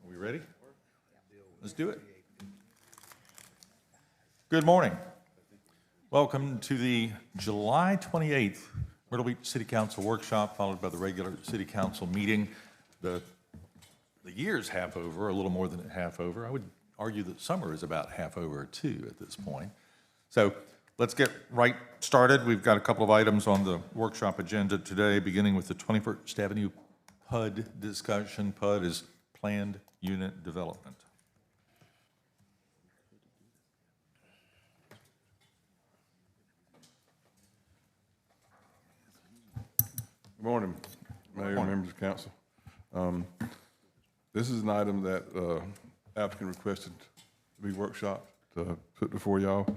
Are we ready? Let's do it. Good morning. Welcome to the July 28th Myrtle Beach City Council workshop, followed by the regular City Council meeting. The year's half over, a little more than half over. I would argue that summer is about half over too at this point. So let's get right started. We've got a couple of items on the workshop agenda today, beginning with the 21st Avenue PUD discussion. PUD is Planned Unit Development. Good morning, Mayor and members of council. This is an item that applicant requested to be workshopped to put before y'all.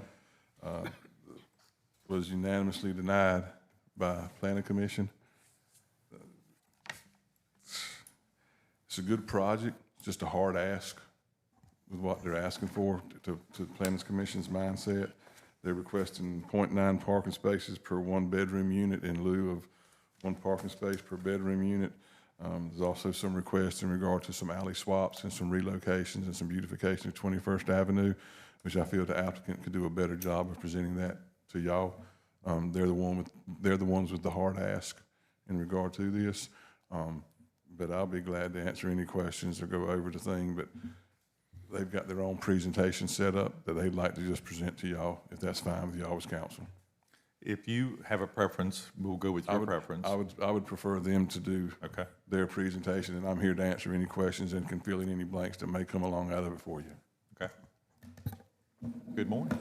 Was unanimously denied by Planning Commission. It's a good project, just a hard ask with what they're asking for to Planning Commission's mindset. They're requesting 0.9 parking spaces per one bedroom unit in lieu of one parking space per bedroom unit. There's also some requests in regard to some alley swaps and some relocations and some beautification of 21st Avenue, which I feel the applicant could do a better job of presenting that to y'all. They're the ones with the hard ask in regard to this. But I'll be glad to answer any questions or go over the thing, but they've got their own presentation set up that they'd like to just present to y'all, if that's fine with y'all as council. If you have a preference, we'll go with your preference. I would prefer them to do their presentation, and I'm here to answer any questions and can fill in any blanks that may come along out of it for you. Okay. Good morning.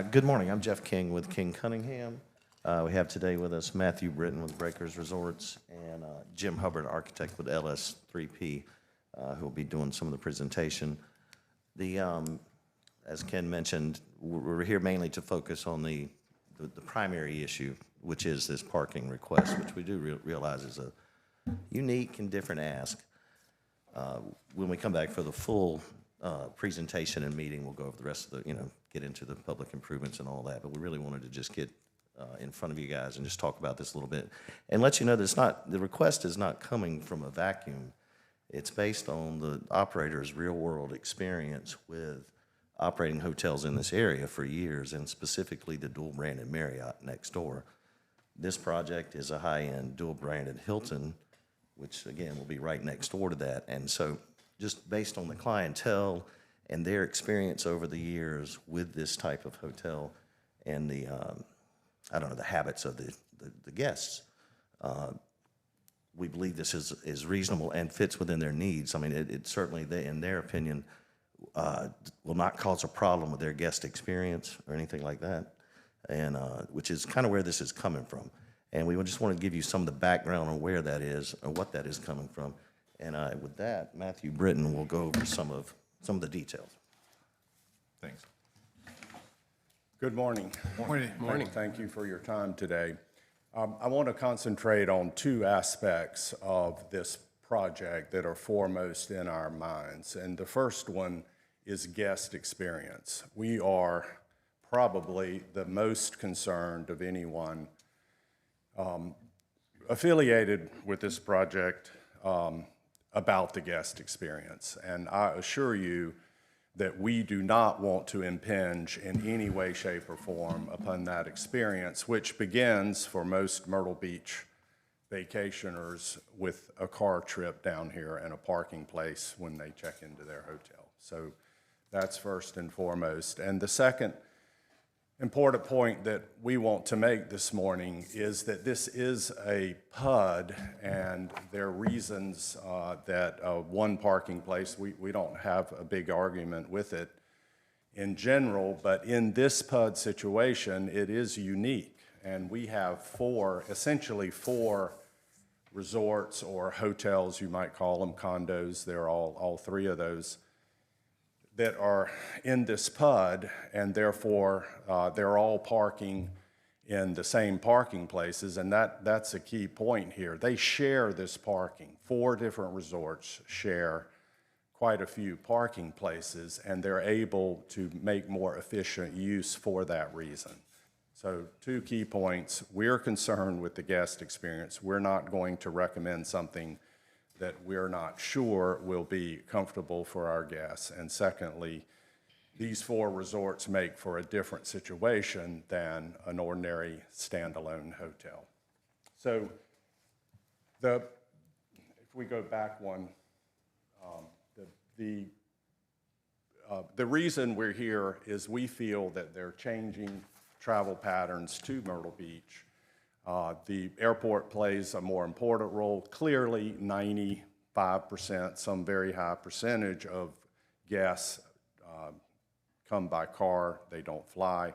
Good morning. I'm Jeff King with King Cunningham. We have today with us Matthew Britton with Breakers Resorts and Jim Hubbard, architect with LS3P, who will be doing some of the presentation. As Ken mentioned, we're here mainly to focus on the primary issue, which is this parking request, which we do realize is a unique and different ask. When we come back for the full presentation and meeting, we'll go over the rest of the, get into the public improvements and all that. But we really wanted to just get in front of you guys and just talk about this a little bit and let you know that the request is not coming from a vacuum. It's based on the operator's real-world experience with operating hotels in this area for years, and specifically the dual-branded Marriott next door. This project is a high-end dual-branded Hilton, which, again, will be right next door to that. And so just based on the clientele and their experience over the years with this type of hotel and the, the habits of the guests, we believe this is reasonable and fits within their needs. I mean, it certainly, in their opinion, will not cause a problem with their guest experience or anything like that, and which is kind of where this is coming from. And we just want to give you some of the background on where that is and what that is coming from. And with that, Matthew Britton will go over some of the details. Thanks. Good morning. Morning. Thank you for your time today. I want to concentrate on two aspects of this project that are foremost in our minds. And the first one is guest experience. We are probably the most concerned of anyone affiliated with this project about the guest experience. And I assure you that we do not want to impinge in any way, shape, or form upon that experience, which begins for most Myrtle Beach vacationers with a car trip down here and a parking place when they check into their hotel. So that's first and foremost. And the second important point that we want to make this morning is that this is a PUD, and there are reasons that one parking place, we don't have a big argument with it in general, but in this PUD situation, it is unique. And we have essentially four resorts or hotels, you might call them, condos, they're all three of those, that are in this PUD, and therefore they're all parking in the same parking places, and that's a key point here. They share this parking. Four different resorts share quite a few parking places, and they're able to make more efficient use for that reason. So 2 key points. We're concerned with the guest experience. We're not going to recommend something that we're not sure will be comfortable for our guests. And secondly, these 4 resorts make for a different situation than an ordinary standalone hotel. So if we go back one, the reason we're here is we feel that they're changing travel patterns to Myrtle Beach. The airport plays a more important role. Clearly, 95%, some very high percentage of guests come by car, they don't fly.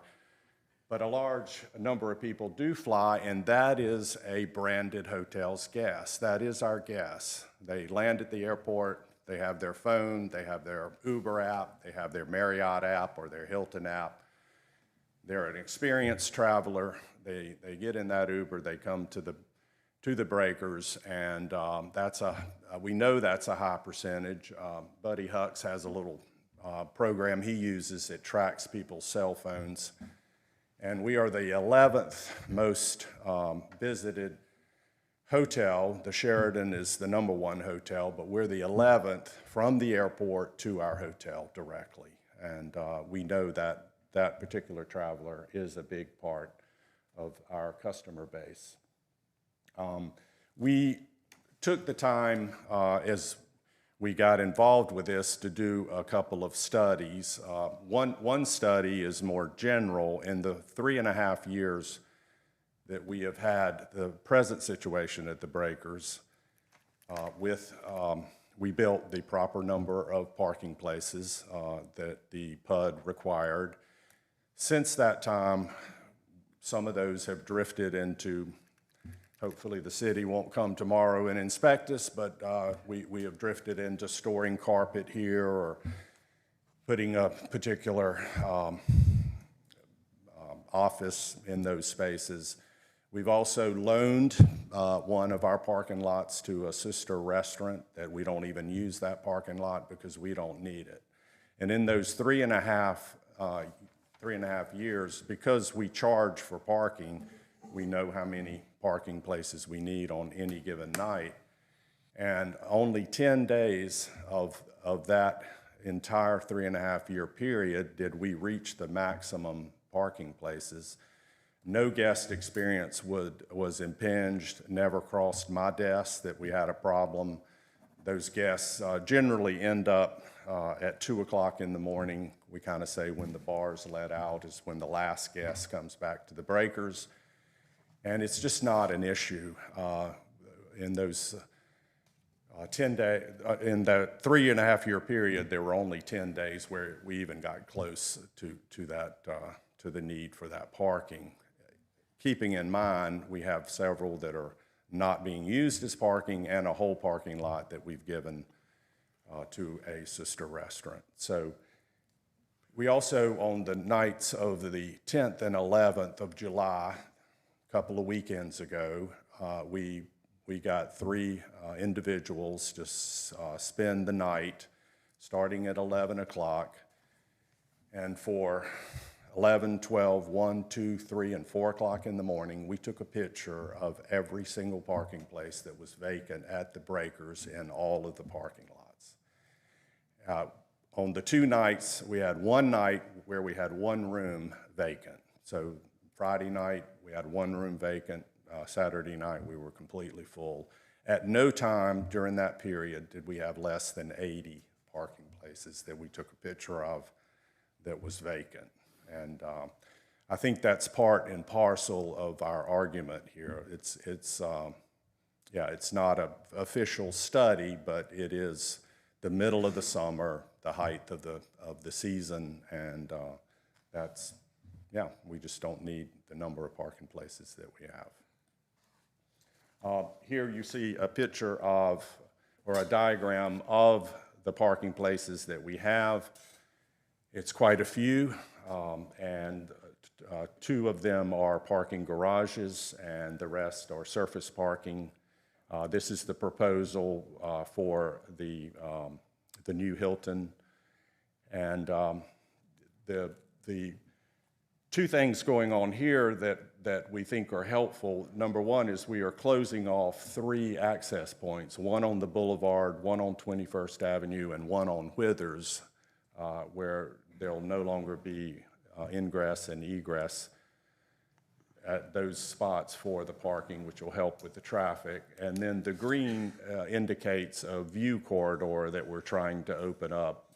But a large number of people do fly, and that is a branded hotel's guest. That is our guests. They land at the airport, they have their phone, they have their Uber app, they have their Marriott app or their Hilton app. They're an experienced traveler. They get in that Uber, they come to the breakers, and we know that's a high percentage. Buddy Hucks has a little program he uses that tracks people's cell phones. And we are the 11th most visited hotel. The Sheraton is the #1 hotel, but we're the 11th from the airport to our hotel directly. And we know that that particular traveler is a big part of our customer base. We took the time as we got involved with this to do a couple of studies. One study is more general. In the 3.5 years that we have had the present situation at the breakers, we built the proper number of parking places that the PUD required. Since that time, some of those have drifted into, hopefully the city won't come tomorrow and inspect us, but we have drifted into storing carpet here or putting a particular office in those spaces. We've also loaned one of our parking lots to a sister restaurant that we don't even use that parking lot because we don't need it. And in those 3.5 years, because we charge for parking, we know how many parking places we need on any given night. And only 10 days of that entire 3.5-year period did we reach the maximum parking places. No guest experience was impinged, never crossed my desk that we had a problem. Those guests generally end up at 2 o'clock in the morning. We kind of say when the bars let out is when the last guest comes back to the breakers. And it's just not an issue in those 10 days. In that 3.5-year period, there were only 10 days where we even got close to the need for that parking. Keeping in mind, we have several that are not being used as parking and a whole parking lot that we've given to a sister restaurant. So we also, on the nights of the 10th and 11th of July, a couple of weekends ago, we got 3 individuals to spend the night starting at 11 o'clock. And for 11, 12, 1, 2, 3, and 4 o'clock in the morning, we took a picture of every single parking place that was vacant at the breakers in all of the parking lots. On the 2 nights, we had one night where we had 1 room vacant. So Friday night, we had 1 room vacant. Saturday night, we were completely full. At no time during that period did we have less than 80 parking places that we took a picture of that was vacant. And I think that's part and parcel of our argument here. It's not an official study, but it is the middle of the summer, the height of the season, and we just don't need the number of parking places that we have. Here you see a picture of, or a diagram of the parking places that we have. It's quite a few, and 2 of them are parking garages, and the rest are surface parking. This is the proposal for the new Hilton, and the two things going on here that we think are helpful. Number one is we are closing off 3 access points, one on the boulevard, one on 21st Avenue, and one on Withers, where there'll no longer be ingress and egress at those spots for the parking, which will help with the traffic. And then the green indicates a view corridor that we're trying to open up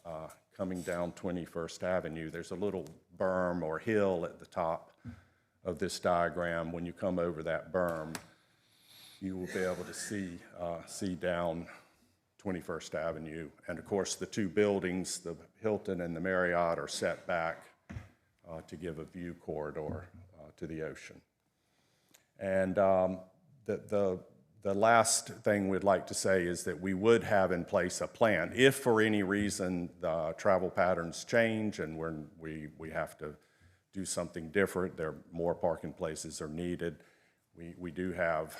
coming down 21st Avenue. There's a little berm or hill at the top of this diagram. When you come over that berm, you will be able to see down 21st Avenue. And of course, the 2 buildings, the Hilton and the Marriott, are set back to give a view corridor to the ocean. And the last thing we'd like to say is that we would have in place a plan. If for any reason the travel patterns change and we have to do something different, more parking places are needed, we do have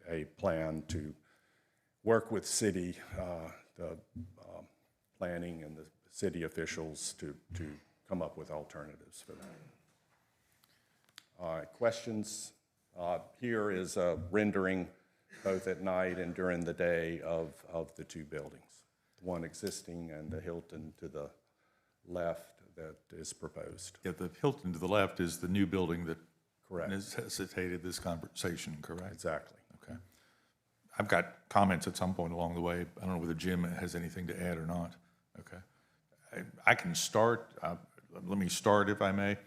a plan to work with city, the planning and the city officials to come up with alternatives for that. All right, questions? Here is a rendering both at night and during the day of the 2 buildings, one existing and the Hilton to the left that is proposed. Yeah, the Hilton to the left is the new building that Correct. necessitated this conversation, correct? Exactly. Okay. I've got comments at some point along the way. I don't know whether Jim has anything to add or not. Okay. I can start. Let me start, if I may.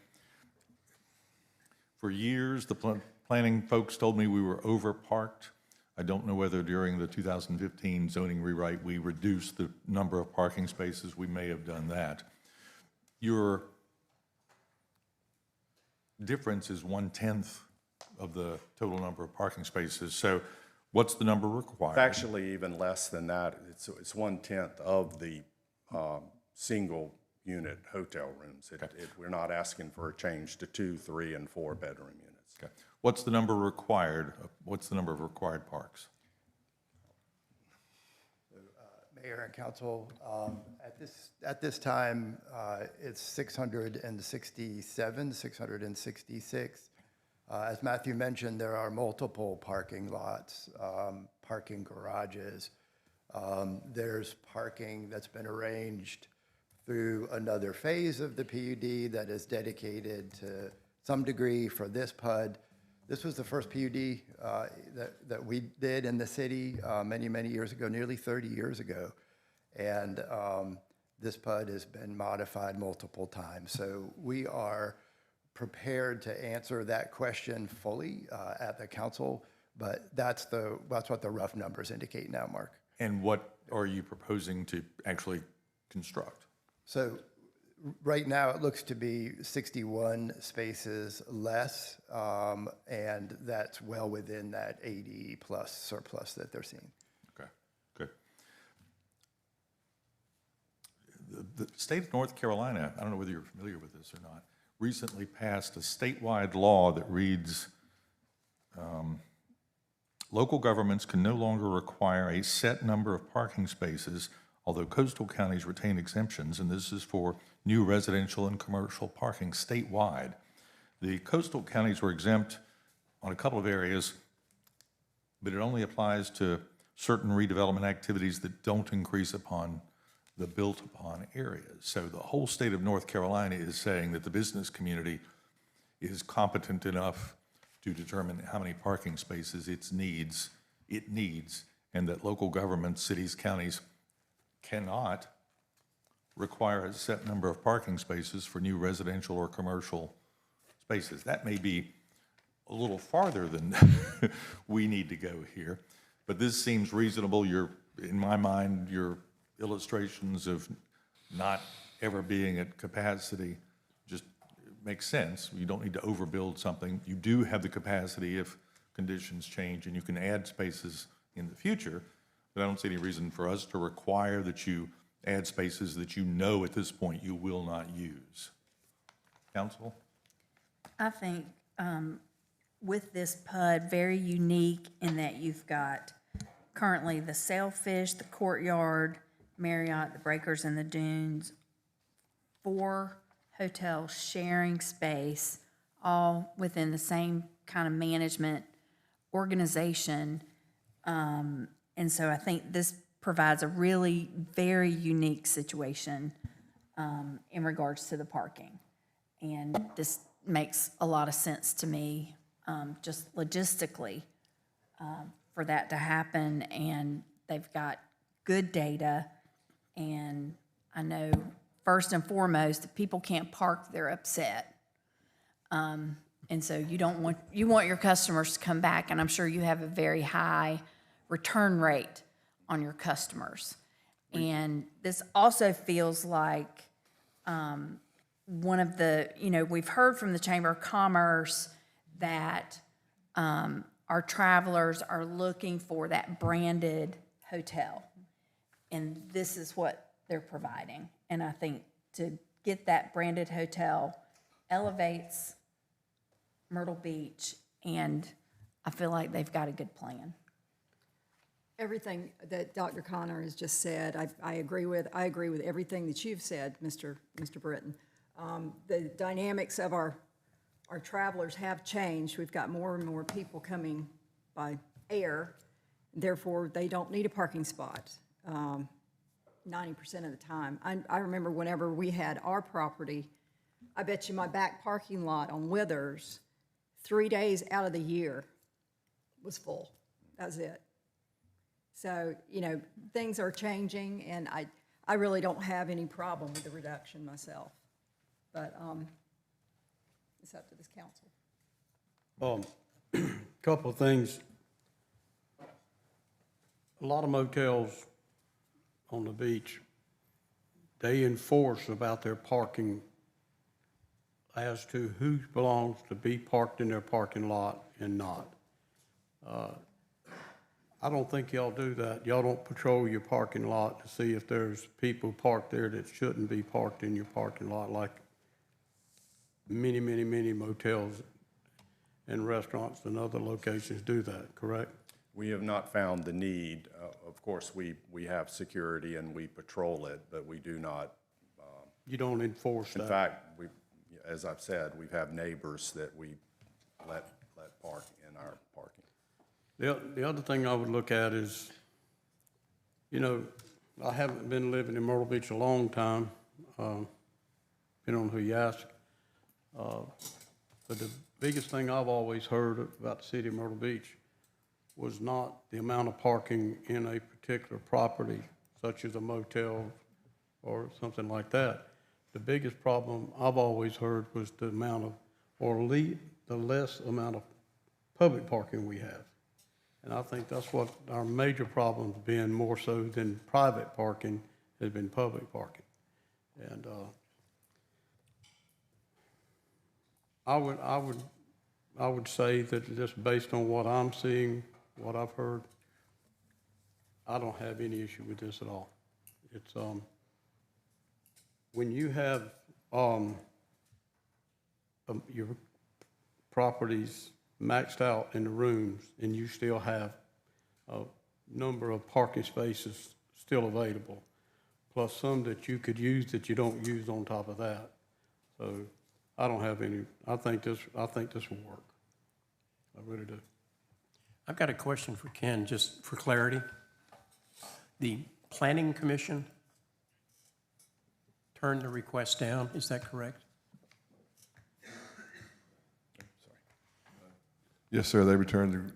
For years, the planning folks told me we were over-parked. I don't know whether during the 2015 zoning rewrite we reduced the number of parking spaces. We may have done that. Your difference is 1/10 of the total number of parking spaces. So what's the number required? It's actually even less than that. It's 1/10 of the single unit hotel rooms. We're not asking for a change to 2, 3, and 4 bedroom units. Okay. What's the number required? What's the number of required parks? Mayor and council, at this time, it's 667, 666. As Matthew mentioned, there are multiple parking lots, parking garages. There's parking that's been arranged through another phase of the PUD that is dedicated to some degree for this PUD. This was the first PUD that we did in the city many, many years ago, nearly 30 years ago. And this PUD has been modified multiple times. So we are prepared to answer that question fully at the council, but that's what the rough numbers indicate now, Mark. And what are you proposing to actually construct? So right now, it looks to be 61 spaces less, and that's well within that 80-plus surplus that they're seeing. Okay, good. The state of North Carolina, I don't know whether you're familiar with this or not, recently passed a statewide law that reads, local governments can no longer require a set number of parking spaces, although coastal counties retain exemptions, and this is for new residential and commercial parking statewide. The coastal counties were exempt on a couple of areas, but it only applies to certain redevelopment activities that don't increase upon the built-upon areas. So the whole state of North Carolina is saying that the business community is competent enough to determine how many parking spaces it needs, and that local governments, cities, counties, cannot require a set number of parking spaces for new residential or commercial spaces. That may be a little farther than we need to go here, but this seems reasonable. In my mind, your illustrations of not ever being at capacity just makes sense. You don't need to overbuild something. You do have the capacity if conditions change, and you can add spaces in the future. But I don't see any reason for us to require that you add spaces that you know at this point you will not use. Council? I think with this PUD, very unique in that you've got currently the Sailfish, the Courtyard, Marriott, the Breakers, and the Dunes, 4 hotels sharing space, all within the same kind of management organization. And so I think this provides a really very unique situation in regards to the parking. And this makes a lot of sense to me, just logistically, for that to happen. And they've got good data. And I know, first and foremost, if people can't park, they're upset. And so you want your customers to come back, and I'm sure you have a very high return rate on your customers. And this also feels like one of the, we've heard from the Chamber of Commerce that our travelers are looking for that branded hotel. And this is what they're providing. And I think to get that branded hotel elevates Myrtle Beach, and I feel like they've got a good plan. Everything that Dr. Connor has just said, I agree with everything that you've said, Mr. Britton. The dynamics of our travelers have changed. We've got more and more people coming by air, therefore they don't need a parking spot 90% of the time. I remember whenever we had our property, I bet you my back parking lot on Withers, 3 days out of the year was full. That was it. So, things are changing, and I really don't have any problem with the reduction myself. But it's up to this council. Couple of things. A lot of motels on the beach, they enforce about their parking as to who belongs to be parked in their parking lot and not. I don't think y'all do that. Y'all don't patrol your parking lot to see if there's people parked there that shouldn't be parked in your parking lot, like many, many, many motels and restaurants and other locations do that, correct? We have not found the need. Of course, we have security and we patrol it, but we do not. You don't enforce that? In fact, as I've said, we have neighbors that we let park in our parking. The other thing I would look at is, I haven't been living in Myrtle Beach a long time, depending on who you ask. But the biggest thing I've always heard about the city of Myrtle Beach was not the amount of parking in a particular property, such as a motel or something like that. The biggest problem I've always heard was the amount of, the less amount of public parking we have. And I think that's what our major problem's been, more so than private parking, has been public parking. And I would say that just based on what I'm seeing, what I've heard, I don't have any issue with this at all. It's when you have your properties maxed out in the rooms and you still have a number of parking spaces still available, plus some that you could use that you don't use on top of that. So I don't have any, I think this will work. I really do. I've got a question for Ken, just for clarity. The Planning Commission turned the request down, is that correct? Yes, sir, they returned,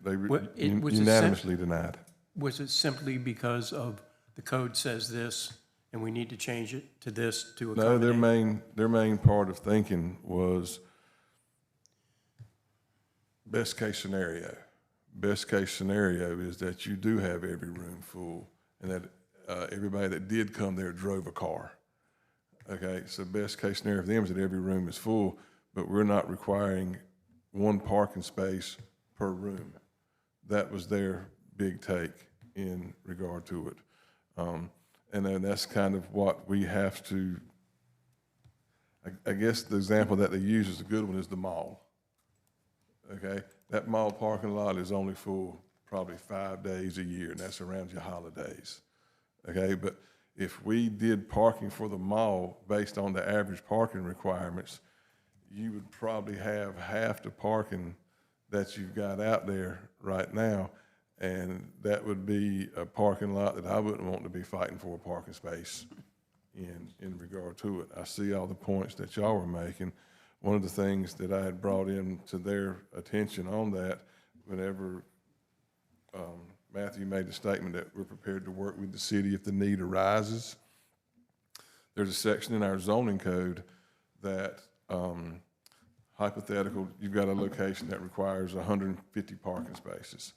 unanimously denied. Was it simply because of the code says this, and we need to change it to this to accommodate? No, their main part of thinking was best case scenario. Best case scenario is that you do have every room full, and that everybody that did come there drove a car. Okay, so best case scenario for them is that every room is full, but we're not requiring one parking space per room. That was their big take in regard to it. And then that's kind of what we have to, I guess the example that they use is a good one, is the mall. Okay, that mall parking lot is only full probably 5 days a year, and that's around your holidays. Okay, but if we did parking for the mall based on the average parking requirements, you would probably have half the parking that you've got out there right now, and that would be a parking lot that I wouldn't want to be fighting for a parking space in regard to it. I see all the points that y'all were making. One of the things that I had brought in to their attention on that, whenever Matthew made the statement that we're prepared to work with the city if the need arises, there's a section in our zoning code that hypothetical, you've got a location that requires 150 parking spaces.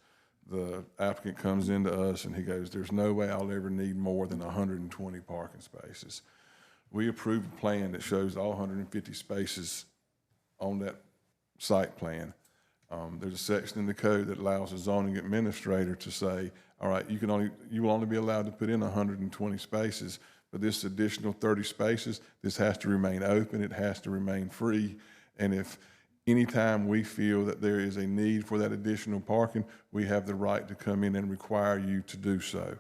The applicant comes into us and he goes, there's no way I'll ever need more than 120 parking spaces. We approve a plan that shows all 150 spaces on that site plan. There's a section in the code that allows a zoning administrator to say, all right, you will only be allowed to put in 120 spaces, but this additional 30 spaces, this has to remain open, it has to remain free, and if anytime we feel that there is a need for that additional parking, we have the right to come in and require you to do so.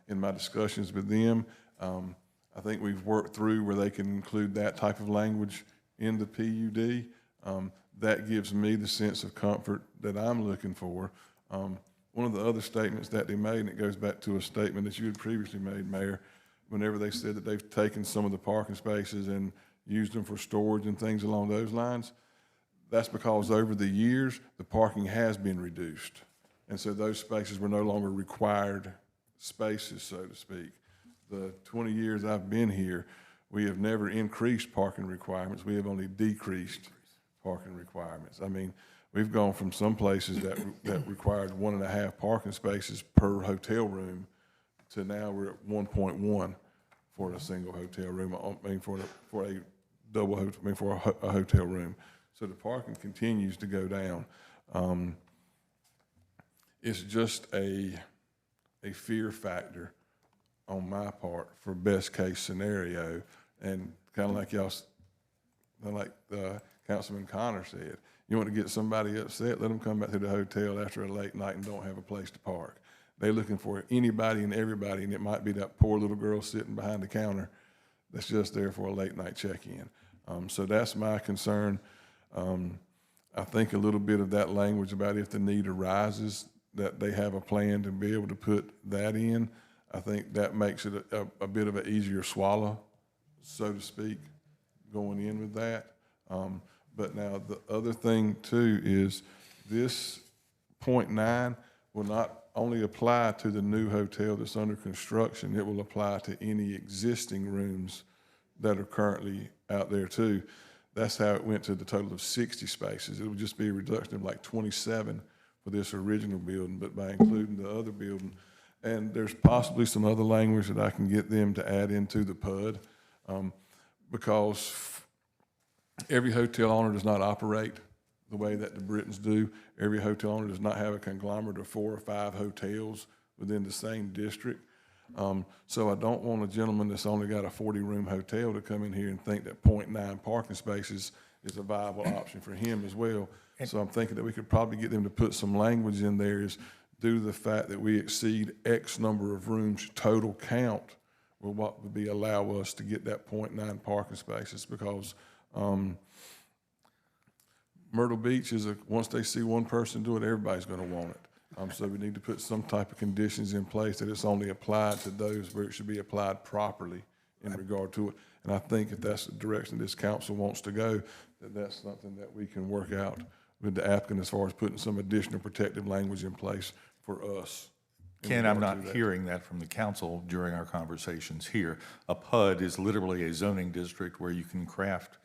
In my discussions with them, I think we've worked through where they can include that type of language in the PUD. That gives me the sense of comfort that I'm looking for. One of the other statements that they made, and it goes back to a statement that you had previously made, Mayor, whenever they said that they've taken some of the parking spaces and used them for storage and things along those lines, that's because over the years, the parking has been reduced. And so those spaces were no longer required spaces, so to speak. The 20 years I've been here, we have never increased parking requirements. We have only decreased parking requirements. I mean, we've gone from some places that required 1.5 parking spaces per hotel room to now we're at 1.1 for a single hotel room. I mean, for a double hotel, I mean, for a hotel room. So the parking continues to go down. It's just a fear factor on my part for best case scenario, and kind of like y'all, like Councilman Connor said, you want to get somebody upset, let them come back to the hotel after a late night and don't have a place to park. They're looking for anybody and everybody, and it might be that poor little girl sitting behind the counter that's just there for a late night check-in. So that's my concern. I think a little bit of that language about if the need arises, that they have a plan to be able to put that in, I think that makes it a bit of an easier swallow, so to speak, going in with that. But now the other thing too is this 0.9 will not only apply to the new hotel that's under construction, it will apply to any existing rooms that are currently out there too. That's how it went to the total of 60 spaces. It would just be a reduction of like 27 for this original building, but by including the other building, and there's possibly some other language that I can get them to add into the PUD, because every hotel owner does not operate the way that the Britons do. Every hotel owner does not have a conglomerate of 4 or 5 hotels within the same district. So I don't want a gentleman that's only got a 40-room hotel to come in here and think that 0.9 parking spaces is a viable option for him as well. So I'm thinking that we could probably get them to put some language in there is due to the fact that we exceed X number of rooms total count will what would be allow us to get that 0.9 parking spaces, because Myrtle Beach is once they see one person do it, everybody's going to want it. So we need to put some type of conditions in place that it's only applied to those where it should be applied properly in regard to it. And I think if that's the direction this council wants to go, that's something that we can work out with the applicant as far as putting some additional protective language in place for us. Ken, I'm not hearing that from the council during our conversations here. A PUD is literally a zoning district where you can craft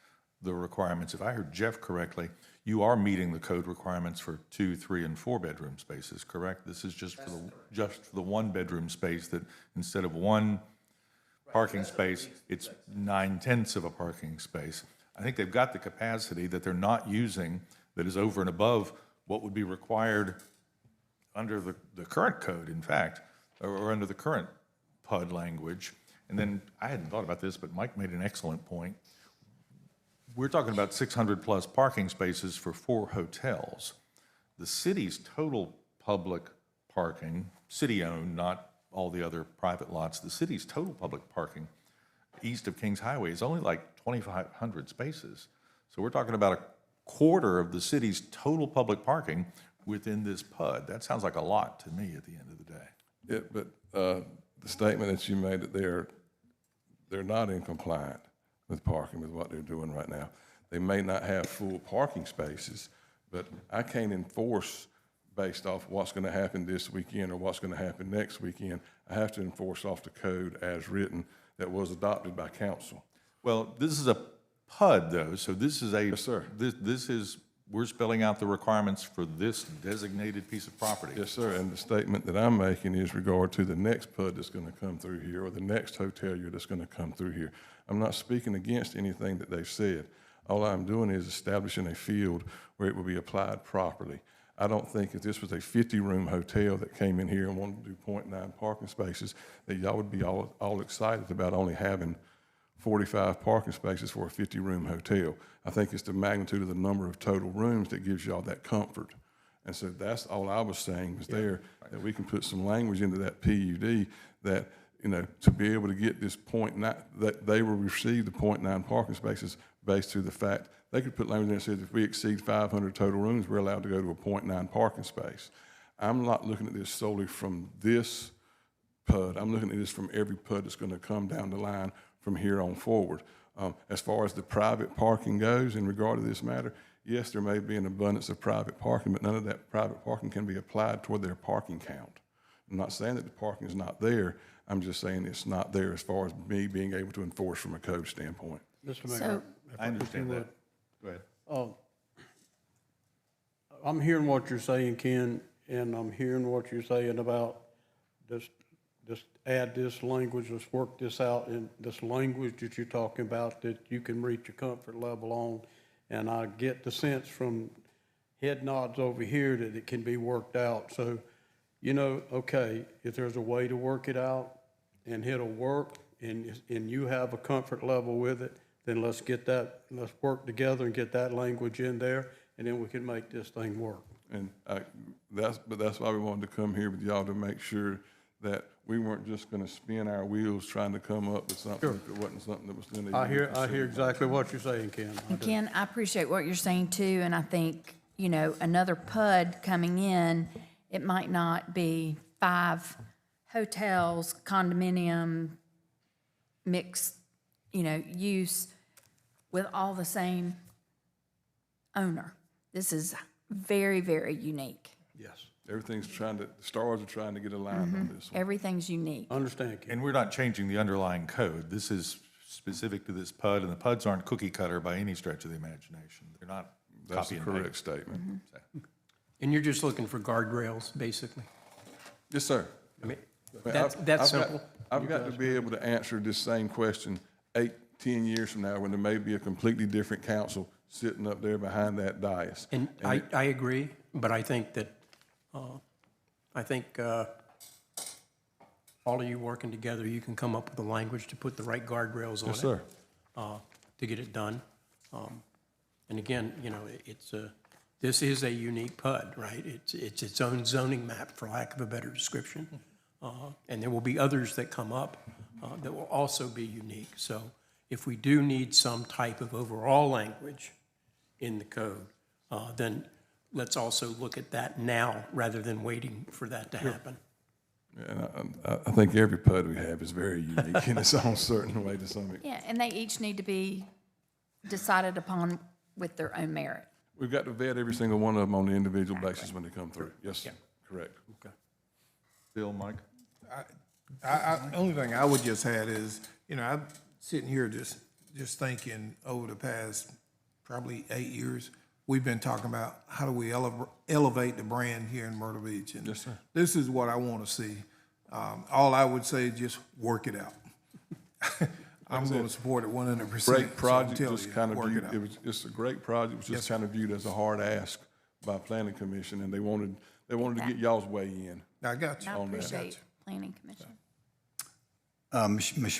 the requirements. If I heard Jeff correctly, you are meeting the code requirements for 2, 3, and 4 bedroom spaces, correct? This is just for the 1 bedroom space, that instead of 1 parking space, it's 9/10 of a parking space. I think they've got the capacity that they're not using that is over and above what would be required under the current code, in fact, or under the current PUD language. And then I hadn't thought about this, but Mike made an excellent point. We're talking about 600 plus parking spaces for 4 hotels. The city's total public parking, city-owned, not all the other private lots, the city's total public parking east of Kings Highway is only like 2,500 spaces. So we're talking about a quarter of the city's total public parking within this PUD. That sounds like a lot to me at the end of the day. Yeah, but the statement that you made that they're not in compliant with parking with what they're doing right now. They may not have full parking spaces, but I can't enforce based off what's going to happen this weekend or what's going to happen next weekend. I have to enforce off the code as written that was adopted by council. Well, this is a PUD though, so this is a. Yes, sir. This is, we're spelling out the requirements for this designated piece of property. Yes, sir, and the statement that I'm making is regard to the next PUD that's going to come through here or the next hotelier that's going to come through here. I'm not speaking against anything that they've said. All I'm doing is establishing a field where it will be applied properly. I don't think if this was a 50-room hotel that came in here and wanted to do 0.9 parking spaces, that y'all would be all excited about only having 45 parking spaces for a 50-room hotel. I think it's the magnitude of the number of total rooms that gives y'all that comfort. And so that's all I was saying was there, that we can put some language into that PUD that, you know, to be able to get this 0.9, that they will receive the 0.9 parking spaces based to the fact, they could put language in that says if we exceed 500 total rooms, we're allowed to go to a 0.9 parking space. I'm not looking at this solely from this PUD. I'm looking at this from every PUD that's going to come down the line from here on forward. As far as the private parking goes in regard to this matter, yes, there may be an abundance of private parking, but none of that private parking can be applied toward their parking count. I'm not saying that the parking is not there. I'm just saying it's not there as far as me being able to enforce from a code standpoint. Mr. Mayor. So- I understand that. Go ahead. I'm hearing what you're saying, Ken, and I'm hearing what you're saying about just add this language, let's work this out, and this language that you're talking about that you can reach a comfort level on. And I get the sense from head nods over here that it can be worked out. So, you know, okay, if there's a way to work it out and it'll work and you have a comfort level with it, then let's work together and get that language in there, and then we can make this thing work. And that's why we wanted to come here with y'all to make sure that we weren't just going to spin our wheels trying to come up with something if it wasn't something that was going to. I hear exactly what you're saying, Ken. I do. Ken, I appreciate what you're saying too, and I think, you know, another PUD coming in, it might not be 5 hotels, condominium, mixed, you know, use with all the same owner. This is very, very unique. Yes. Everything's the stars are trying to get aligned on this one. Everything's unique. Understand, Ken. And we're not changing the underlying code. This is specific to this PUD, and the PUDs aren't cookie cutter by any stretch of the imagination. They're not That's copy a and correct paste. statement. And you're just looking for guardrails, basically? Yes, sir. I mean, But that's I've got- simple. I've got to be able to answer this same question 8, 10 years from now when there may be a completely different council sitting up there behind that dais. And I agree, but I think that, all of you working together, you can come up with the language to put the right guardrails on it. Yes, sir. To get it done. And again, you know, this is a unique PUD, right? It's its own zoning map, for lack of a better description. And there will be others that come up that will also be unique. So if we do need some type of overall language in the code, then let's also look at that now rather than waiting for that to happen. And I think every PUD we have is very unique in its own certain way to some extent. Yeah, and they each need to be decided upon with their own merit. We've got to vet every single one of them on an individual basis when they come through. Yes, correct. Okay. Bill, Mike? The only thing I would just add is, you know, I'm sitting here just thinking over the past probably 8 years, we've been talking about how do we elevate the brand here in Myrtle Beach. And Yes, sir. This is what I want to see. All I would say is just work it out. I'm going to support it 100%. Great project, so I'm just telling kind you, of work viewed, it out. it's a great project, it was just kind of viewed as a hard ask by planning commission, and they wanted to get y'all's way in. I got you. I on that. appreciate planning commission.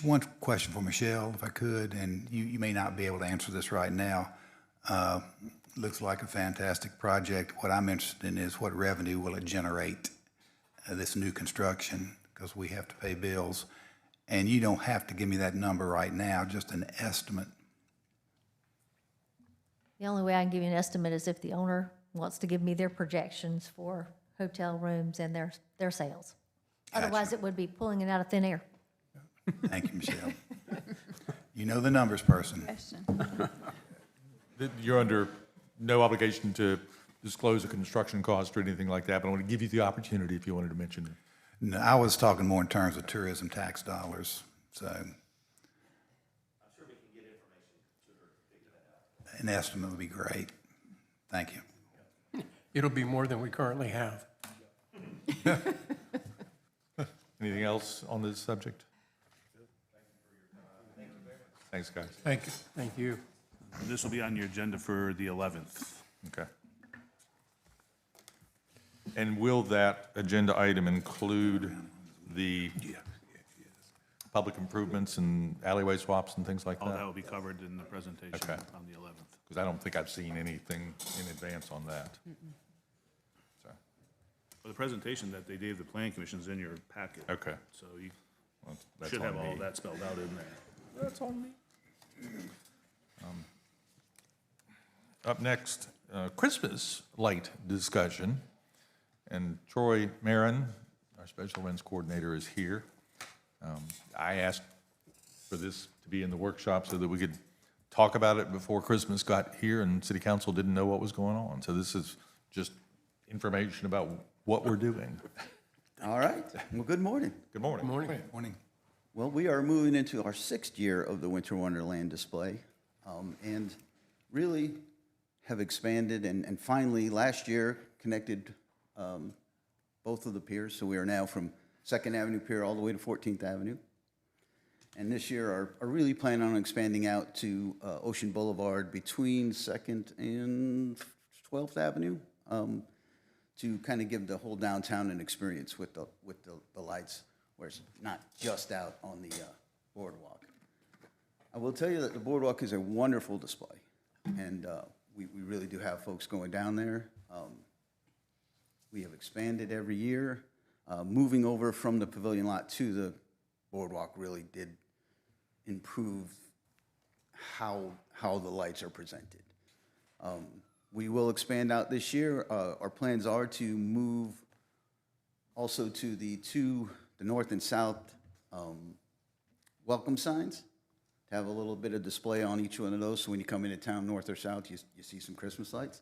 One question for Michelle, if I could, and you may not be able to answer this right now. Looks like a fantastic project. What I'm interested in is what revenue will it generate, this new construction? because we have to pay bills. And you don't have to give me that number right now, just an estimate. The only way I can give you an estimate is if the owner wants to give me their projections for hotel rooms and their sales. Gotcha. Otherwise, it would be pulling it out of thin air. Thank you, Michelle. You know the numbers person. You're under no obligation to disclose a construction cost or anything like that, but I want to give you the opportunity if you wanted to mention it. No, I was talking more in terms of tourism tax dollars, so. I'm sure we can get information to her to figure that out. An estimate would be great. Thank you. It'll be more than we currently have. Anything else on this subject? Thanks, guys. Thank you. Thank you. This will be on your agenda for the 11th. Okay. And will that agenda item include the public improvements and alleyway swaps and things like All that that? will be covered in the presentation Okay. on the 11th. Because I don't think I've seen anything in advance on that. So, Well, the presentation that they gave the planning commission is in your packet. okay. So you Well, that's should on have all me. that spelled out in there. That's on me. Up next, Christmas light discussion. And Troy Marin, our special events coordinator, is here. I asked for this to be in the workshop so that we could talk about it before Christmas got here, and city council didn't know what was going on. So this is just information about what we're doing. All right. Well, good morning. Good morning. Morning. Well, we are moving into our 6th year of the Winter Wonderland display, and really have expanded and finally last year connected both of the piers. So we are now from 2nd Avenue Pier all the way to 14th Avenue. And this year are really planning on expanding out to Ocean Boulevard between 2nd and 12th Avenue to kind of give the whole downtown an experience with the lights, where it's not just out on the boardwalk. I will tell you that the boardwalk is a wonderful display, and we really do have folks going down there. We have expanded every year. Moving over from the pavilion lot to the boardwalk really did improve how the lights are presented. We will expand out this year. Our plans are to move also to the north and south welcome signs, to have a little bit of display on each one of those, so when you come into town, north or south, you see some Christmas lights.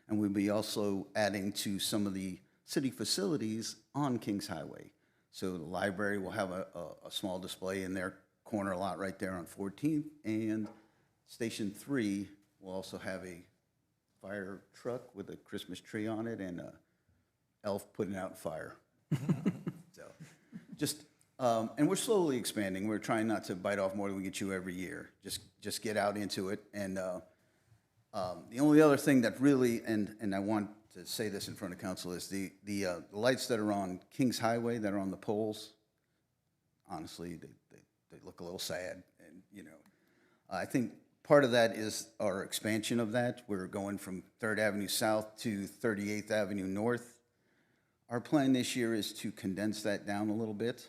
And we'll be also adding to some of the city facilities on Kings Highway. So the library will have a small display in their corner lot right there on 14th, and Station 3 will also have a fire truck with a Christmas tree on it and a elf putting out fire. So, just, and we're slowly expanding. We're trying not to bite off more than we get you every year. Just get out into it. And the only other thing that really, and I want to say this in front of council, is the lights that are on Kings Highway that are on the poles. Honestly, they look a little sad, and I think part of that is our expansion of that. We're going from 3rd Avenue South to 38th Avenue North. Our plan this year is to condense that down a little bit,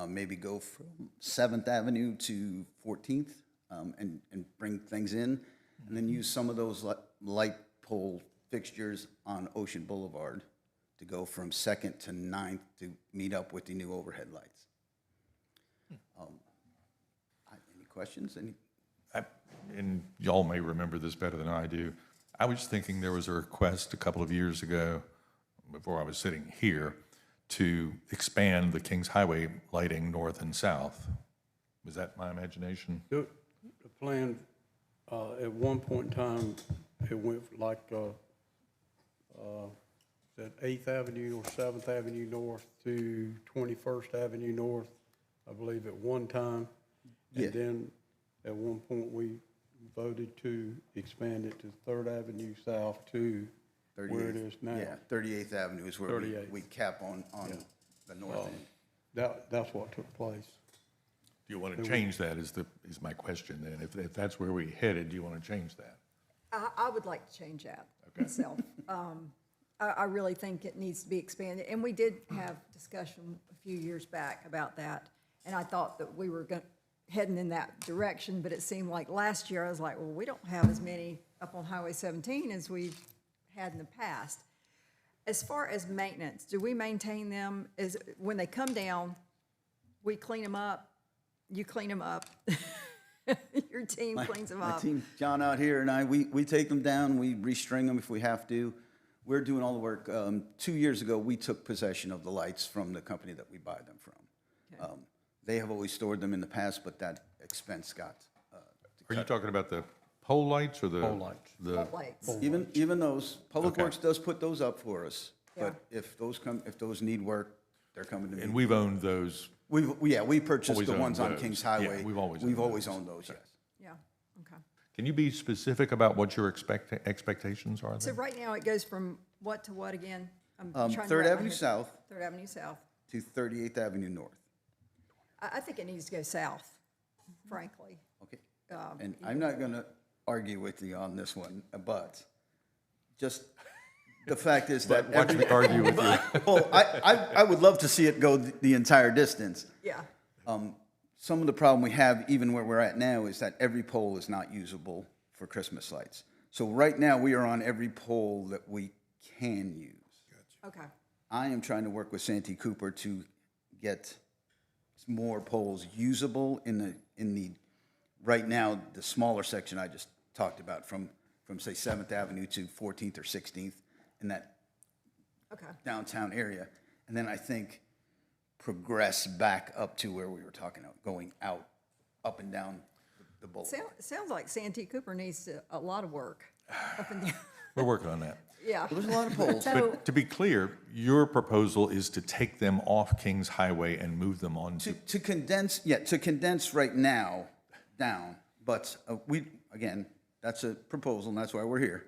maybe go from 7th Avenue to 14th, and bring things in, and then use some of those light pole fixtures on Ocean Boulevard to go from 2nd to 9th to meet up with the new overhead lights. Any questions? And y'all may remember this better than I do. I was thinking there was a request a couple of years ago, before I was sitting here, to expand the Kings Highway lighting north and south. Was that my imagination? The plan, at one point in time, it went like, that 8th Avenue or 7th Avenue North to 21st Avenue North, I believe at one time. Yeah. And then at one point, we voted to expand it to 3rd Avenue South to where it is now. Yeah, 38th Avenue is where 38th. we cap on the north end. That's what took place. Do you want to change that is my question then? If that's where we headed, do you want to change that? I would like to change that myself. I really think it needs to be expanded. And we did have discussion a few years back about that. And I thought that we were heading in that direction, but it seemed like last year I was like, well, we don't have as many up on Highway 17 as we've had in the past. As far as maintenance, do we maintain them? Is when they come down, we clean them up, you clean them up, your team cleans them My up? team, John out here and I, we take them down, we restring them if we have to. We're doing all the work. 2 years ago, we took possession of the lights from the company that we buy them from. Okay. They have always stored them in the past, but that expense got, Are you talking about the pole lights or the? Pole lights. The, Lights. even those, Public Okay. Works does put those up for us. Yeah. But if those need work, they're coming to me. and we've owned those. We purchased Always the owned ones on those. Kings Yeah, Highway. we've always We've owned always those. owned those, yes. Yeah, okay. Can you be specific about what your expectations are So there? right now, it goes from what to what again? I'm trying to Third wrap my Avenue head- South Third Avenue South. to 38th Avenue North. I think it needs to go south, frankly. Okay. And I'm not going to argue with you on this one, but just the fact is that. Watch me argue with you. Well, I would love to see it go the entire distance. Yeah, Some of the problem we have, even where we're at now, is that every pole is not usable for Christmas lights. So right now, we are on every pole that we can use. okay. I am trying to work with Santee Cooper to get more poles usable in the right now, the smaller section I just talked about from say 7th Avenue to 14th or 16th in that Okay. downtown area. And then I think progress back up to where we were talking about, going out, up and down the boulevard. Sounds like Santee Cooper needs a lot of work up and down. We're working on that. Yeah. There's a lot of poles. So, But to be clear, your proposal is to take them off Kings Highway and move them on To condense right now down, but again, that's a proposal, and that's why we're here.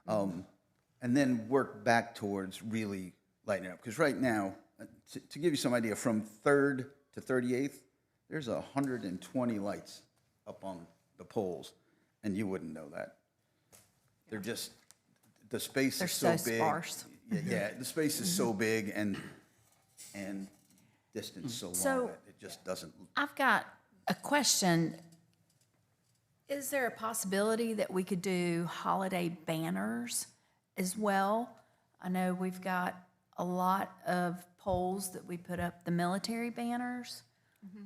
And then work back towards really lighting it up. Because right now, to give you some idea, from 3rd to 38th, there's 120 lights up on the poles, and you wouldn't know that. They're just, the space They're is so so big. sparse. Yeah, the space is so big and distance so long So- that it just doesn't. I've got a question. Is there a possibility that we could do holiday banners as well? I know we've got a lot of poles that we put up, the military banners.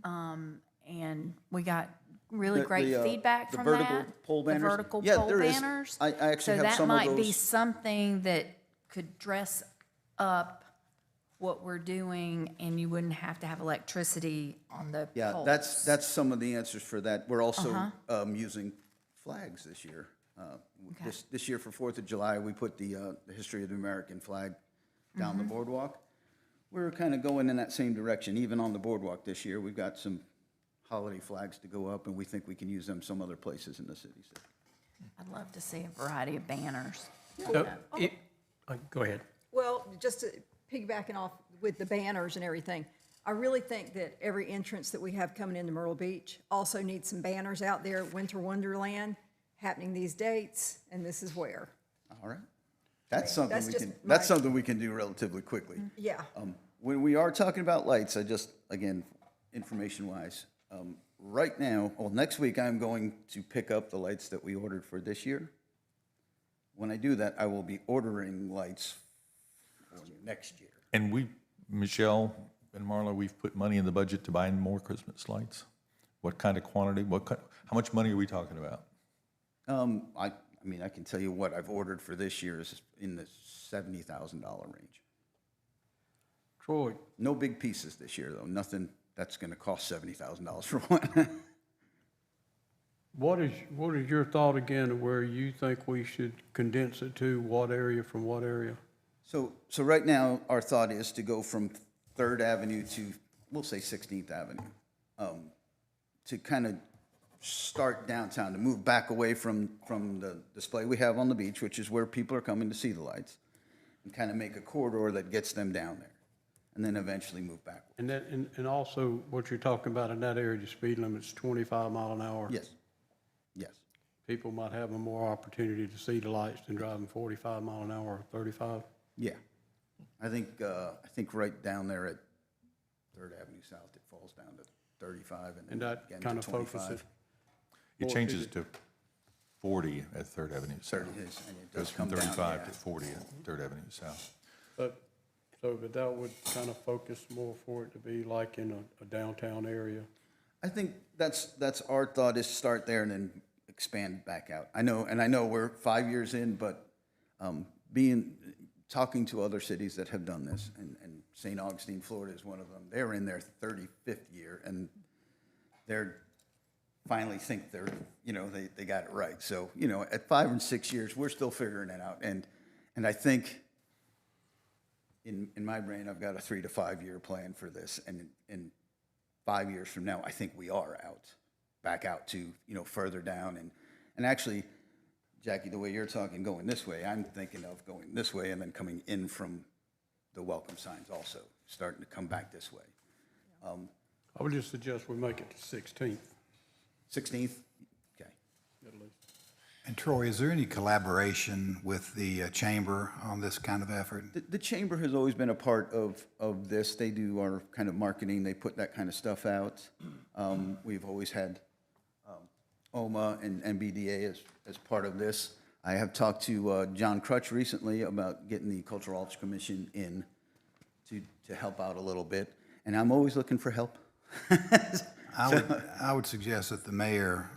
And we got really great feedback the from vertical that. pole banners? The vertical Yeah, pole there is. banners. I actually have some So of that might be those. something that could dress up what we're doing, and you wouldn't have to have electricity on the Yeah, poles. that's some of the answers for that. We're also using flags this year. This year for 4th of July, we put the history of the American flag down the boardwalk. We're kind of going in that same direction, even on the boardwalk this year. We've got some holiday flags to go up, and we think we can use them some other places in the city. So I'd love to see a variety of banners. So, go ahead. Well, just to piggybacking off with the banners and everything, I really think that every entrance that we have coming into Myrtle Beach also needs some banners out there, Winter Wonderland, happening these dates, and this is where. all right. That's something That's we just can, my- that's something we can do relatively quickly. Yeah. When we are talking about lights, again, information-wise, right now, next week, I'm going to pick up the lights that we ordered for this year. When I do that, I will be ordering lights for next year. And Michelle and Marla, we've put money in the budget to buy more Christmas lights. What kind of quantity, how much money are we talking about? I mean, I can tell you what I've ordered for this year is in the $70,000 range. Troy, No big pieces this year, though. Nothing that's going to cost $70,000 for one. what is your thought again of where you think we should condense it to, what area from what area? So right now, our thought is to go from 3rd Avenue to, we'll say 16th Avenue, to kind of start downtown, to move back away from the display we have on the beach, which is where people are coming to see the lights, and kind of make a corridor that gets them down there, and then eventually move back. And that, and also what you're talking about in that area, the speed limit's 25 mile an hour. Yes, yes. People might have a more opportunity to see the lights than driving 45 mile an hour or 35. Yeah. I think right down there at 3rd Avenue South, it falls down to 35 and And then that again kind to of focuses 25. It changes to 40 at Third Avenue South. 30 is, and it Goes does from come down, 35 yeah. to 40 at Third Avenue South. But that would kind of focus more for it to be like in a downtown area. I think that's our thought, is start there and then expand back out. I know we're 5 years in, but talking to other cities that have done this, and St. Augustine, Florida is one of them. They're in their 35th year, and they're finally think they got it right. So, at 5 and 6 years, we're still figuring it out. And I think in my brain, I've got a 3 to 5 year plan for this. And in 5 years from now, I think we are back out to, further down. And actually, Jackie, the way you're talking, going this way, I'm thinking of going this way and then coming in from the welcome signs also, starting to come back this way. I would just suggest we make it to 16th 16th? Okay. at least. And Troy, is there any collaboration with the chamber on this kind of effort? The chamber has always been a part of this. They do our kind of marketing. They put that kind of stuff out. We've always had OMA and BDA as part of this. I have talked to John Crutch recently about getting the Cultural Arts Commission in to help out a little bit, and I'm always looking for help. I would suggest that the mayor,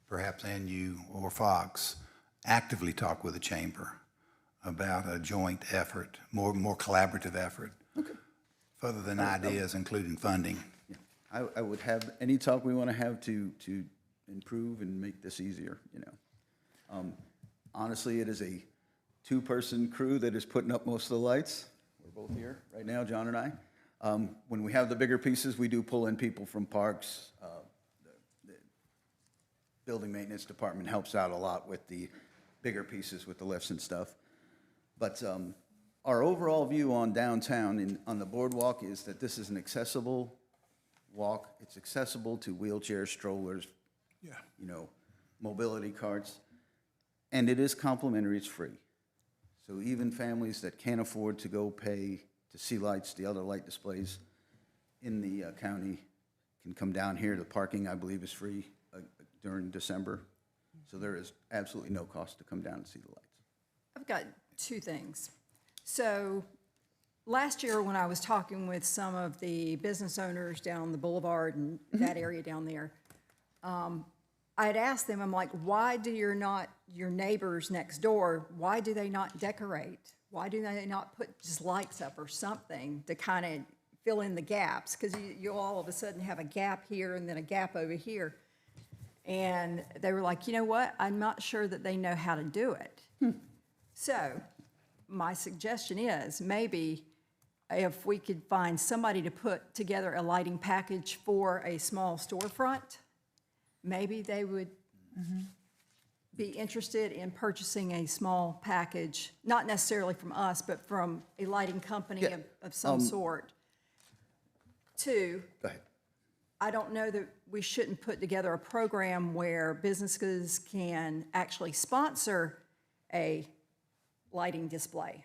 perhaps, and you or Fox, actively talk with the chamber about a joint effort, more collaborative effort, further than ideas, including funding. Yeah. I would have any talk we want to have to improve and make this easier, Honestly, it is a 2-person crew that is putting up most of the lights. We're both here right now, John and I. When we have the bigger pieces, we do pull in people from parks. The building maintenance department helps out a lot with the bigger pieces with the lifts and stuff. But our overall view on downtown and on the boardwalk is that this is an accessible walk. It's accessible to wheelchairs, strollers, mobility carts. And it is complimentary, it's free. So even families that can't afford to go pay to see lights, the other light displays in the county can come down here. The parking, I believe, is free during December. So there is absolutely no cost to come down and see the lights. I've got 2 things. So last year when I was talking with some of the business owners down the boulevard and that area down there, I had asked them, I'm like, why do your neighbors next door, why do they not decorate? Why do they not put just lights up or something to kind of fill in the gaps? Because you all of a sudden have a gap here and then a gap over here. And they were like, you know what? I'm not sure that they know how to do it. So my suggestion is maybe if we could find somebody to put together a lighting package for a small storefront, maybe they would be interested in purchasing a small package, not necessarily from us, but from a lighting company Yeah, of some sort. 2, Go ahead. I don't know that we shouldn't put together a program where businesses can actually sponsor a lighting display.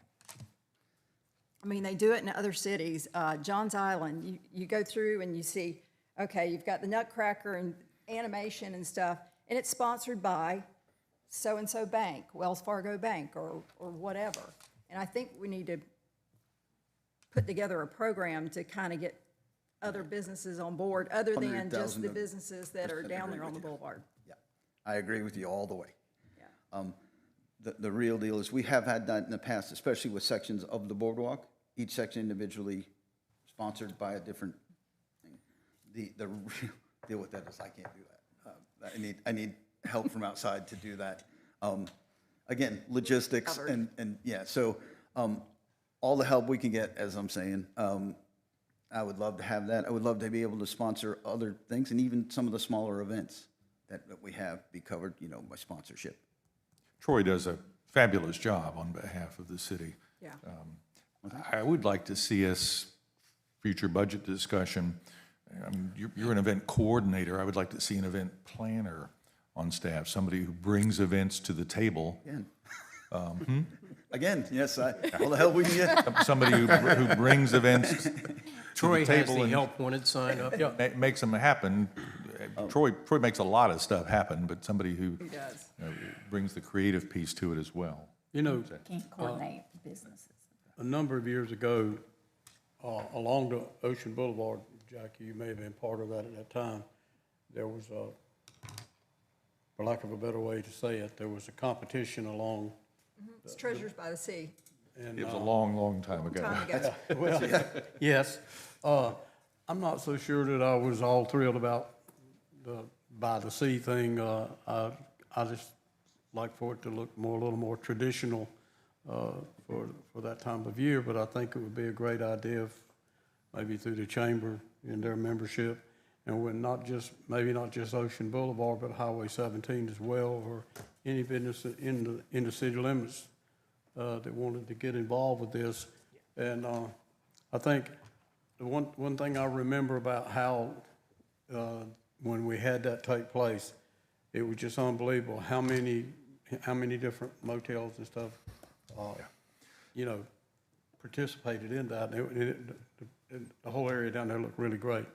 I mean, they do it in other cities. Johns Island, you go through and you see, okay, you've got the Nutcracker and animation and stuff, and it's sponsored by so-and-so bank, Wells Fargo Bank, or whatever. And I think we need to put together a program to kind of get other businesses on board, other than just 100,000 the businesses that are down there on the with you. boulevard. Yeah, I agree with you all the way. Yeah. The real deal is we have had that in the past, especially with sections of the boardwalk, each section individually sponsored by a different thing. The real deal with that is I can't do that. I need help from outside to do that. Again, logistics and yeah, so all the help we can get, as I'm saying, I would love to have that. I would love to be able to sponsor other things, and even some of the smaller events that we have be covered, by sponsorship. Troy does a fabulous job on behalf of the city. Yeah. I would like to see us, future budget discussion, I mean, you're an event coordinator. I would like to see an event planner on staff, somebody who brings events to the table. Again, yes, all the help we can get. Somebody who brings events Troy has table the and- help wanted sign up. Yeah. makes them happen. Troy makes a lot of stuff happen, but somebody who He does. brings the creative piece to it as well. You know, Can't coordinate businesses. a number of years ago, along the Ocean Boulevard, Jackie, you may have been part of that at that time, there was for lack of a better way to say it, there was a competition along, It's Treasures by the Sea. and, It was a long, long time ago. Time ago. well, yes. I'm not so sure that I was all thrilled about the by the sea thing. I just like for it to look a little more traditional for that time of year, but I think it would be a great idea if maybe through the chamber and their membership, and when maybe not just Ocean Boulevard, but Highway 17 as well, or any business in the city limits that wanted to get involved with this. And I think the one thing I remember about how when we had that take place, it was just unbelievable how many different motels and stuff, participated in that. The whole area down there looked really great.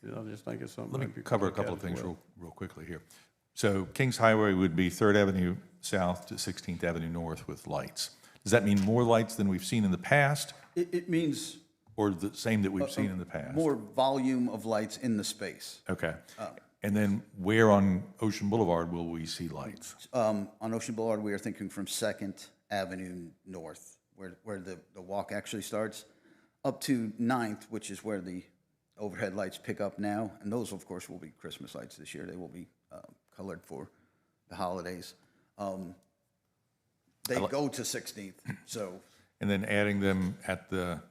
I just think it's something. Let me maybe cover a look at couple of as things well. real quickly here. So Kings Highway would be 3rd Avenue South to 16th Avenue North with lights. Does that mean more lights than we've seen in the past, It means or the same that we've seen in the past? more volume of lights in the space. Okay. And then where on Ocean Boulevard will we see lights? On Ocean Boulevard, we are thinking from 2nd Avenue North, where the walk actually starts, up to 9th, which is where the overhead lights pick up now. And those, of course, will be Christmas lights this year. They will be colored for the holidays. They go to 16th, so, And then adding them at the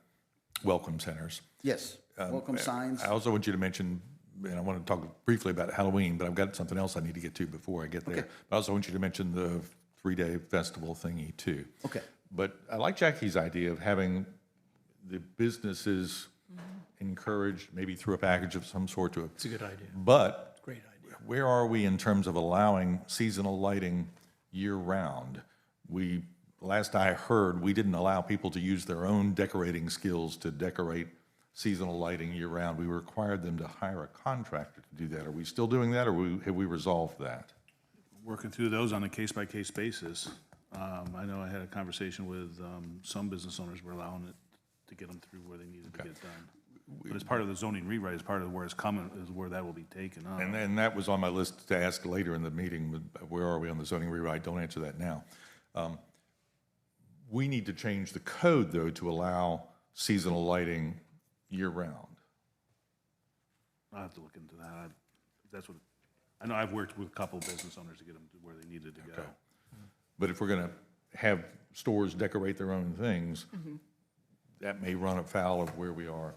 welcome centers. yes, welcome signs. I also want you to mention, and I want to talk briefly about Halloween, but I've got something else I need to get to before I get there. Okay. I also want you to mention the 3-day festival thingy too. Okay. But I like Jackie's idea of having the businesses encouraged, maybe through a package of some sort to. It's a good idea. But Great idea. where are we in terms of allowing seasonal lighting year-round? Last I heard, we didn't allow people to use their own decorating skills to decorate seasonal lighting year-round. We required them to hire a contractor to do that. Are we still doing that, or have we resolved that? Working through those on a case-by-case basis. I know I had a conversation with some business owners were allowing it to get them through where they needed to get it done. But as part of the zoning rewrite, as part of where it's coming, is where that will be taken up. And then that was on my list to ask later in the meeting, where are we on the zoning rewrite? Don't answer that now. We need to change the code, though, to allow seasonal lighting year-round. I'll have to look into that. That's what, I know I've worked with a couple of business owners to get them to where they needed to go. But if we're going to have stores decorate their own things, that may run afoul of where we are.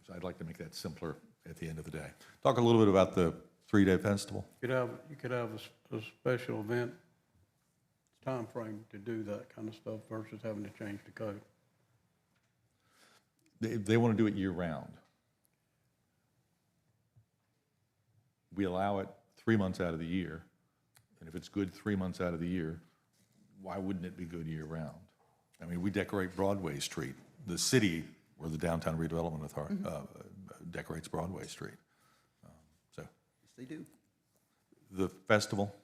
So I'd like to make that simpler at the end of the day. Talk a little bit about the 3-day festival. You could have a special event time frame to do that kind of stuff versus having to change the code. They want to do it year-round. We allow it 3 months out of the year, and if it's good 3 months out of the year, why wouldn't it be good year-round? I mean, we decorate Broadway Street. The city, or the Downtown Redevelopment Authority, decorates Broadway Street. So, Yes, they do. the festival,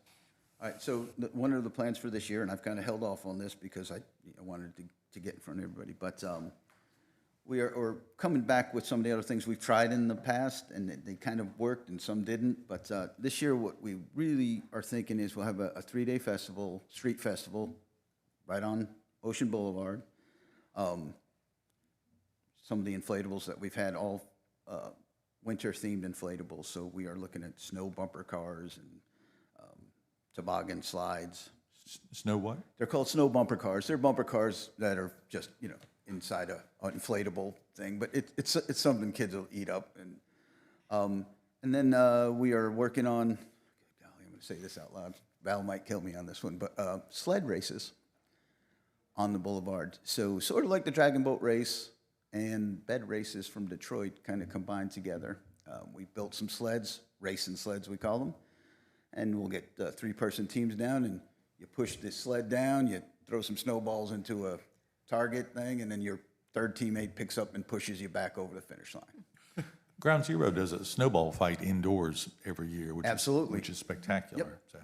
All right, so one of the plans for this year, and I've kind of held off on this because I wanted to get in front of everybody, but we're coming back with some of the other things we've tried in the past, and they kind of worked and some didn't. But this year, what we really are thinking is we'll have a 3-day festival, street festival, right on Ocean Boulevard. Some of the inflatables that we've had, all winter-themed inflatables. So we are looking at snow bumper cars and toboggan slides. snow what? They're called snow bumper cars. They're bumper cars that are just, inside an inflatable thing, but it's something kids will eat up. And then we are working on, golly, I'm going to say this out loud. Val might kill me on this one, but sled races on the boulevard. So sort of like the Dragon Boat race and bed races from Detroit kind of combined together. We built some sleds, racing sleds we call them, and we'll get 3-person teams down, and you push this sled down, you throw some snowballs into a target thing, and then your third teammate picks up and pushes you back over the finish line. Ground Zero does a snowball fight indoors every year, Absolutely. which is spectacular. So.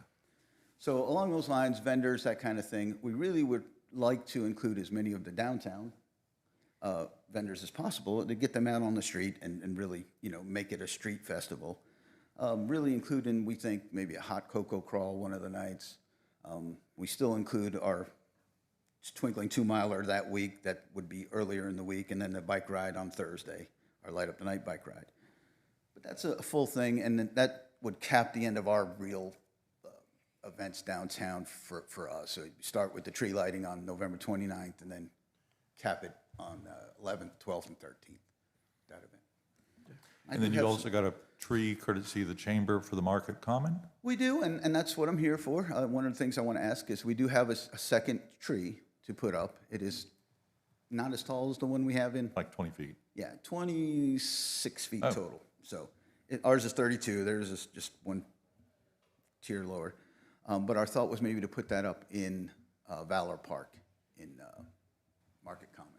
So along those lines, vendors, that kind of thing, we really would like to include as many of the downtown vendors as possible to get them out on the street and really, make it a street festival. Really including, we think, maybe a hot cocoa crawl one of the nights. We still include our Twinkling 2-miler that week. That would be earlier in the week, and then the bike ride on Thursday, our Light Up the Night bike ride. But that's a full thing, and then that would cap the end of our real events downtown for us. So you start with the tree lighting on November 29th, and then cap it on 11th, 12th, and 13th, that event. And then you also got a tree courtesy of the Chamber for the Market Common? We do, and that's what I'm here for. One of the things I want to ask is we do have a second tree to put up. It is not as tall as the one we have in. Like 20 feet. Yeah, 26 feet total. So ours is 32. Theirs is just one tier lower. But our thought was maybe to put that up in Valor Park in Market Common.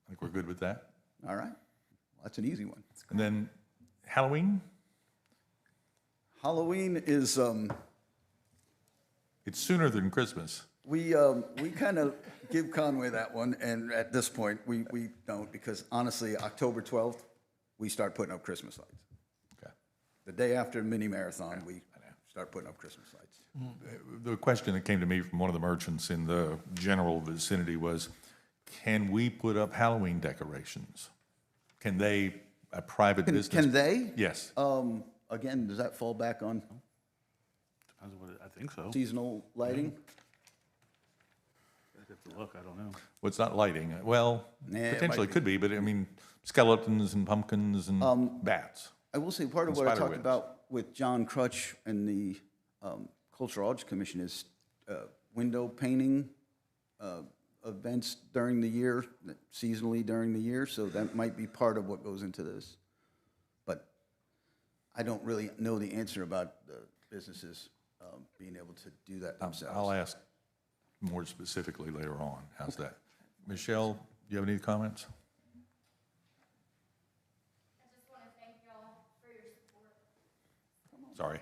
I think we're good with that. All right. Well, that's an easy one. And then Halloween? Halloween is, It's sooner than Christmas. we kind of give Conway that one, and at this point, we don't, because honestly, October 12th, we start putting up Christmas lights. Okay. The day after the mini marathon, we start putting up Christmas lights. The question that came to me from one of the merchants in the general vicinity was, can we put up Halloween decorations? Can they, a private business? Can they? Yes. Again, does that fall back on Depends on what I think so. seasonal lighting? I have to look, I don't know. Well, it's not lighting. Well, Yeah, it potentially might could be, but I mean, skeletons and pumpkins and bats. I will say part of And what I spider talked webs. about with John Crutch and the Cultural Arts Commission is window painting events during the year, seasonally during the year, so that might be part of what goes into this. But I don't really know the answer about the businesses being able to do that themselves. I'll ask more specifically later on. How's that? Michelle, do you have any comments? I just want to thank y'all for your support. Sorry.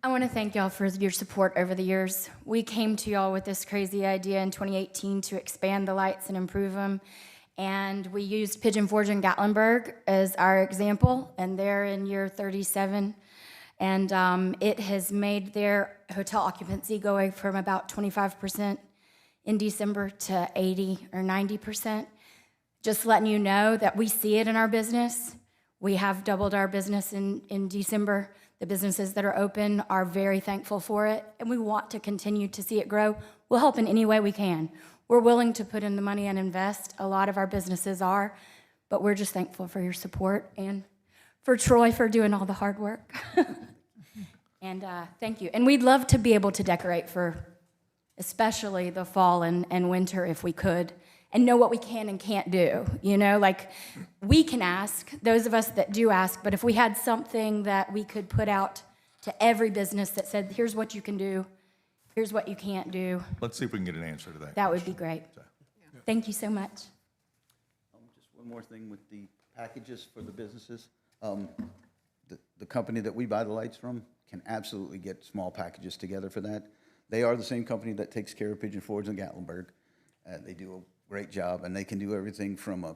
I want to thank y'all for your support over the years. We came to y'all with this crazy idea in 2018 to expand the lights and improve them. And we used Pigeon Forge and Gatlinburg as our example, and they're in year 37. And it has made their hotel occupancy going from about 25% in December to 80 or 90%. Just letting you know that we see it in our business. We have doubled our business in December. The businesses that are open are very thankful for it, and we want to continue to see it grow. We'll help in any way we can. We're willing to put in the money and invest. A lot of our businesses are, but we're just thankful for your support and for Troy for doing all the hard work. And thank you. And we'd love to be able to decorate for especially the fall and winter if we could, and know what we can and can't do. You know, like we can ask, those of us that do ask, but if we had something that we could put out to every business that said, here's what you can do, here's what you can't do, Let's see if we can get an answer to that. that would be great. Thank you so much. Just one more thing with the packages for the businesses. The company that we buy the lights from can absolutely get small packages together for that. They are the same company that takes care of Pigeon Forge and Gatlinburg. They do a great job, and they can do everything from a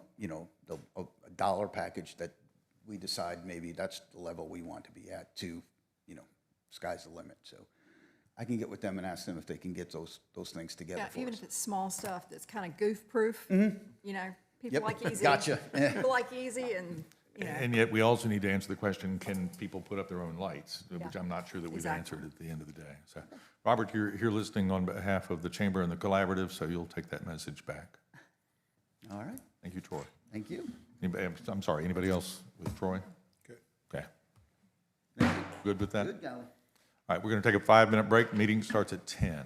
dollar package that we decide maybe that's the level we want to be at to, sky's the limit. So I can get with them and ask them if they can get those things together Yeah, for even us. if it's small stuff that's kind of goof-proof, people Yep, like easy. gotcha. Yeah. People like easy and, And yet, we also need to answer the question, can people put up their own lights? Which Yeah. I'm not sure that we've Exactly. answered at the end of the day. So, Robert, you're listening on behalf of the Chamber and the Collaborative, so you'll take that message back. All right, Thank you, Troy. thank you. I'm sorry, anybody else with Troy? Good. Okay. Good with that? Good, Golly. All right, we're going to take a 5-minute break. Meeting starts at 10.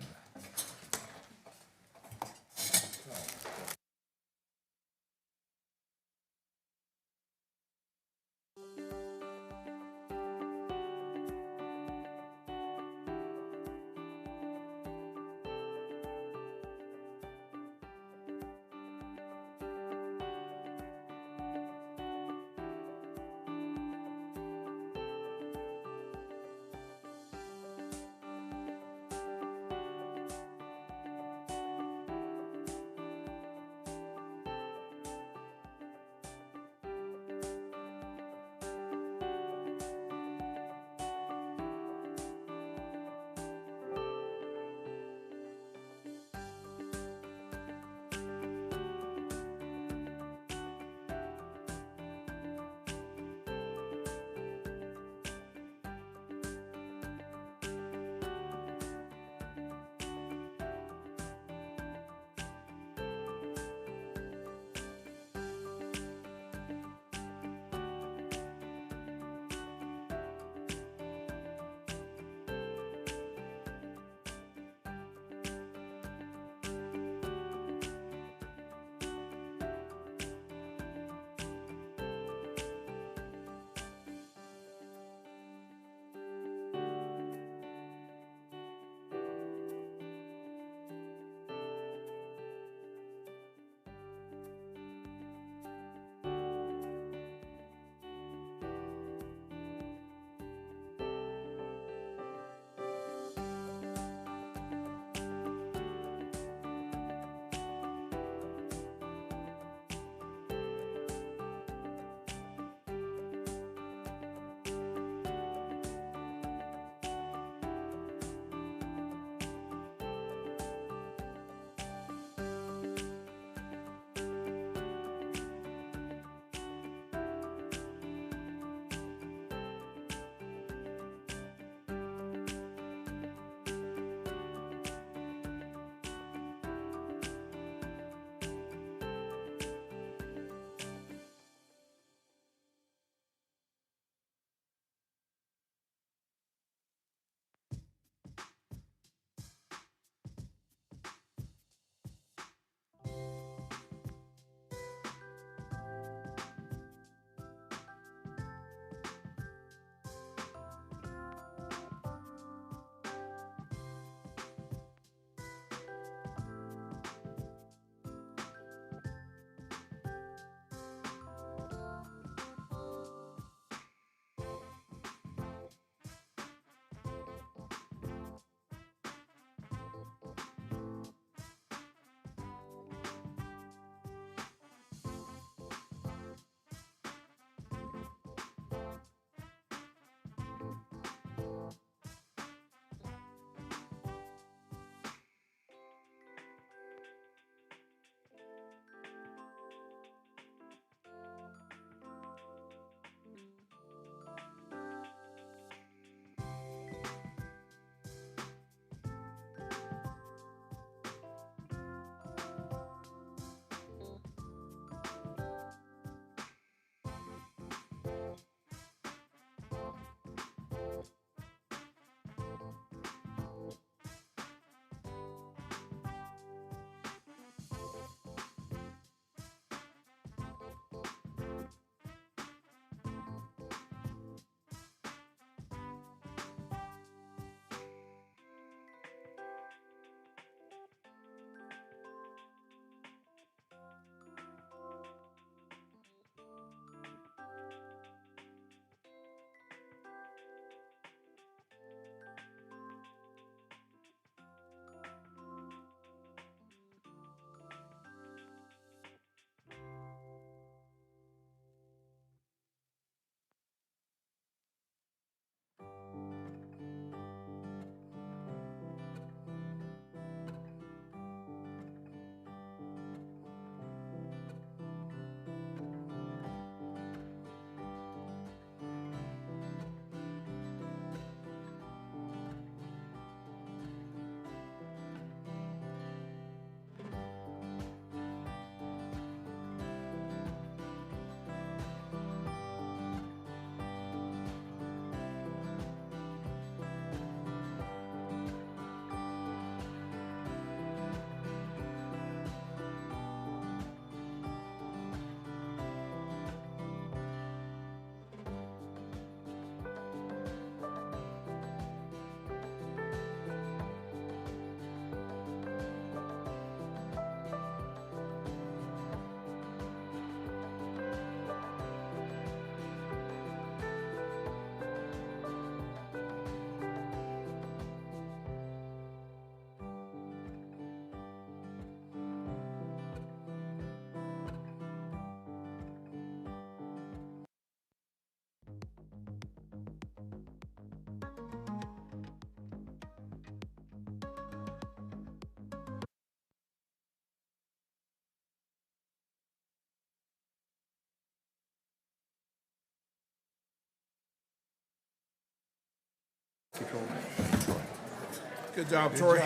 Good job, Troy.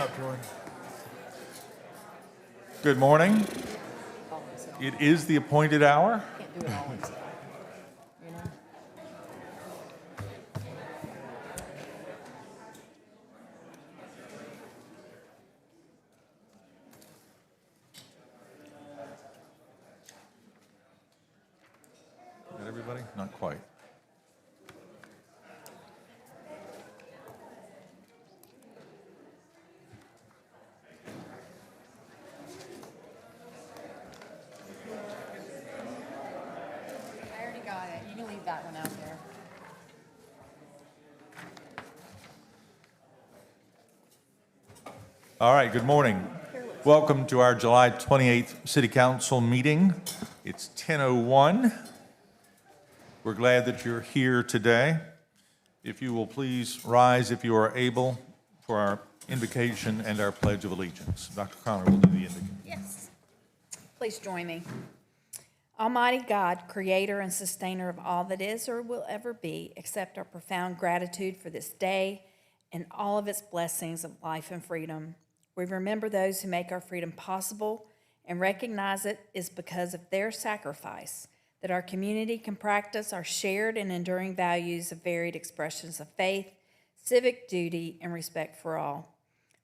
Good morning. It is the appointed hour. Can't do it all himself, you know? Got everybody? Not quite. I already got it. You can leave that one out there. All right, good morning. Welcome to our July 28th City Council meeting. It's 10:01. We're glad that you're here today. If you will please rise if you are able for our invocation and our Pledge of Allegiance. Dr. Connor will do the invocation. Yes. Please join me. Almighty God, creator and sustainer of all that is or will ever be, accept our profound gratitude for this day and all of its blessings of life and freedom. We remember those who make our freedom possible and recognize it is because of their sacrifice that our community can practice our shared and enduring values of varied expressions of faith, civic duty, and respect for all.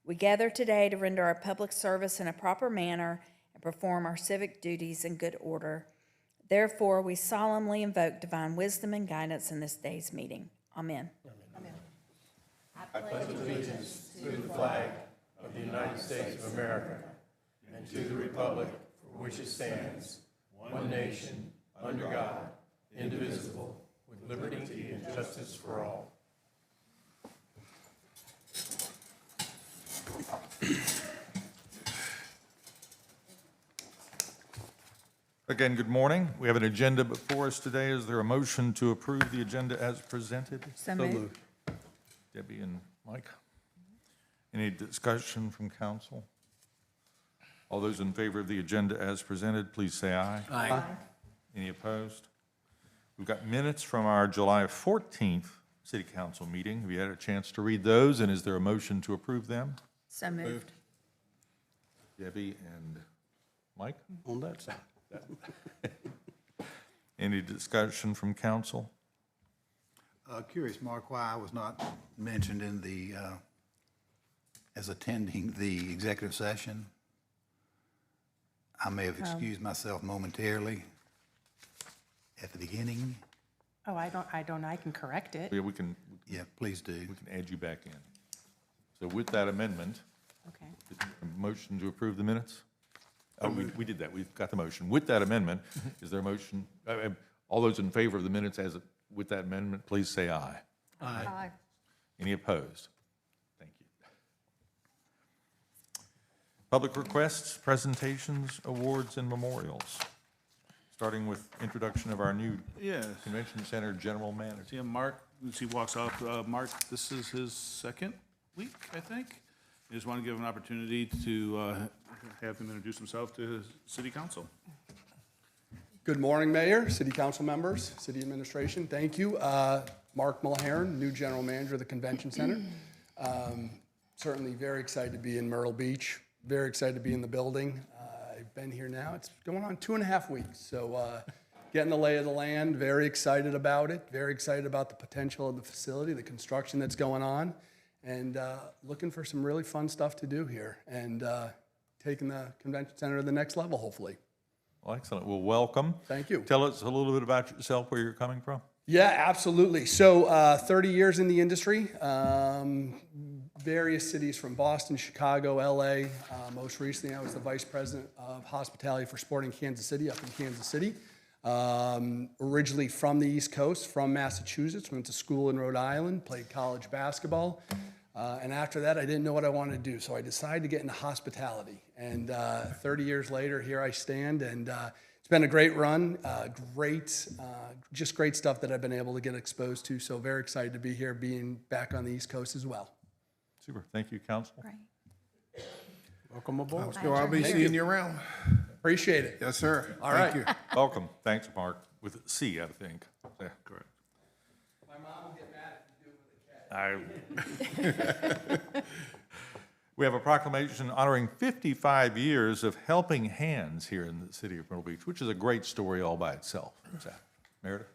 We gather today to render our public service in a proper manner and perform our civic duties in good order. Therefore, we solemnly invoke divine wisdom and guidance in this day's meeting. Amen. I pledge allegiance to the flag of the United States of America and to the republic for which it stands, one nation, under God, indivisible, with liberty and justice for all. Again, good morning. We have an agenda before us today. Is there a motion to approve the agenda as presented? So moved. Debbie and Mike. Any discussion from council? All those in favor of the agenda as presented, please say aye. Aye. Any opposed? We've got minutes from our July 14th City Council meeting. Have you had a chance to read those, and is there a motion to approve them? So moved. Debbie and Mike? On that side. Any discussion from council? Curious, Mark, why I was not mentioned in the, as attending the executive session. I may have excused myself momentarily at the beginning. Oh, I can correct it. Yeah, we can Please do. add you back in. So with that amendment, Okay. a motion to approve the minutes? Oh, we did that. We've got the motion. With that amendment, is there a motion? All those in favor of the minutes with that amendment, please say aye. Aye. Any opposed? Thank you. Public requests, presentations, awards, and memorials. Starting with introduction of our new Yes. Convention Center General Manager. See, Mark, as he walks off, Mark, this is his second week, I think. I just want to give him an opportunity to have him introduce himself to his city council. Good morning, Mayor, City Council members, City Administration. Thank you. Mark Mulhern, new General Manager of the Convention Center. Certainly very excited to be in Myrtle Beach. Very excited to be in the building. I've been here now. It's going on 2.5 weeks. So getting the lay of the land, very excited about it. Very excited about the potential of the facility, the construction that's going on, and looking for some really fun stuff to do here and taking the Convention Center to the next level, hopefully. Well, excellent. Well, welcome. Thank you. Tell us a little bit about yourself, where you're coming from. Yeah, absolutely. So 30 years in the industry, various cities from Boston, Chicago, LA. Most recently, I was the Vice President of Hospitality for Sporting Kansas City up in Kansas City. Originally from the East Coast, from Massachusetts, went to school in Rhode Island, played college basketball. And after that, I didn't know what I wanted to do, so I decided to get into hospitality. And 30 years later, here I stand, and it's been a great run, just great stuff that I've been able to get exposed to. So very excited to be here, being back on the East Coast as well. Super. Thank you, Council. Right. Welcome aboard. So I'll be seeing you around. Appreciate it. Yes, sir. All Thank right. you. Welcome. Thanks, Mark. With a C, I think. Yeah, correct. My mom will get mad if you do it with a K. We have a proclamation honoring 55 years of helping hands here in the city of Myrtle Beach, which is a great story all by itself. Who's that? Myrtle?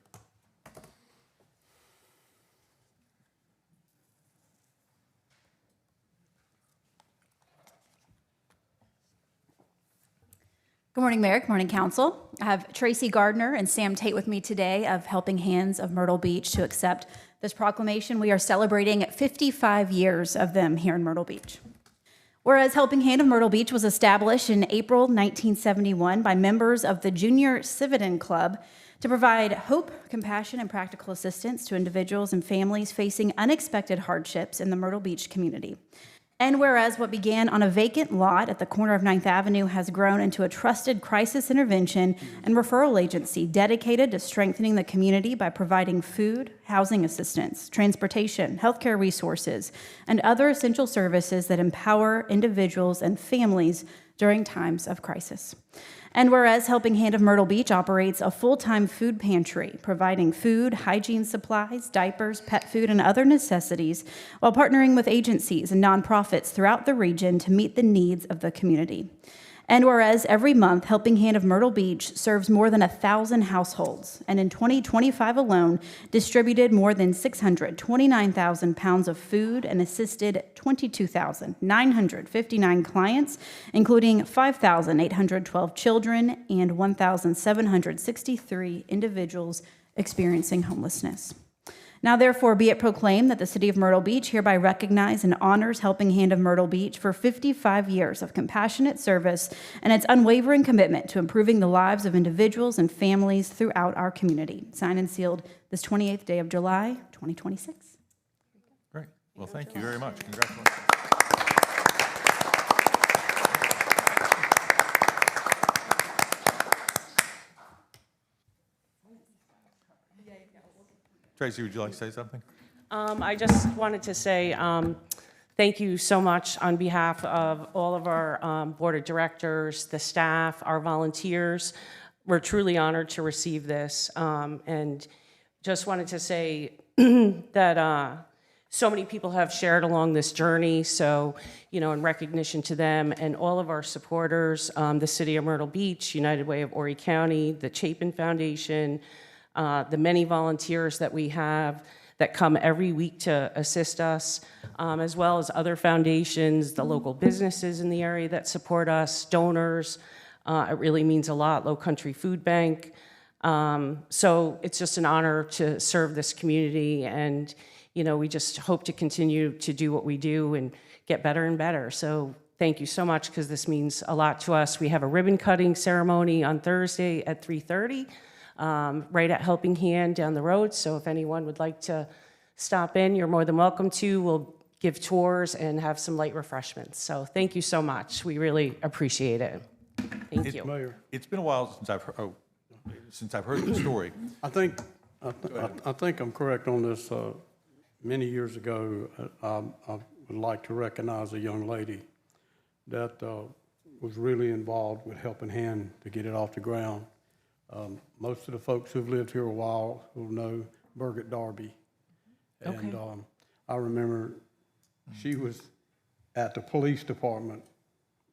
Good morning, Mayor. Good morning, Council. I have Tracy Gardner and Sam Tate with me today of Helping Hands of Myrtle Beach to accept this proclamation. We are celebrating 55 years of them here in Myrtle Beach. Whereas Helping Hand of Myrtle Beach was established in April 1971 by members of the Junior Civitan Club to provide hope, compassion, and practical assistance to individuals and families facing unexpected hardships in the Myrtle Beach community. And whereas what began on a vacant lot at the corner of 9th Avenue has grown into a trusted crisis intervention and referral agency dedicated to strengthening the community by providing food, housing assistance, transportation, healthcare resources, and other essential services that empower individuals and families during times of crisis. And whereas Helping Hand of Myrtle Beach operates a full-time food pantry, providing food, hygiene supplies, diapers, pet food, and other necessities, while partnering with agencies and nonprofits throughout the region to meet the needs of the community. And whereas every month, Helping Hand of Myrtle Beach serves more than 1,000 households, and in 2025 alone, distributed more than 629,000 pounds of food and assisted 22,959 clients, including 5,812 children and 1,763 individuals experiencing homelessness. Now, therefore, be it proclaimed that the City of Myrtle Beach hereby recognizes and honors Helping Hand of Myrtle Beach for 55 years of compassionate service and its unwavering commitment to improving the lives of individuals and families throughout our community. Signed and sealed this 28th day of July, 2026. Great. Well, thank you very much. Congratulations. Tracy, would you like to say something? I just wanted to say thank you so much on behalf of all of our board of directors, the staff, our volunteers. We're truly honored to receive this. And just wanted to say that so many people have shared along this journey. So, you know, in recognition to them and all of our supporters, the City of Myrtle Beach, United Way of Horry County, the Chapin Foundation, the many volunteers that we have that come every week to assist us, as well as other foundations, the local businesses in the area that support us, donors. It really means a lot, Low Country Food Bank. So it's just an honor to serve this community, and you know, we just hope to continue to do what we do and get better and better. So thank you so much, because this means a lot to us. We have a ribbon cutting ceremony on Thursday at 3:30. Right at Helping Hand down the road. So if anyone would like to stop in, you're more than welcome to. We'll give tours and have some light refreshments. So thank you so much. We really appreciate it. Thank you. Mayor, It's been a while since I've heard the story. I think I'm correct on this. Many years ago, I would like to recognize a young lady that was really involved with Helping Hand to get it off the ground. Most of the folks who've lived here a while will know Birgit Darby. And I remember she was at the police department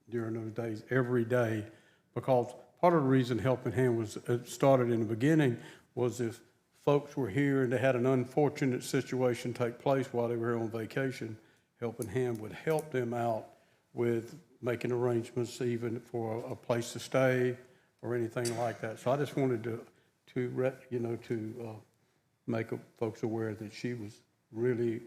during those days every day, because part of the reason Helping Hand was started in the beginning was if folks were here and they had an unfortunate situation take place while they were here on vacation, Helping Hand would help them out with making arrangements even for a place to stay or anything like that. So I just wanted to make folks aware that she was really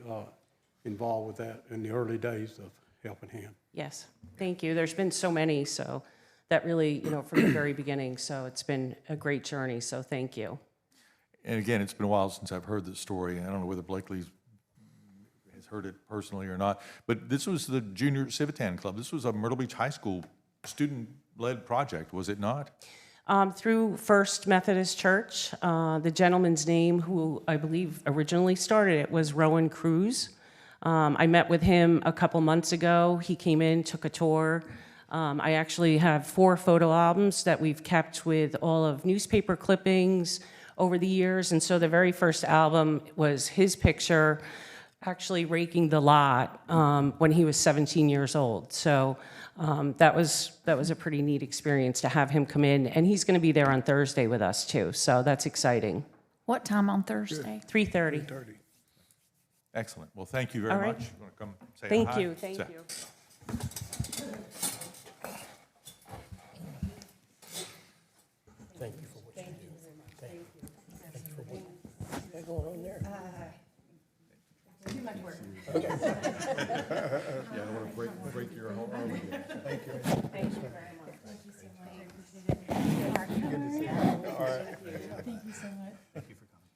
involved with that in the early days of Helping Hand. Yes, thank you. There's been so many, so that really, you know, from the very beginning. So it's been a great journey. So thank you. And again, it's been a while since I've heard this story. I don't know whether Blakely has heard it personally or not, but this was the Junior Civitan Club. This was a Myrtle Beach High School student-led project, was it not? Through First Methodist Church. The gentleman's name, who I believe originally started it, was Rowan Cruz. I met with him a couple months ago. He came in, took a tour. I actually have 4 photo albums that we've kept with all of newspaper clippings over the years. And so the very first album was his picture actually raking the lot when he was 17 years old. So that was a pretty neat experience to have him come in, and he's going to be there on Thursday with us too. So that's exciting. What time on Thursday? 3:30. Excellent. Well, thank you very All right. much. You want to come say Thank hi? you. Thank Say- you. Thank you for what you do. Thank you. Thank you for what's going on there. Too much work. Yeah, I don't want to break your whole arm again. Thank you. Thank you very much. Thank you so much. Good to see you. All right. Thank you so much. Thank you for coming.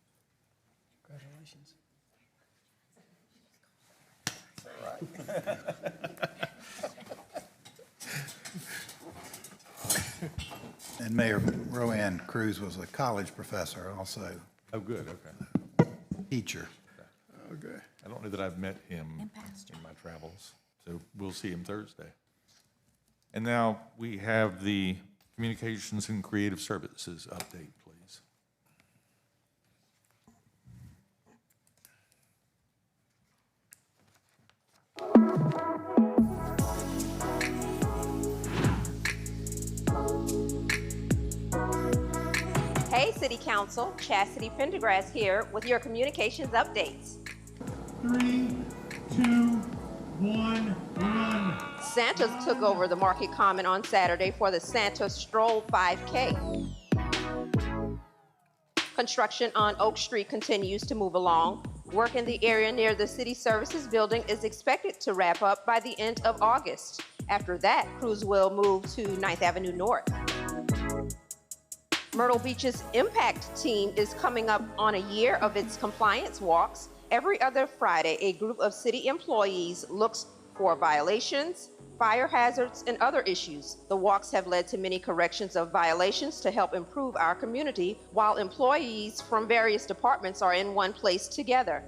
Congratulations. And Mayor Roanne Cruz was a college professor also, Oh, good, okay. teacher. Okay. I don't know that I've met him in my travels, so we'll see him Thursday. And now we have the Communications and Creative Services update, please. Hey, City Council, Chastity Pendergrass here with your communications updates. 3, 2, 1, run. Santa's took over the Market Common on Saturday for the Santa Stroll 5K. Construction on Oak Street continues to move along. Work in the area near the City Services Building is expected to wrap up by the end of August. After that, crews will move to 9th Avenue North. Myrtle Beach's Impact team is coming up on a year of its compliance walks. Every other Friday, a group of city employees looks for violations, fire hazards, and other issues. The walks have led to many corrections of violations to help improve our community, while employees from various departments are in one place together.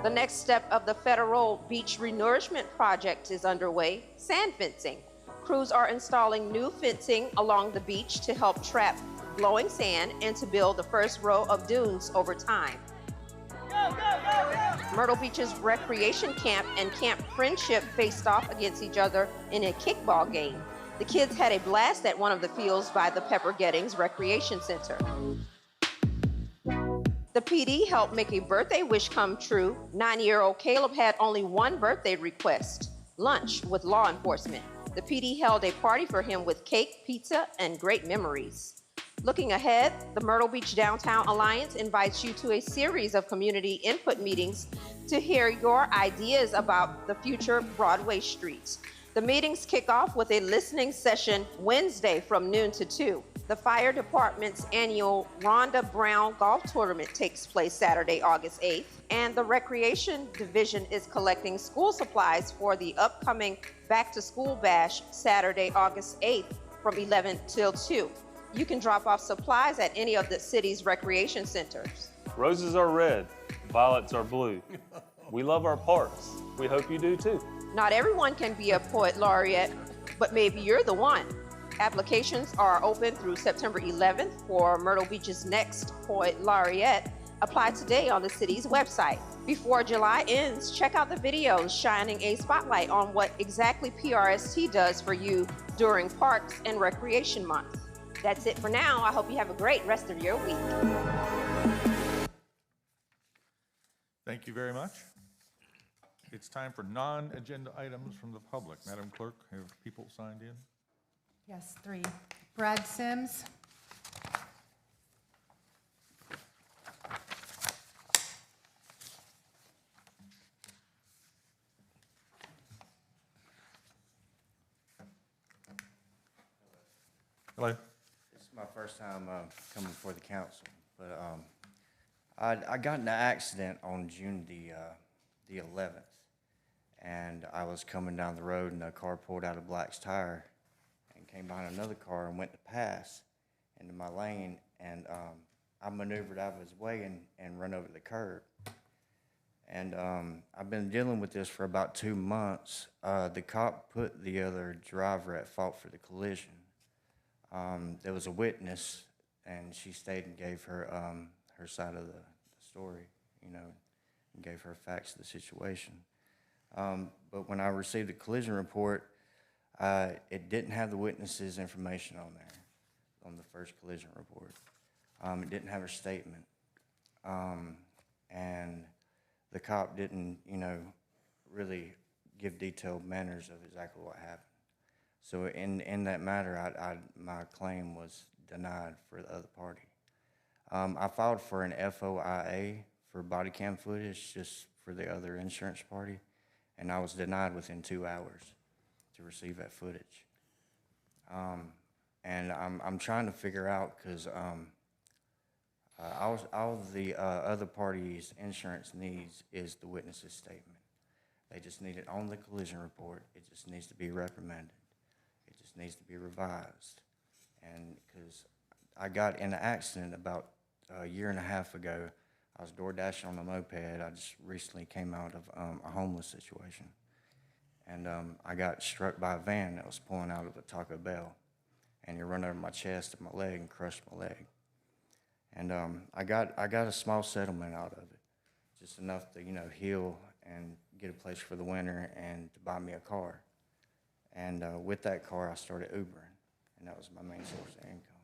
The next step of the Federal Beach Renourishment Project is underway, sand fencing. Crews are installing new fencing along the beach to help trap blowing sand and to build the first row of dunes over time. Myrtle Beach's Recreation Camp and Camp Friendship faced off against each other in a kickball game. The kids had a blast at one of the fields by the Pepper Gettings Recreation Center. The PD helped make a birthday wish come true. 9-year-old Caleb had only one birthday request: lunch with law enforcement. The PD held a party for him with cake, pizza, and great memories. Looking ahead, the Myrtle Beach Downtown Alliance invites you to a series of community input meetings to hear your ideas about the future Broadway streets. The meetings kick off with a listening session Wednesday from noon to 2. The fire department's annual Rhonda Brown Golf Tournament takes place Saturday, August 8th, and the Recreation Division is collecting school supplies for the upcoming Back to School Bash Saturday, August 8th from 11 till 2. You can drop off supplies at any of the city's recreation centers. Roses are red, violets are blue. We love our parks. We hope you do too. Not everyone can be a poet laureate, but maybe you're the one. Applications are open through September 11th for Myrtle Beach's next poet laureate. Apply today on the city's website. Before July ends, check out the videos shining a spotlight on what exactly PRST does for you during Parks and Recreation Month. That's it for now. I hope you have a great rest of your week. Thank you very much. It's time for non-agenda items from the public. Madam Clerk, have people signed in? Yes, 3. Brad Sims. Hello. This is my first time coming before the council, but I got in an accident on June the 11th, and I was coming down the road, and a car pulled out a Black's tire and came behind another car and went to pass into my lane, and I maneuvered out of his way and run over the curb. And I've been dealing with this for about 2 months. The cop put the other driver at fault for the collision. There was a witness, and she stayed and gave her her side of the story, you know. and gave her facts of the situation. But when I received the collision report, it didn't have the witness's information on there, on the first collision report. It didn't have her statement. And the cop didn't, really give detailed manners of exactly what happened. So in that matter, my claim was denied for the other party. I filed for an FOIA for body cam footage just for the other insurance party, and I was denied within 2 hours to receive that footage. And I'm trying to figure out, because all the other party's insurance needs is the witness's statement. They just need it on the collision report. It just needs to be reprimanded. It just needs to be revised. And because I got in an accident about a year and a half ago, I was door dashing on a moped. I just recently came out of a homeless situation. And I got struck by a van that was pulling out of a Taco Bell. And it ran over my chest and my leg and crushed my leg. And I got a small settlement out of it, just enough to heal and get a place for the winter and to buy me a car. And with that car, I started Ubering, and that was my main source of income.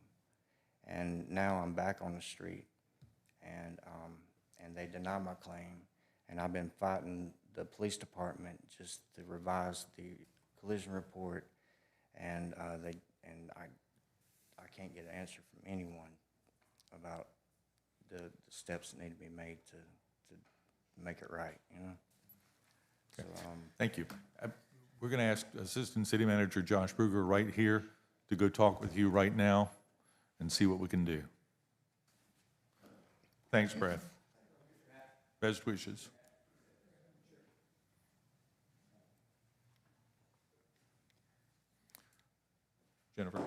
And now I'm back on the street, and they deny my claim, and I've been fighting the police department just to revise the collision report, and I can't get an answer from anyone about the steps that need to be made to make it right, So, Thank you. We're going to ask Assistant City Manager Josh Bruger right here to go talk with you right now and see what we can do. Thanks, Brad. Best wishes. Jennifer.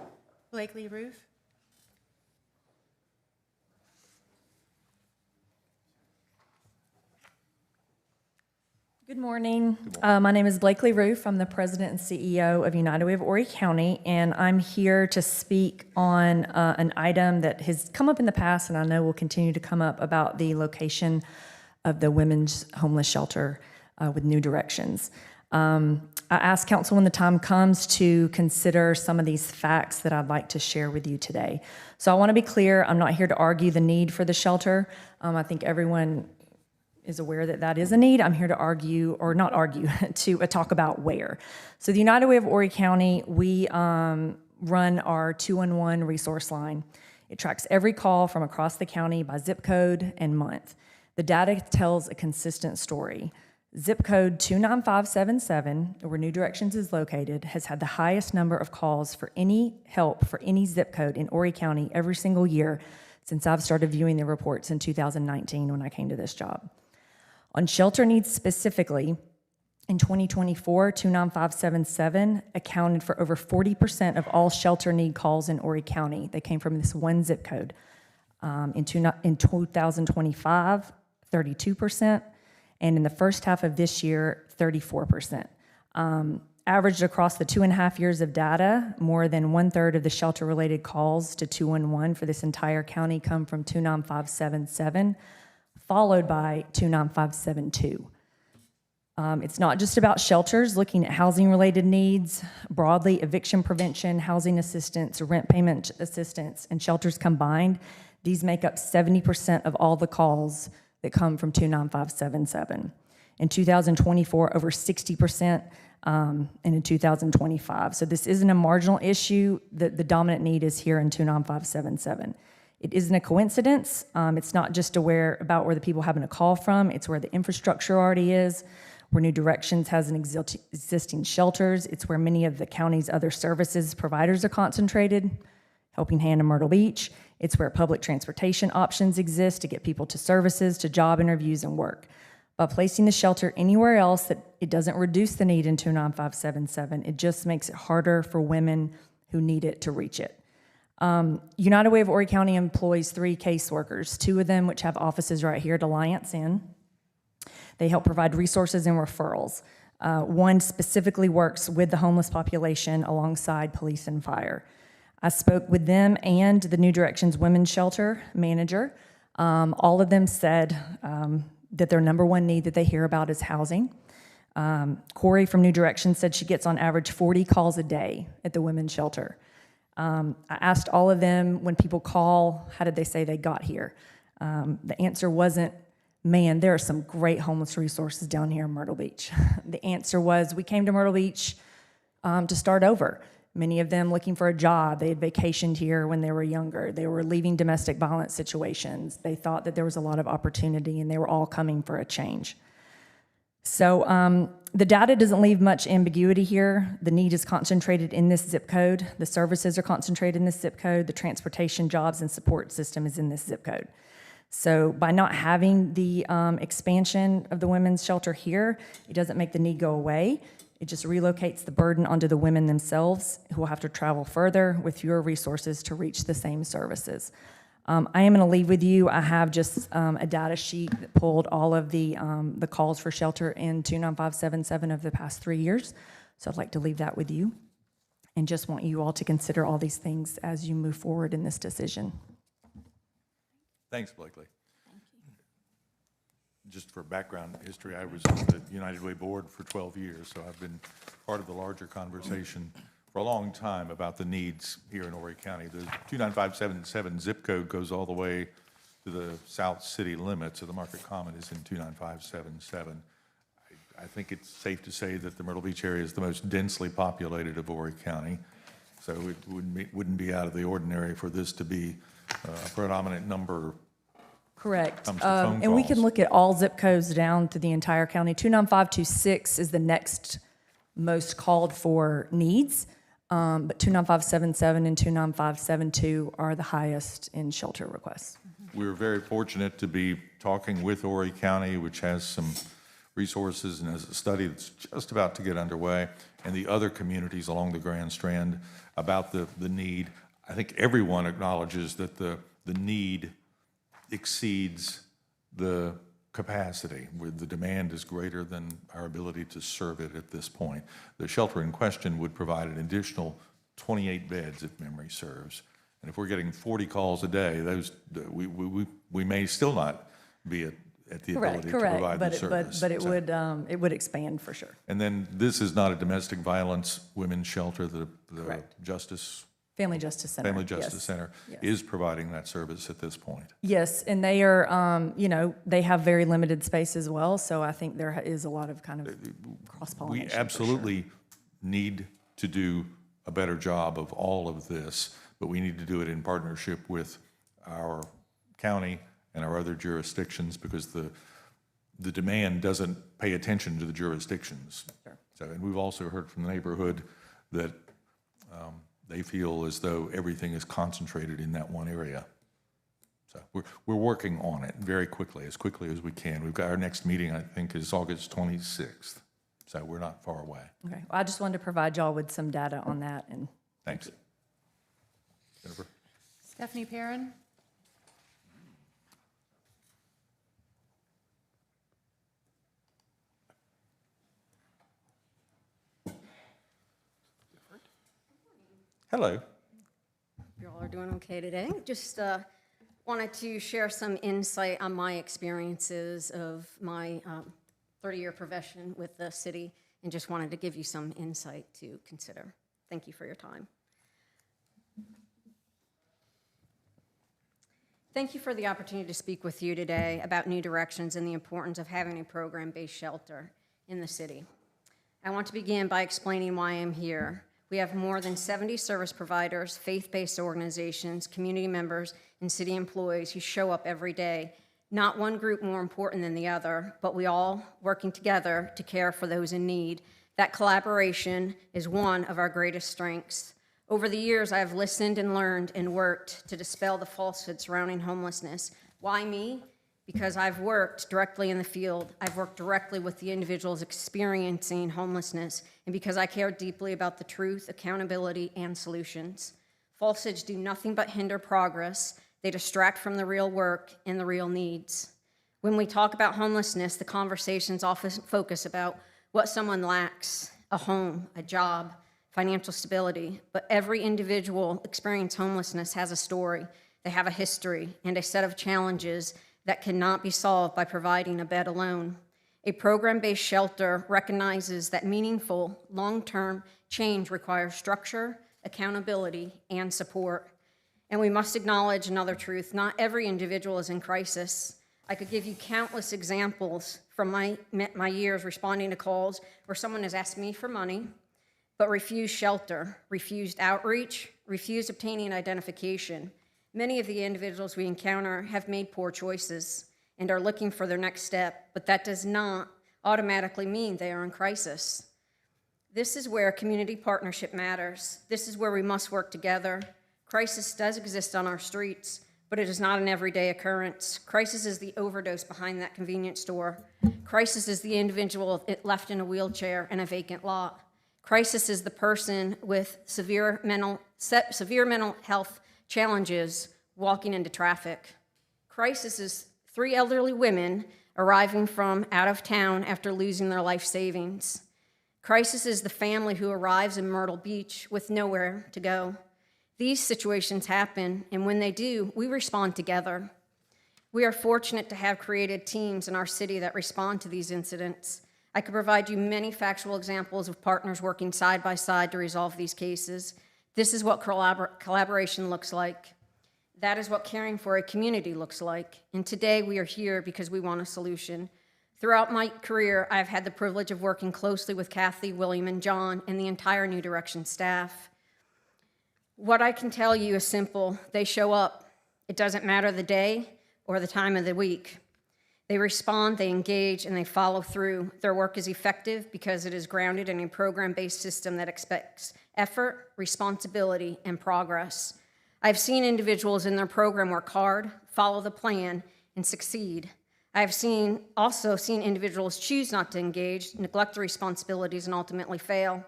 Blakely Roof. Good morning. My name is Blakely Roof. I'm the president and CEO of United Way of Horry County, and I'm here to speak on an item that has come up in the past, and I know will continue to come up, about the location of the women's homeless shelter with New Directions. I ask council when the time comes to consider some of these facts that I'd like to share with you today. So I want to be clear, I'm not here to argue the need for the shelter. I think everyone is aware that that is a need. I'm here to argue, or not argue, to talk about where. So the United Way of Horry County, we run our 211 resource line. It tracks every call from across the county by zip code and month. The data tells a consistent story. Zip code 29577, where New Directions is located, has had the highest number of calls for any help for any zip code in Horry County every single year since I've started viewing the reports in 2019 when I came to this job. On shelter needs specifically, in 2024, 29577 accounted for over 40% of all shelter need calls in Horry County. They came from this one zip code. In 2025, 32%, and in the first half of this year, 34%. Averaged across the 2.5 years of data, more than 1/3 of the shelter-related calls to 211 for this entire county come from 29577, followed by 29572. It's not just about shelters, looking at housing-related needs, broadly eviction prevention, housing assistance, rent payment assistance, and shelters combined. These make up 70% of all the calls that come from 29577. In 2024, over 60%, and in 2025. So this isn't a marginal issue. The dominant need is here in 29577. It isn't a coincidence. It's not just about where the people having a call from. It's where the infrastructure already is, where New Directions has an existing shelters. It's where many of the county's other services providers are concentrated, Helping Hand in Myrtle Beach. It's where public transportation options exist to get people to services, to job interviews, and work. By placing the shelter anywhere else, that it doesn't reduce the need in 29577. It just makes it harder for women who need it to reach it. United Way of Horry County employs 3 caseworkers, 2 of them which have offices right here at Alliance Inn. They help provide resources and referrals. One specifically works with the homeless population alongside police and fire. I spoke with them and the New Directions Women's Shelter manager. All of them said that their number one need that they hear about is housing. Corey from New Directions said she gets on average 40 calls a day at the women's shelter. I asked all of them, when people call, how did they say they got here? The answer wasn't, man, there are some great homeless resources down here in Myrtle Beach. The answer was, we came to Myrtle Beach to start over. Many of them looking for a job. They had vacationed here when they were younger. They were leaving domestic violence situations. They thought that there was a lot of opportunity, and they were all coming for a change. So the data doesn't leave much ambiguity here. The need is concentrated in this zip code. The services are concentrated in this zip code. The transportation, jobs, and support system is in this zip code. So by not having the expansion of the women's shelter here, it doesn't make the need go away. It just relocates the burden onto the women themselves, who will have to travel further with fewer resources to reach the same services. I am going to leave with you. I have just a data sheet that pulled all of the calls for shelter in 29577 of the past 3 years. So I'd like to leave that with you, and just want you all to consider all these things as you move forward in this decision. Thanks, Blakely. Just for background history, I was on the United Way board for 12 years, so I've been part of the larger conversation for a long time about the needs here in Horry County. The 29577 zip code goes all the way to the South City limits, so the Market Common is in 29577. I think it's safe to say that the Myrtle Beach area is the most densely populated of Horry County, so it wouldn't be out of the ordinary for this to be a predominant number. Correct. Comes to phone And we calls. can look at all zip codes down to the entire county. 29526 is the next most called for needs, but 29577 and 29572 are the highest in shelter requests. We're very fortunate to be talking with Horry County, which has some resources and has a study that's just about to get underway, and the other communities along the Grand Strand about the need. I think everyone acknowledges that the need exceeds the capacity, where the demand is greater than our ability to serve it at this point. The shelter in question would provide an additional 28 beds, if memory serves. And if we're getting 40 calls a day, we may still not be at the ability to provide the service. But it would expand for sure. And then this is not a domestic violence women's shelter. The Correct. Family Justice Yes. Center Yes. is providing that service at this point. Yes, and they are, they have very limited space as well, so I think there is a lot of kind of cross-pollination. We absolutely need to do a better job of all of this, but we need to do it in partnership with our county and our other jurisdictions, because the demand doesn't pay attention to the jurisdictions. Sure. So, and we've also heard from the neighborhood that they feel as though everything is concentrated in that one area. So we're working on it very quickly as we can. We've got our next meeting, I think, is August 26th. So we're not far away. Okay, well, I just wanted to provide y'all with some data on that, and Thanks. Jennifer? Stephanie Perrin. Hello. You all are doing okay today. Just wanted to share some insight on my experiences of my 30-year profession with the city, and just wanted to give you some insight to consider. Thank you for your time. Thank you for the opportunity to speak with you today about New Directions and the importance of having a program-based shelter in the city. I want to begin by explaining why I'm here. We have more than 70 service providers, faith-based organizations, community members, and city employees who show up every day. Not one group more important than the other, but we all working together to care for those in need. That collaboration is one of our greatest strengths. Over the years, I have listened and learned and worked to dispel the falsehood surrounding homelessness. Why me? Because I've worked directly in the field. I've worked directly with the individuals experiencing homelessness, and because I care deeply about the truth, accountability, and solutions. Falsehoods do nothing but hinder progress. They distract from the real work and the real needs. When we talk about homelessness, the conversations often focus about what someone lacks: a home, a job, financial stability. But every individual experiencing homelessness has a story. They have a history and a set of challenges that cannot be solved by providing a bed alone. A program-based shelter recognizes that meaningful, long-term change requires structure, accountability, and support. And we must acknowledge another truth: not every individual is in crisis. I could give you countless examples from my years responding to calls where someone has asked me for money, but refused shelter, refused outreach, refused obtaining identification. Many of the individuals we encounter have made poor choices and are looking for their next step, but that does not automatically mean they are in crisis. This is where community partnership matters. This is where we must work together. Crisis does exist on our streets, but it is not an everyday occurrence. Crisis is the overdose behind that convenience store. Crisis is the individual left in a wheelchair in a vacant lot. Crisis is the person with severe mental health challenges walking into traffic. Crisis is 3 elderly women arriving from out of town after losing their life savings. Crisis is the family who arrives in Myrtle Beach with nowhere to go. These situations happen, and when they do, we respond together. We are fortunate to have created teams in our city that respond to these incidents. I could provide you many factual examples of partners working side by side to resolve these cases. This is what collaboration looks like. That is what caring for a community looks like. And today we are here because we want a solution. Throughout my career, I've had the privilege of working closely with Kathy, William, and John, and the entire New Direction staff. What I can tell you is simple: they show up. It doesn't matter the day or the time of the week. They respond, they engage, and they follow through. Their work is effective because it is grounded in a program-based system that expects effort, responsibility, and progress. I've seen individuals in their program work hard, follow the plan, and succeed. I've also seen individuals choose not to engage, neglect the responsibilities, and ultimately fail.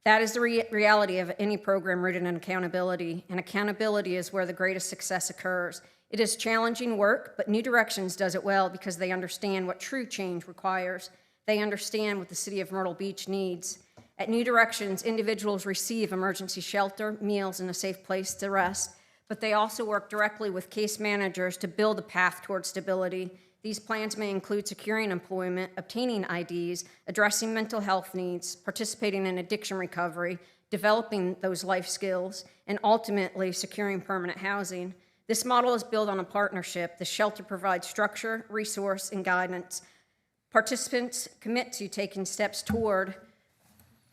That is the reality of any program rooted in accountability, and accountability is where the greatest success occurs. It is challenging work, but New Directions does it well because they understand what true change requires. They understand what the city of Myrtle Beach needs. At New Directions, individuals receive emergency shelter, meals, and a safe place to rest, but they also work directly with case managers to build a path toward stability. These plans may include securing employment, obtaining IDs, addressing mental health needs, participating in addiction recovery, developing those life skills, and ultimately securing permanent housing. This model is built on a partnership. The shelter provides structure, resource, and guidance. Participants commit to taking steps toward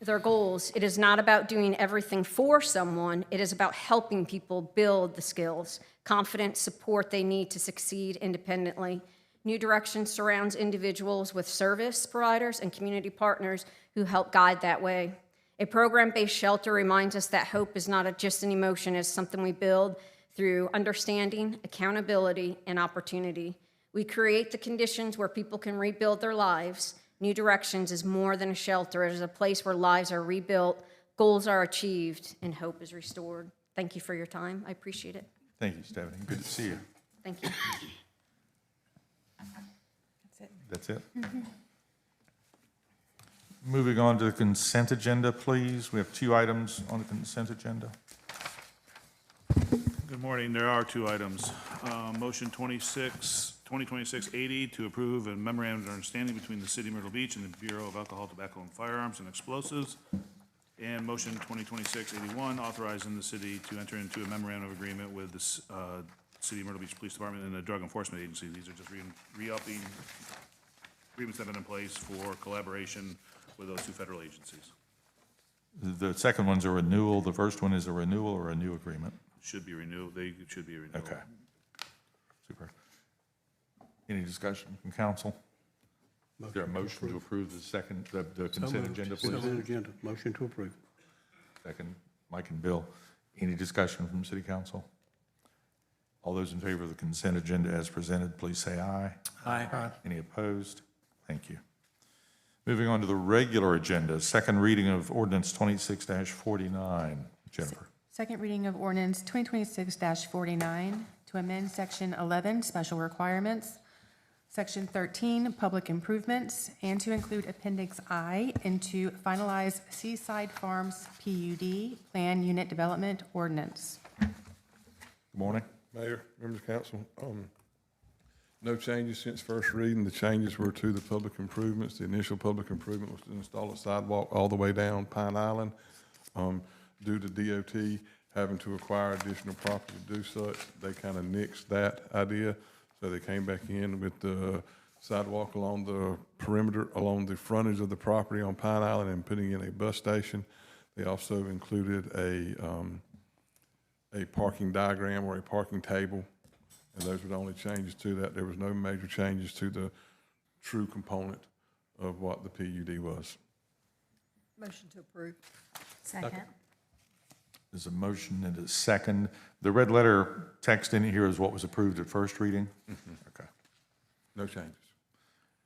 their goals. It is not about doing everything for someone. It is about helping people build the skills, confidence, support they need to succeed independently. New Directions surrounds individuals with service providers and community partners who help guide that way. A program-based shelter reminds us that hope is not just an emotion, it's something we build through understanding, accountability, and opportunity. We create the conditions where people can rebuild their lives. New Directions is more than a shelter. It is a place where lives are rebuilt, goals are achieved, and hope is restored. Thank you for your time. I appreciate it. Thank you, Stephanie. Good to see you. Thank you. That's it? Moving on to the consent agenda, please. We have 2 items on the consent agenda. Good morning. There are 2 items. Motion 2026-80 to approve a memorandum of understanding between the City of Myrtle Beach and the Bureau of Alcohol, Tobacco, and Firearms and Explosives. And motion 2026-81 authorizing the city to enter into a memorandum of agreement with the City of Myrtle Beach Police Department and the Drug Enforcement Agency. These are just re-upping agreements that have been in place for collaboration with those 2 federal agencies. The second one's a renewal. The first one is a renewal or a new agreement? Should be renewed. They should be renewed. Okay. Super. Any discussion from council? Is there a motion to approve the consent agenda, please? Consent agenda. Motion to approve. Second, Mike and Bill. Any discussion from city council? All those in favor of the consent agenda as presented, please say aye. Aye. Any opposed? Thank you. Moving on to the regular agenda, second reading of ordinance 26-49. Jennifer. Second reading of ordinance 2026-49 to amend section 11, special requirements, section 13, public improvements, and to include appendix I into finalize Seaside Farms PUD plan unit development ordinance. Good morning. Mayor, members of council, No changes since first reading. The changes were to the public improvements. The initial public improvement was to install a sidewalk all the way down Pine Island. Due to DOT having to acquire additional property to do such, they kind of nixed that idea. So they came back in with the sidewalk along the perimeter, along the frontage of the property on Pine Island, and putting in a bus station. They also included a parking diagram or a parking table, and those were the only changes to that. There was no major changes to the true component of what the PUD was. Motion to approve. Second. There's a motion and a second. The red letter text in here is what was approved at first reading? Okay. No changes.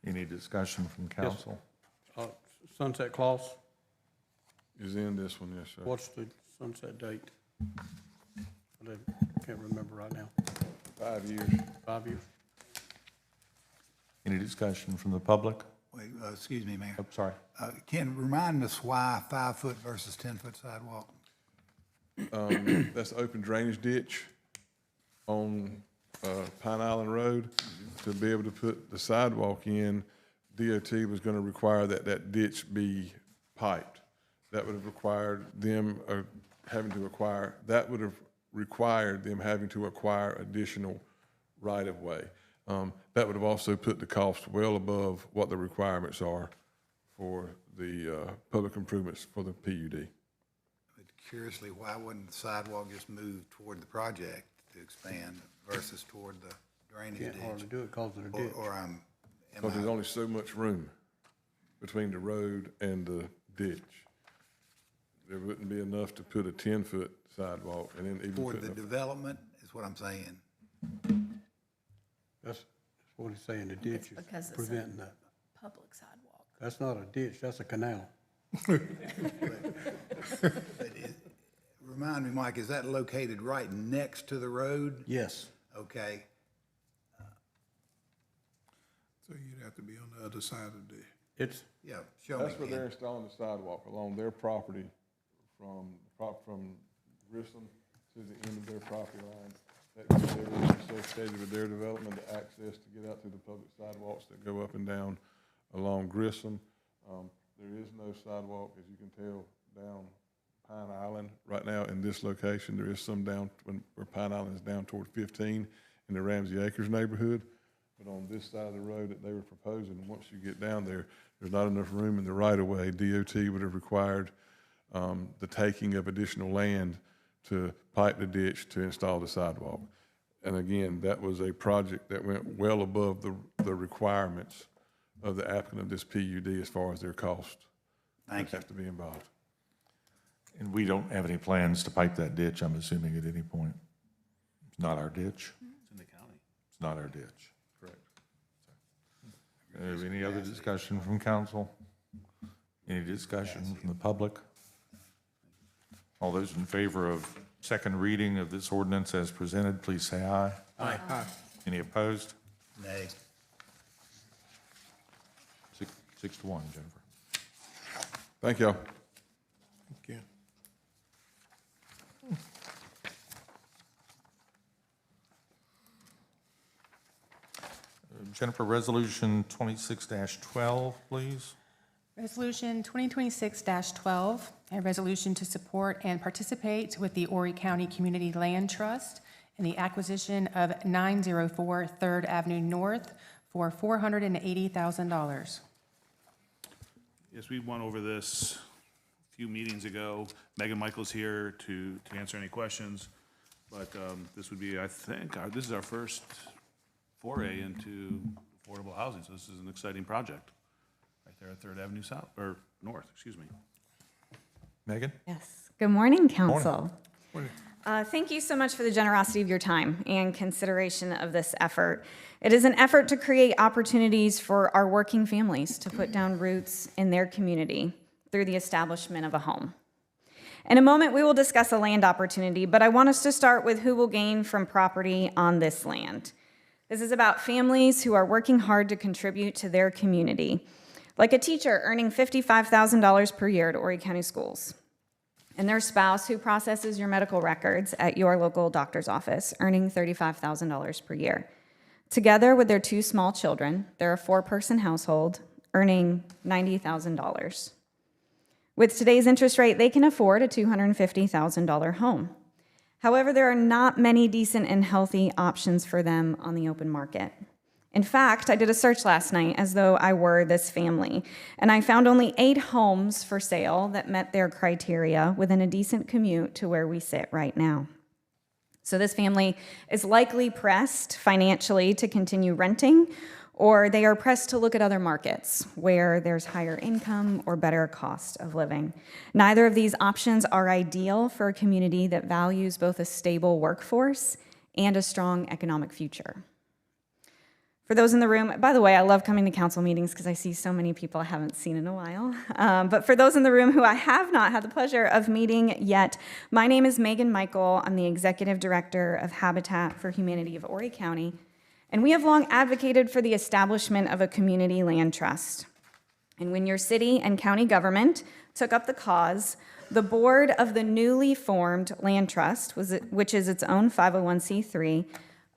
Any discussion from council? Sunset clause, Is in this one, yes, sir. what's the sunset date? Can't remember right now. 5 years. 5 years? Any discussion from the public? Wait, excuse me, Mayor. Oh, sorry. Ken, remind us why 5-foot versus 10-foot sidewalk? That's the open drainage ditch on Pine Island Road. To be able to put the sidewalk in, DOT was going to require that that ditch be piped. That would have required them having to acquire additional right-of-way. That would have also put the cost well above what the requirements are for the public improvements for the PUD. Curiously, why wouldn't the sidewalk just move toward the project to expand versus toward the drainage ditch? Can't hardly do it because of the ditch. Because there's only so much room between the road and the ditch. There wouldn't be enough to put a 10-foot sidewalk and then even For put the development, is what I'm saying. That's what he's saying, the ditch is because it's preventing that. Public sidewalk. That's not a ditch, that's a canal. Remind me, Mike, is that located right next to the road? Yes. Okay. So you'd have to be on the other side of the, It's, Yeah, show me. That's where Ken. they're installing the sidewalk, along their property from Grissom to the end of their property line. That gives everyone associated with their development the access to get out through the public sidewalks that go up and down along Grissom. There is no sidewalk, as you can tell, down Pine Island right now in this location. There is some down where Pine Island is down toward 15 in the Ramsey Acres neighborhood. But on this side of the road that they were proposing, once you get down there, there's not enough room in the right-of-way. DOT would have required the taking of additional land to pipe the ditch to install the sidewalk. And again, that was a project that went well above the requirements of the applicant of this PUD as far as their cost. Thank you. Have to be involved. And we don't have any plans to pipe that ditch, I'm assuming, at any point? It's not our ditch? It's in the county. It's not our ditch. Correct. Any other discussion from council? Any discussion from the public? All those in favor of second reading of this ordinance as presented, please say aye. Aye. Any opposed? Nay. 6-1, Jennifer. Thank y'all. thank you. Jennifer, Resolution 26-12, please. Resolution 2026-12, a resolution to support and participate with the Horry County Community Land Trust in the acquisition of 904 3rd Avenue North for $480,000. Yes, we went over this a few meetings ago. Megan Michael's here to answer any questions, but this would be, I think, this is our first foray into affordable housing, so this is an exciting project. Right there at 3rd Avenue South, or North, excuse me. Megan? Yes. Good morning, council. Thank you so much for the generosity of your time and consideration of this effort. It is an effort to create opportunities for our working families to put down roots in their community through the establishment of a home. In a moment, we will discuss a land opportunity, but I want us to start with who will gain from property on this land. This is about families who are working hard to contribute to their community, like a teacher earning $55,000 per year at Horry County Schools, and their spouse who processes your medical records at your local doctor's office, earning $35,000 per year. Together with their 2 small children, they're a 4-person household earning $90,000. With today's interest rate, they can afford a $250,000 home. However, there are not many decent and healthy options for them on the open market. In fact, I did a search last night as though I were this family, and I found only 8 homes for sale that met their criteria within a decent commute to where we sit right now. So this family is likely pressed financially to continue renting, or they are pressed to look at other markets where there's higher income or better cost of living. Neither of these options are ideal for a community that values both a stable workforce and a strong economic future. For those in the room, by the way, I love coming to council meetings because I see so many people I haven't seen in a while. But for those in the room who I have not had the pleasure of meeting yet, my name is Megan Michael. I'm the Executive Director of Habitat for Humanity of Horry County, and we have long advocated for the establishment of a community land trust. And when your city and county government took up the cause, the board of the newly formed land trust, which is its own 501c3,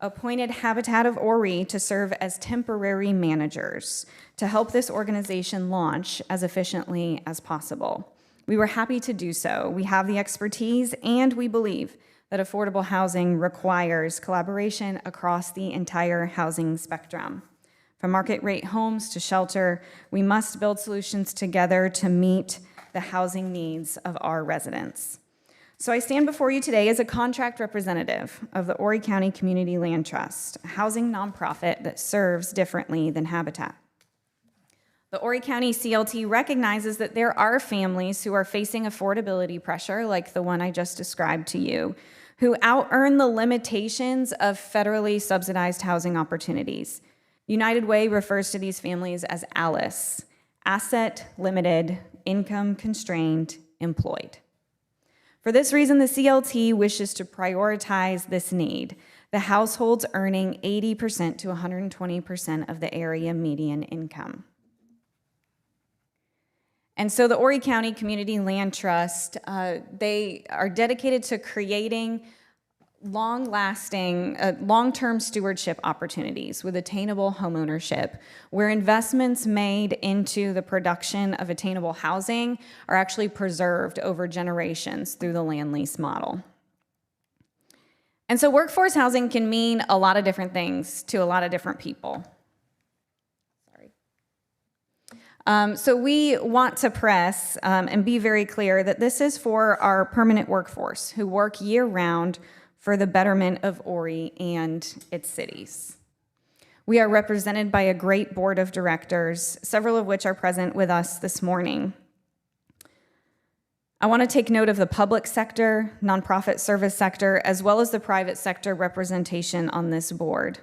appointed Habitat of Horry to serve as temporary managers to help this organization launch as efficiently as possible. We were happy to do so. We have the expertise, and we believe that affordable housing requires collaboration across the entire housing spectrum. From market rate homes to shelter, we must build solutions together to meet the housing needs of our residents. So I stand before you today as a contract representative of the Horry County Community Land Trust, a housing nonprofit that serves differently than Habitat. The Horry County CLT recognizes that there are families who are facing affordability pressure, like the one I just described to you, who out-earn the limitations of federally subsidized housing opportunities. United Way refers to these families as ALICE, asset limited, income constrained, employed. For this reason, the CLT wishes to prioritize this need, the households earning 80% to 120% of the area median income. And so the Horry County Community Land Trust, they are dedicated to creating long-lasting, long-term stewardship opportunities with attainable homeownership, where investments made into the production of attainable housing are actually preserved over generations through the land lease model. And so workforce housing can mean a lot of different things to a lot of different people. So we want to press and be very clear that this is for our permanent workforce who work year-round for the betterment of Horry and its cities. We are represented by a great board of directors, several of which are present with us this morning. I want to take note of the public sector, nonprofit service sector, as well as the private sector representation on this board.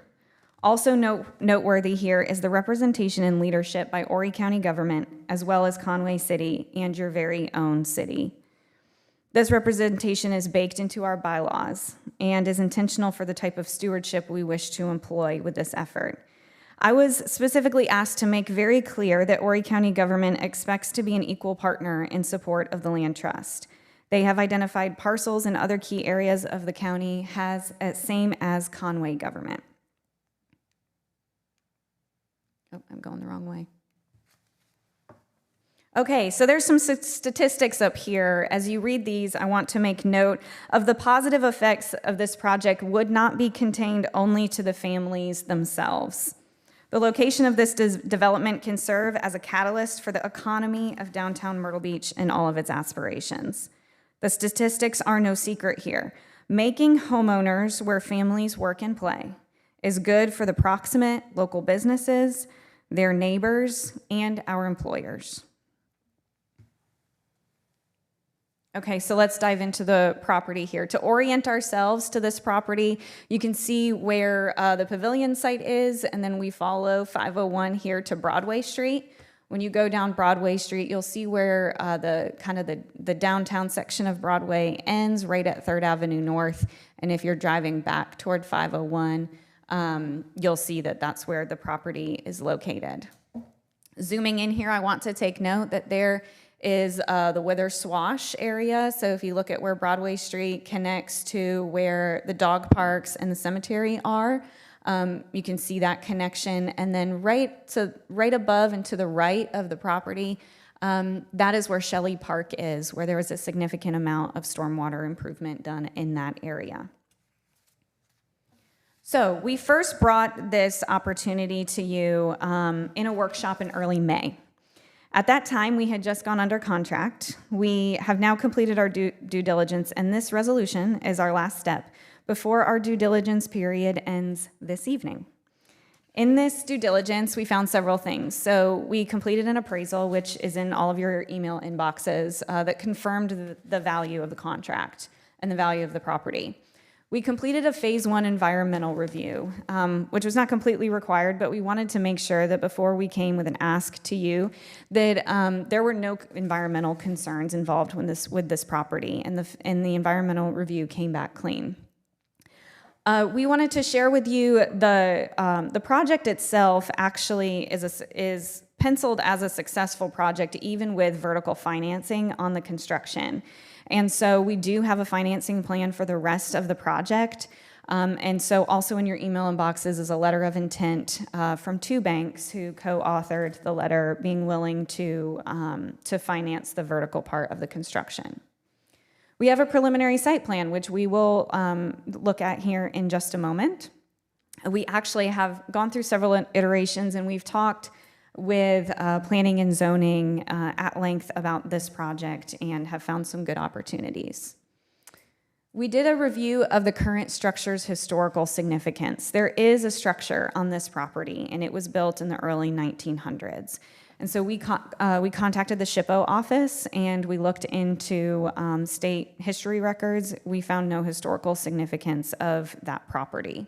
Also noteworthy here is the representation and leadership by Horry County government, as well as Conway City and your very own city. This representation is baked into our bylaws and is intentional for the type of stewardship we wish to employ with this effort. I was specifically asked to make very clear that Horry County government expects to be an equal partner in support of the land trust. They have identified parcels in other key areas of the county same as Conway government. Oh, I'm going the wrong way. Okay, so there's some statistics up here. As you read these, I want to make note of the positive effects of this project would not be contained only to the families themselves. The location of this development can serve as a catalyst for the economy of downtown Myrtle Beach and all of its aspirations. The statistics are no secret here. Making homeowners where families work and play is good for the proximate local businesses, their neighbors, and our employers. Okay, so let's dive into the property here. To orient ourselves to this property, you can see where the pavilion site is, and then we follow 501 here to Broadway Street. When you go down Broadway Street, you'll see where the downtown section of Broadway ends, right at 3rd Avenue North. And if you're driving back toward 501, you'll see that that's where the property is located. Zooming in here, I want to take note that there is the Wither Swash area. So if you look at where Broadway Street connects to where the dog parks and the cemetery are, You can see that connection. And then right above and to the right of the property, that is where Shelley Park is, where there was a significant amount of stormwater improvement done in that area. So we first brought this opportunity to you in a workshop in early May. At that time, we had just gone under contract. We have now completed our due diligence, and this resolution is our last step before our due diligence period ends this evening. In this due diligence, we found several things. So we completed an appraisal, which is in all of your email inboxes, that confirmed the value of the contract and the value of the property. We completed a phase 1 environmental review, which was not completely required, but we wanted to make sure that before we came with an ask to you, that there were no environmental concerns involved with this property, and the environmental review came back clean. We wanted to share with you the project itself actually is penciled as a successful project, even with vertical financing on the construction. And so we do have a financing plan for the rest of the project. And so also in your email inboxes is a letter of intent from 2 banks who co-authored the letter being willing to finance the vertical part of the construction. We have a preliminary site plan, which we will look at here in just a moment. We actually have gone through several iterations, and we've talked with planning and zoning at length about this project and have found some good opportunities. We did a review of the current structure's historical significance. There is a structure on this property, and it was built in the early 1900s. And so we contacted the SHPO office, and we looked into state history records. We found no historical significance of that property.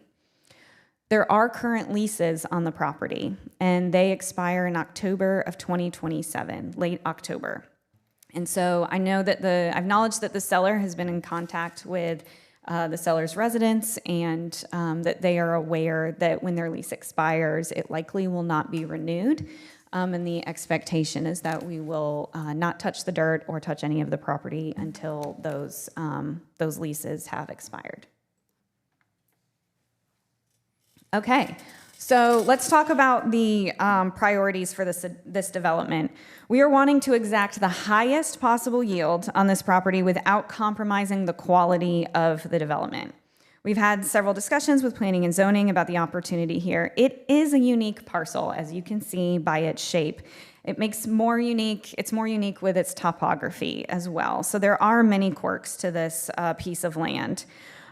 There are current leases on the property, and they expire in October of 2027, late October. And so I know that I've acknowledged that the seller has been in contact with the seller's residents, and that they are aware that when their lease expires, it likely will not be renewed. And the expectation is that we will not touch the dirt or touch any of the property until those leases have expired. Okay, so let's talk about the priorities for this development. We are wanting to exact the highest possible yield on this property without compromising the quality of the development. We've had several discussions with planning and zoning about the opportunity here. It is a unique parcel, as you can see by its shape. It's more unique with its topography as well. So there are many quirks to this piece of land.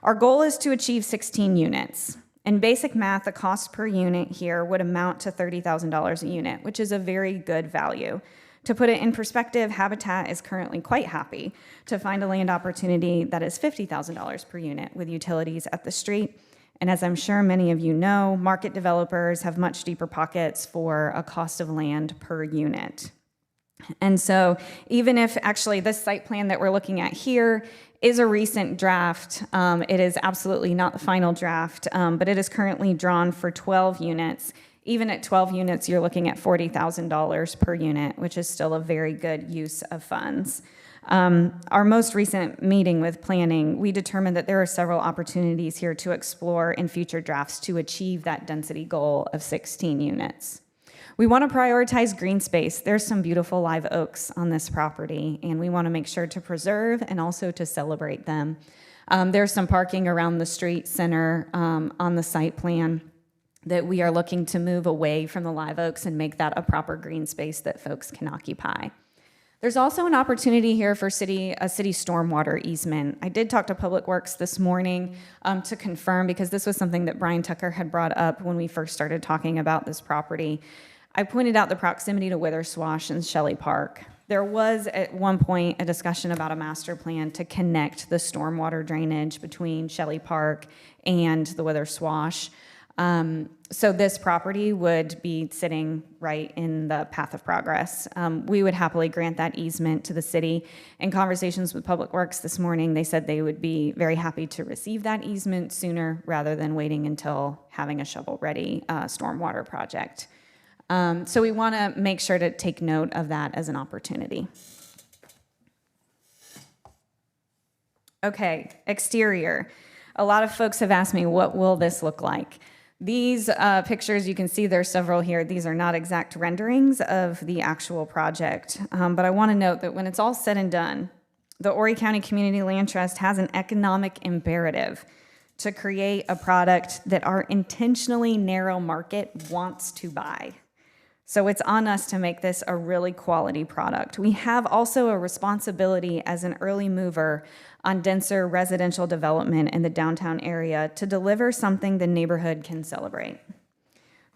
Our goal is to achieve 16 units. In basic math, the cost per unit here would amount to $30,000 a unit, which is a very good value. To put it in perspective, Habitat is currently quite happy to find a land opportunity that is $50,000 per unit with utilities at the street. And as I'm sure many of you know, market developers have much deeper pockets for a cost of land per unit. And so even if actually this site plan that we're looking at here is a recent draft, it is absolutely not the final draft, but it is currently drawn for 12 units. Even at 12 units, you're looking at $40,000 per unit, which is still a very good use of funds. Our most recent meeting with planning, we determined that there are several opportunities here to explore in future drafts to achieve that density goal of 16 units. We want to prioritize green space. There's some beautiful live oaks on this property, and we want to make sure to preserve and also to celebrate them. There's some parking around the street center on the site plan that we are looking to move away from the live oaks and make that a proper green space that folks can occupy. There's also an opportunity here for a city stormwater easement. I did talk to Public Works this morning to confirm, because this was something that Brian Tucker had brought up when we first started talking about this property. I pointed out the proximity to Wither Swash and Shelley Park. There was at one point a discussion about a master plan to connect the stormwater drainage between Shelley Park and the Wither Swash. So this property would be sitting right in the path of progress. We would happily grant that easement to the city. In conversations with Public Works this morning, they said they would be very happy to receive that easement sooner rather than waiting until having a shovel-ready stormwater project. So we want to make sure to take note of that as an opportunity. Okay, exterior. A lot of folks have asked me, what will this look like? These pictures, you can see there's several here. These are not exact renderings of the actual project, but I want to note that when it's all said and done, the Horry County Community Land Trust has an economic imperative to create a product that our intentionally narrow market wants to buy. So it's on us to make this a really quality product. We have also a responsibility as an early mover on denser residential development in the downtown area to deliver something the neighborhood can celebrate.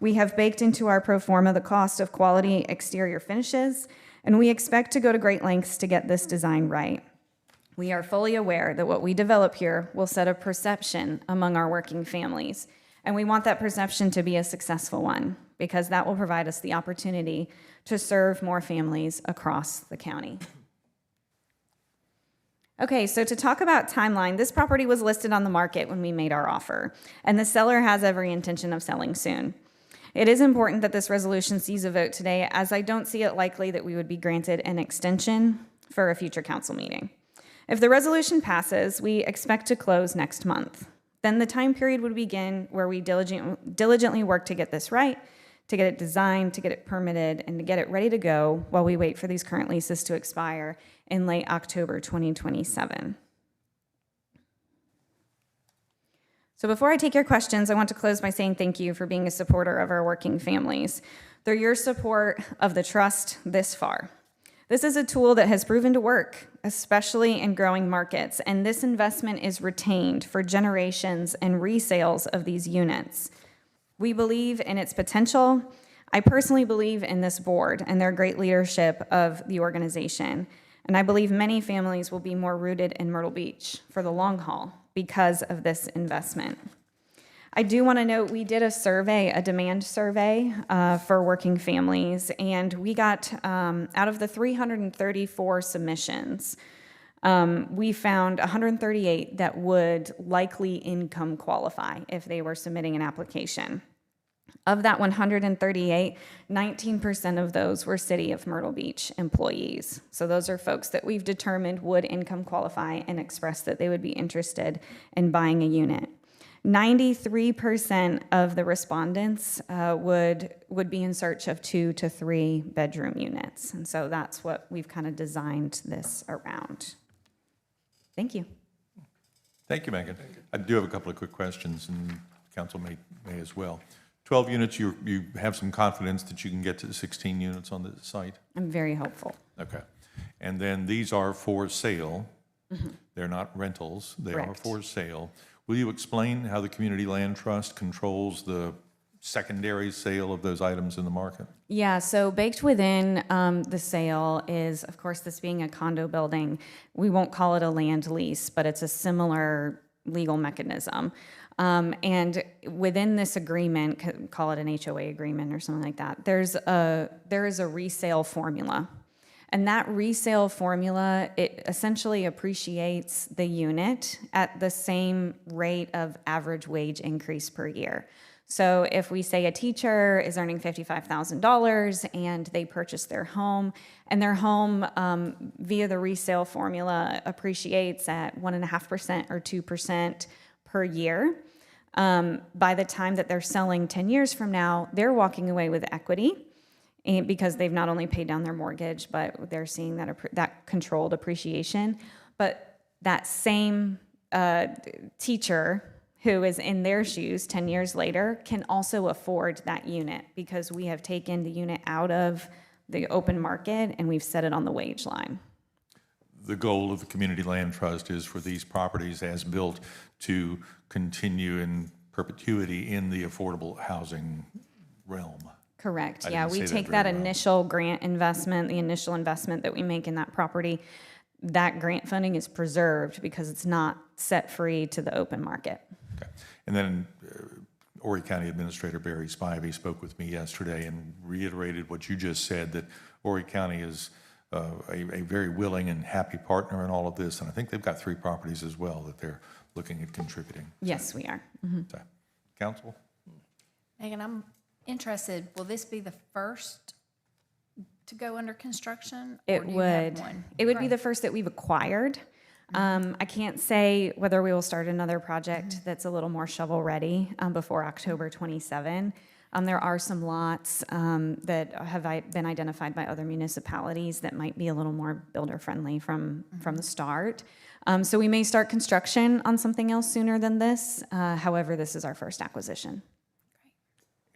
We have baked into our pro forma the cost of quality exterior finishes, and we expect to go to great lengths to get this design right. We are fully aware that what we develop here will set a perception among our working families, and we want that perception to be a successful one because that will provide us the opportunity to serve more families across the county. Okay, so to talk about timeline, this property was listed on the market when we made our offer, and the seller has every intention of selling soon. It is important that this resolution sees a vote today, as I don't see it likely that we would be granted an extension for a future council meeting. If the resolution passes, we expect to close next month. Then the time period would begin where we diligently work to get this right, to get it designed, to get it permitted, and to get it ready to go while we wait for these current leases to expire in late October 2027. So before I take your questions, I want to close by saying thank you for being a supporter of our working families. Through your support of the trust this far. This is a tool that has proven to work, especially in growing markets, and this investment is retained for generations and resales of these units. We believe in its potential. I personally believe in this board and their great leadership of the organization, and I believe many families will be more rooted in Myrtle Beach for the long haul because of this investment. I do want to note we did a demand survey for working families, and we got, out of the 334 submissions, we found 138 that would likely income qualify if they were submitting an application. Of that 138, 19% of those were City of Myrtle Beach employees. So those are folks that we've determined would income qualify and express that they would be interested in buying a unit. 93% of the respondents would be in search of 2 to 3 bedroom units. And so that's what we've kind of designed this around. Thank you. Thank you, Megan. I do have a couple of quick questions, and council may as well. 12 units, you have some confidence that you can get to the 16 units on the site? I'm very hopeful. Okay. And then these are for sale. Mm-hmm. They're not rentals. They are for sale. Will you explain how the Community Land Trust controls the secondary sale of those items in the market? Yeah, so baked within the sale is, of course, this being a condo building, we won't call it a land lease, but it's a similar legal mechanism. And within this agreement, call it an HOA agreement or something like that, there is a resale formula. And that resale formula, it essentially appreciates the unit at the same rate of average wage increase per year. So if we say a teacher is earning $55,000 and they purchase their home, and their home via the resale formula appreciates at 1.5% or 2% per year, by the time that they're selling 10 years from now, they're walking away with equity. And because they've not only paid down their mortgage, but they're seeing that controlled appreciation. But that same teacher who is in their shoes 10 years later can also afford that unit because we have taken the unit out of the open market and we've set it on the wage line. The goal of the Community Land Trust is for these properties as built to continue in perpetuity in the affordable housing realm. Correct. Yeah, we take that initial grant investment, the initial investment that we make in that property, that grant funding is preserved because it's not set free to the open market. Okay. And then Horry County Administrator Barry Spivey spoke with me yesterday and reiterated what you just said, that Horry County is a very willing and happy partner in all of this. And I think they've got 3 properties as well that they're looking at contributing. Yes, we are. Mm-hmm. So, Council? Megan, I'm interested, will this be the first to go under construction? It would. It would be the first that we've acquired. I can't say whether we will start another project that's a little more shovel-ready before October 27. There are some lots that have been identified by other municipalities that might be a little more builder-friendly from the start. So we may start construction on something else sooner than this. However, this is our first acquisition.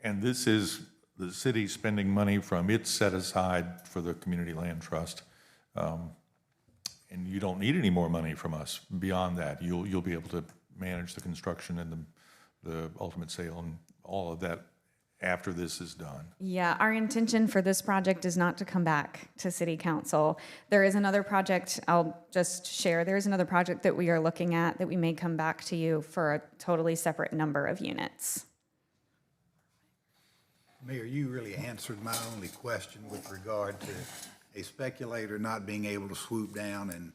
And this is the city spending money from its set aside for the Community Land Trust. And you don't need any more money from us beyond that. You'll be able to manage the construction and the ultimate sale and all of that after this is done. Yeah, our intention for this project is not to come back to City Council. There is another project, I'll just share, there is another project that we are looking at that we may come back to you for a totally separate number of units. Mayor, you really answered my only question with regard to a speculator not being able to swoop down and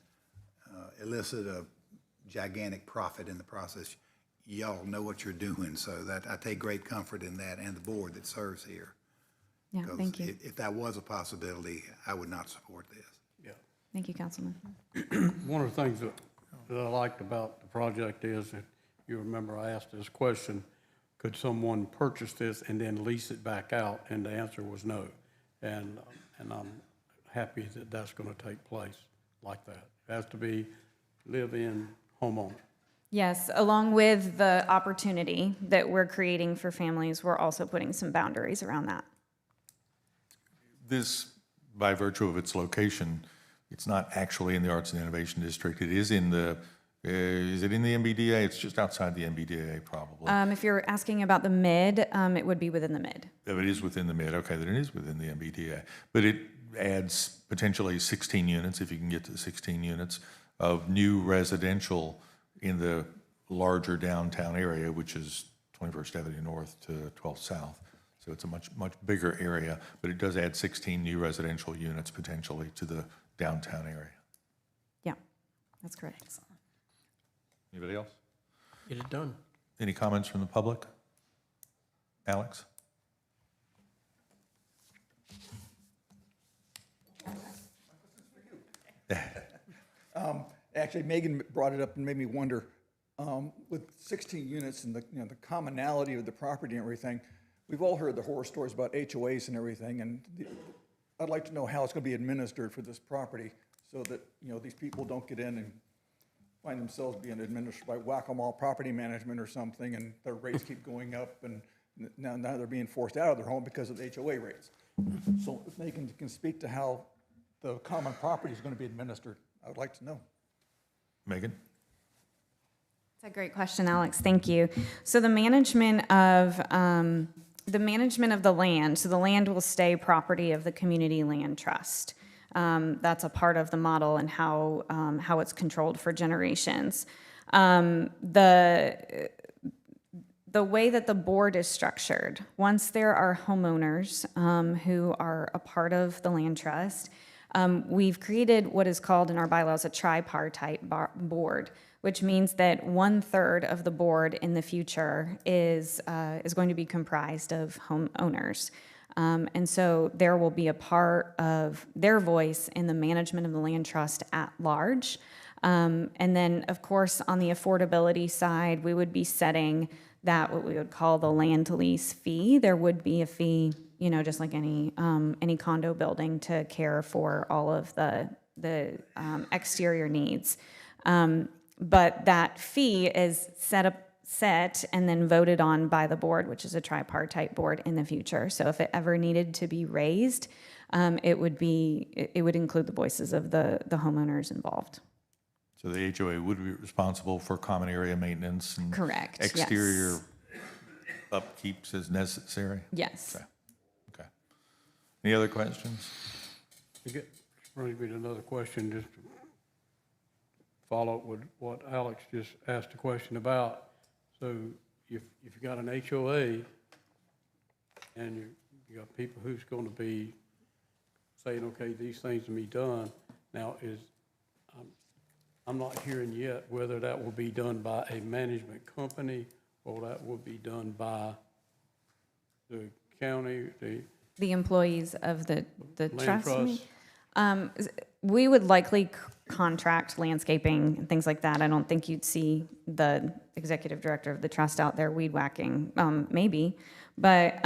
elicit a gigantic profit in the process. Y'all know what you're doing, so that I take great comfort in that and the board that serves here. Yeah, thank you. If that was a possibility, I would not support this. Yeah. Thank you, Councilman. One of the things that I liked about the project is that, you remember I asked this question, could someone purchase this and then lease it back out? And the answer was no. And I'm happy that that's going to take place like that. It has to be live-in homeowner. Yes, along with the opportunity that we're creating for families, we're also putting some boundaries around that. This, by virtue of its location, it's not actually in the Arts and Innovation District. It is in the, is it in the MBDA? It's just outside the MBDA, probably. If you're asking about the mid, it would be within the mid. Oh, it is within the mid. Okay, then it is within the MBDA. But it adds potentially 16 units, if you can get to 16 units, of new residential in the larger downtown area, which is 21st Avenue North to 12th South. So it's a much bigger area, but it does add 16 new residential units potentially to the downtown area. Yeah, that's correct. Anybody else? Get it done. Any comments from the public? Alex? Actually, Megan brought it up and made me wonder, with 16 units and the commonality of the property and everything, we've all heard the horror stories about HOAs and everything, and I'd like to know how it's going to be administered for this property so that, these people don't get in and find themselves being administered by whack-a-mole property management or something, and their rates keep going up, and now they're being forced out of their home because of the HOA rates. So if Megan can speak to how the common property is going to be administered, I would like to know. Megan? That's a great question, Alex. Thank you. So the management of the land, so the land will stay property of the Community Land Trust. That's a part of the model and how it's controlled for generations. The way that the board is structured, once there are homeowners who are a part of the land trust, we've created what is called in our bylaws a tripartite board, which means that 1/3 of the board in the future is going to be comprised of homeowners. And so there will be a part of their voice in the management of the land trust at large. And then, of course, on the affordability side, we would be setting that what we would call the land lease fee. There would be a fee, just like any condo building, to care for all of the exterior needs. But that fee is set and then voted on by the board, which is a tripartite board in the future. So if it ever needed to be raised, it would include the voices of the homeowners involved. So the HOA would be responsible for common area maintenance and Correct, yes. exterior upkeeps as necessary? Yes. Okay. Any other questions? It brings me to another question, just to follow up with what Alex just asked a question about. So if you got an HOA and you got people who's going to be saying, okay, these things can be done, now I'm not hearing yet whether that will be done by a management company or that will be done by the county, the employees of the land trust. trust. We would likely contract landscaping and things like that. I don't think you'd see the executive director of the trust out there weed whacking, maybe. But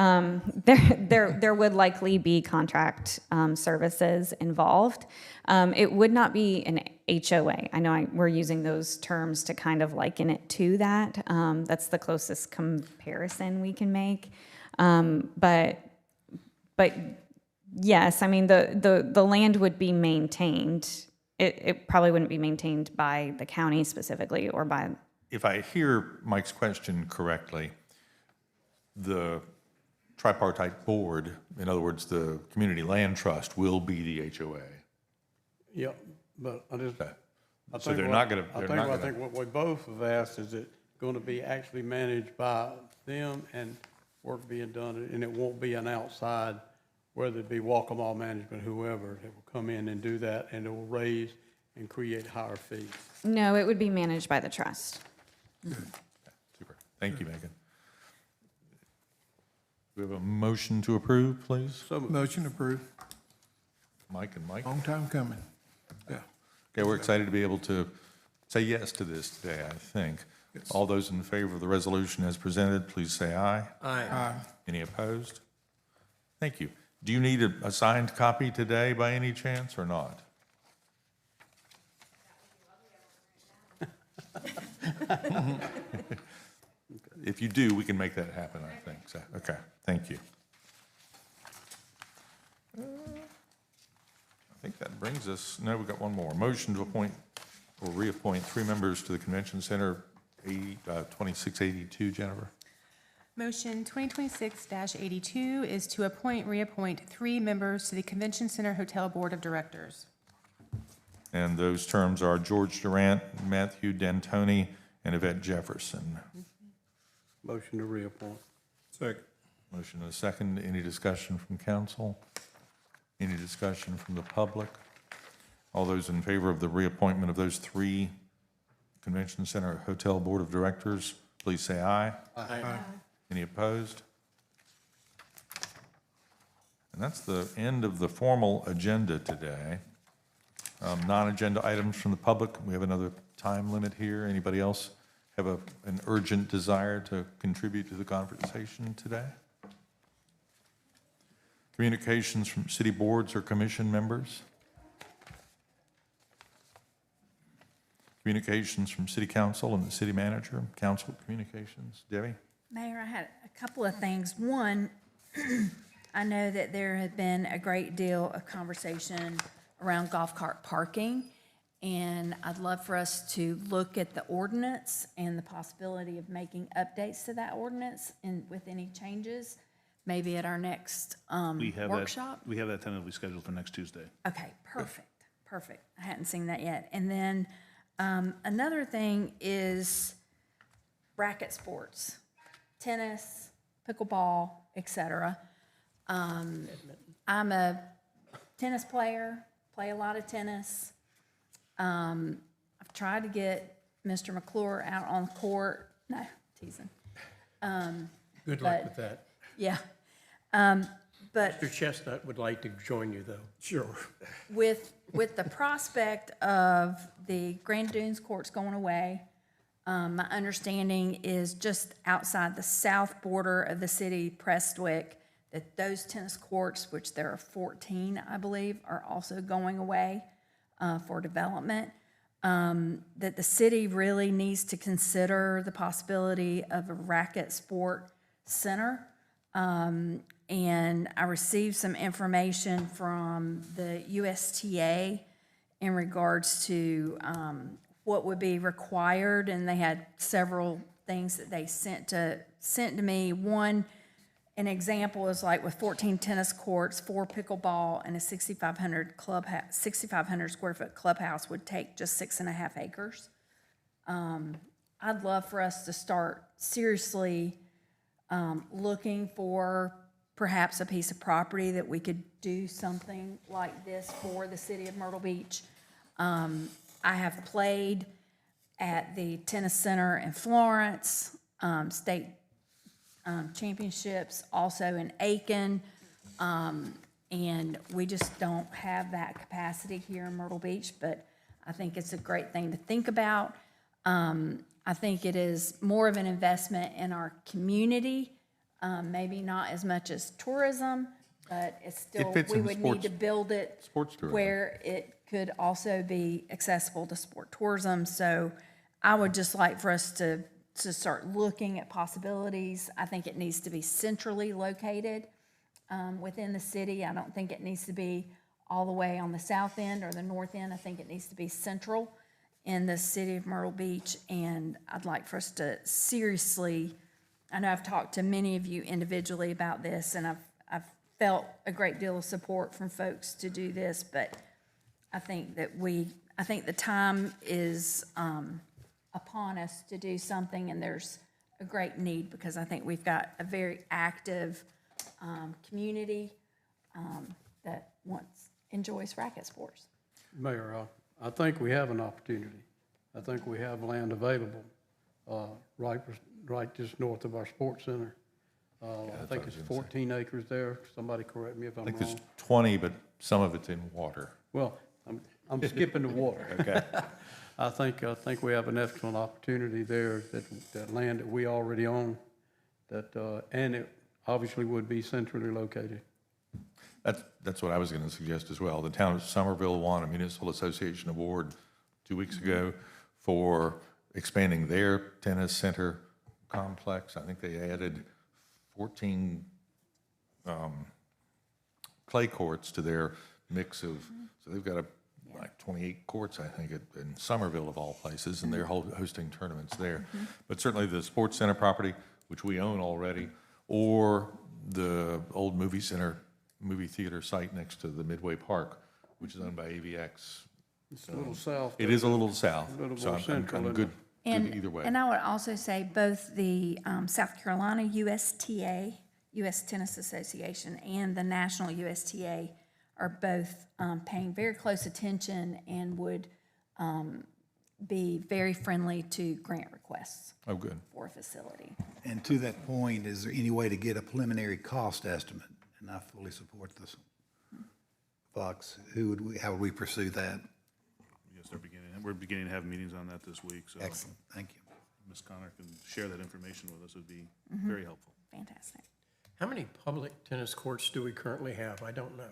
there would likely be contract services involved. It would not be an HOA. I know we're using those terms to kind of liken it to that. That's the closest comparison we can make. But yes, I mean, the land would be maintained. It probably wouldn't be maintained by the county specifically or by... If I hear Mike's question correctly, the tripartite board, in other words, the community land trust, will be the HOA. Yeah, but I just, I So think they're what- not gonna, I they're think, not I gonna, think what we both have asked is it going to be actually managed by them and work being done, and it won't be an outside, whether it be Walkmall management, whoever, that will come in and do that, and it will raise and create higher fees. No, it would be managed by the trust. super. Thank you, Megan. Do we have a motion to approve, please? Motion approved. Mike and Mike? Long time coming. Yeah. Okay, we're excited to be able to say yes to this today, I think. All those in favor of the resolution as presented, please say aye. Aye. Any opposed? Thank you. Do you need a signed copy today by any chance or not? If you do, we can make that happen, I think. So, okay, thank you. I think that brings us, no, we've got one more. Motion to appoint or reappoint 3 members to the Convention Center, 2682, Jennifer. Motion 2026-82 is to reappoint 3 members to the Convention Center Hotel Board of Directors. And those terms are George Durant, Matthew D'Antoni, and Yvette Jefferson. Motion to reappoint. Second. Motion and a second. Any discussion from council? Any discussion from the public? All those in favor of the reappointment of those 3 Convention Center Hotel Board of Directors, please say aye. Aye. Any opposed? And that's the end of the formal agenda today. Non-agenda items from the public. We have another time limit here. Anybody else have an urgent desire to contribute to the conversation today? Communications from city boards or commission members? Communications from city council and the city manager? Council communications. Debbie? Mayor, I had a couple of things. One, I know that there had been a great deal of conversation around golf cart parking, and I'd love for us to look at the ordinance and the possibility of making updates to that ordinance and with any changes, maybe at our next workshop. We have that tentatively scheduled for next Tuesday. Okay, perfect. I hadn't seen that yet. And then another thing is racket sports, tennis, pickleball, etc. I'm a tennis player, play a lot of tennis. I've tried to get Mr. McClure out on the court. No, teasing. Good luck with that. Yeah. But Mr. Chestnut would like to join you, though. Sure. with the prospect of the Grand Dunes courts going away, my understanding is just outside the south border of the city, Prestwick, that those tennis courts, which there are 14, I believe, are also going away for development. That the city really needs to consider the possibility of a racket sport center. And I received some information from the USTA in regards to what would be required, and they had several things that they sent to me. One, an example is like with 14 tennis courts, 4 pickleball, and a 6,500 square foot clubhouse would take just 6.5 acres. I'd love for us to start seriously looking for perhaps a piece of property that we could do something like this for the city of Myrtle Beach. I have played at the tennis center in Florence, state championships, also in Aiken. And we just don't have that capacity here in Myrtle Beach, but I think it's a great thing to think about. I think it is more of an investment in our community, maybe not as much as tourism, but it's still, fits we in would sports- need to build it sports tourism. where it could also be accessible to sport tourism. So I would just like for us to start looking at possibilities. I think it needs to be centrally located within the city. I don't think it needs to be all the way on the south end or the north end. I think it needs to be central in the city of Myrtle Beach. And I'd like for us to seriously, I know I've talked to many of you individually about this, and I've felt a great deal of support from folks to do this, but I think that I think the time is upon us to do something, and there's a great need, because I think we've got a very active community that enjoys racket sports. Mayor, I think we have an opportunity. I think we have land available, right just north of our sports center. I think it's 14 acres there. Somebody correct me if I'm I think wrong. there's 20, but some of it's in water. Well, I'm skipping the water. Okay. I think we have an excellent opportunity there, that land that we already own, and it obviously would be centrally located. That's what I was going to suggest as well. The town of Somerville won a municipal association award 2 weeks ago for expanding their tennis center complex. I think they added 14 clay courts to their mix of, so they've got like 28 courts, I think, in Somerville of all places, and they're hosting tournaments there. But certainly the sports center property, which we own already, or the old movie theater site next to the Midway Park, which is owned by AVX. It's a little south. It is a little south, A little so more central, I'm good either way. And I would also say both the South Carolina USTA, U.S. Tennis Association, and the National USTA are both paying very close attention and would be very friendly to grant requests. Oh, good. For a facility. And to that point, is there any way to get a preliminary cost estimate? And I fully support this. Fox, how would we pursue that? Yes, we're beginning to have meetings on that this week, so. Excellent, thank you. Ms. Connor can share that information with us, would be very helpful. Fantastic. How many public tennis courts do we currently have? I don't know.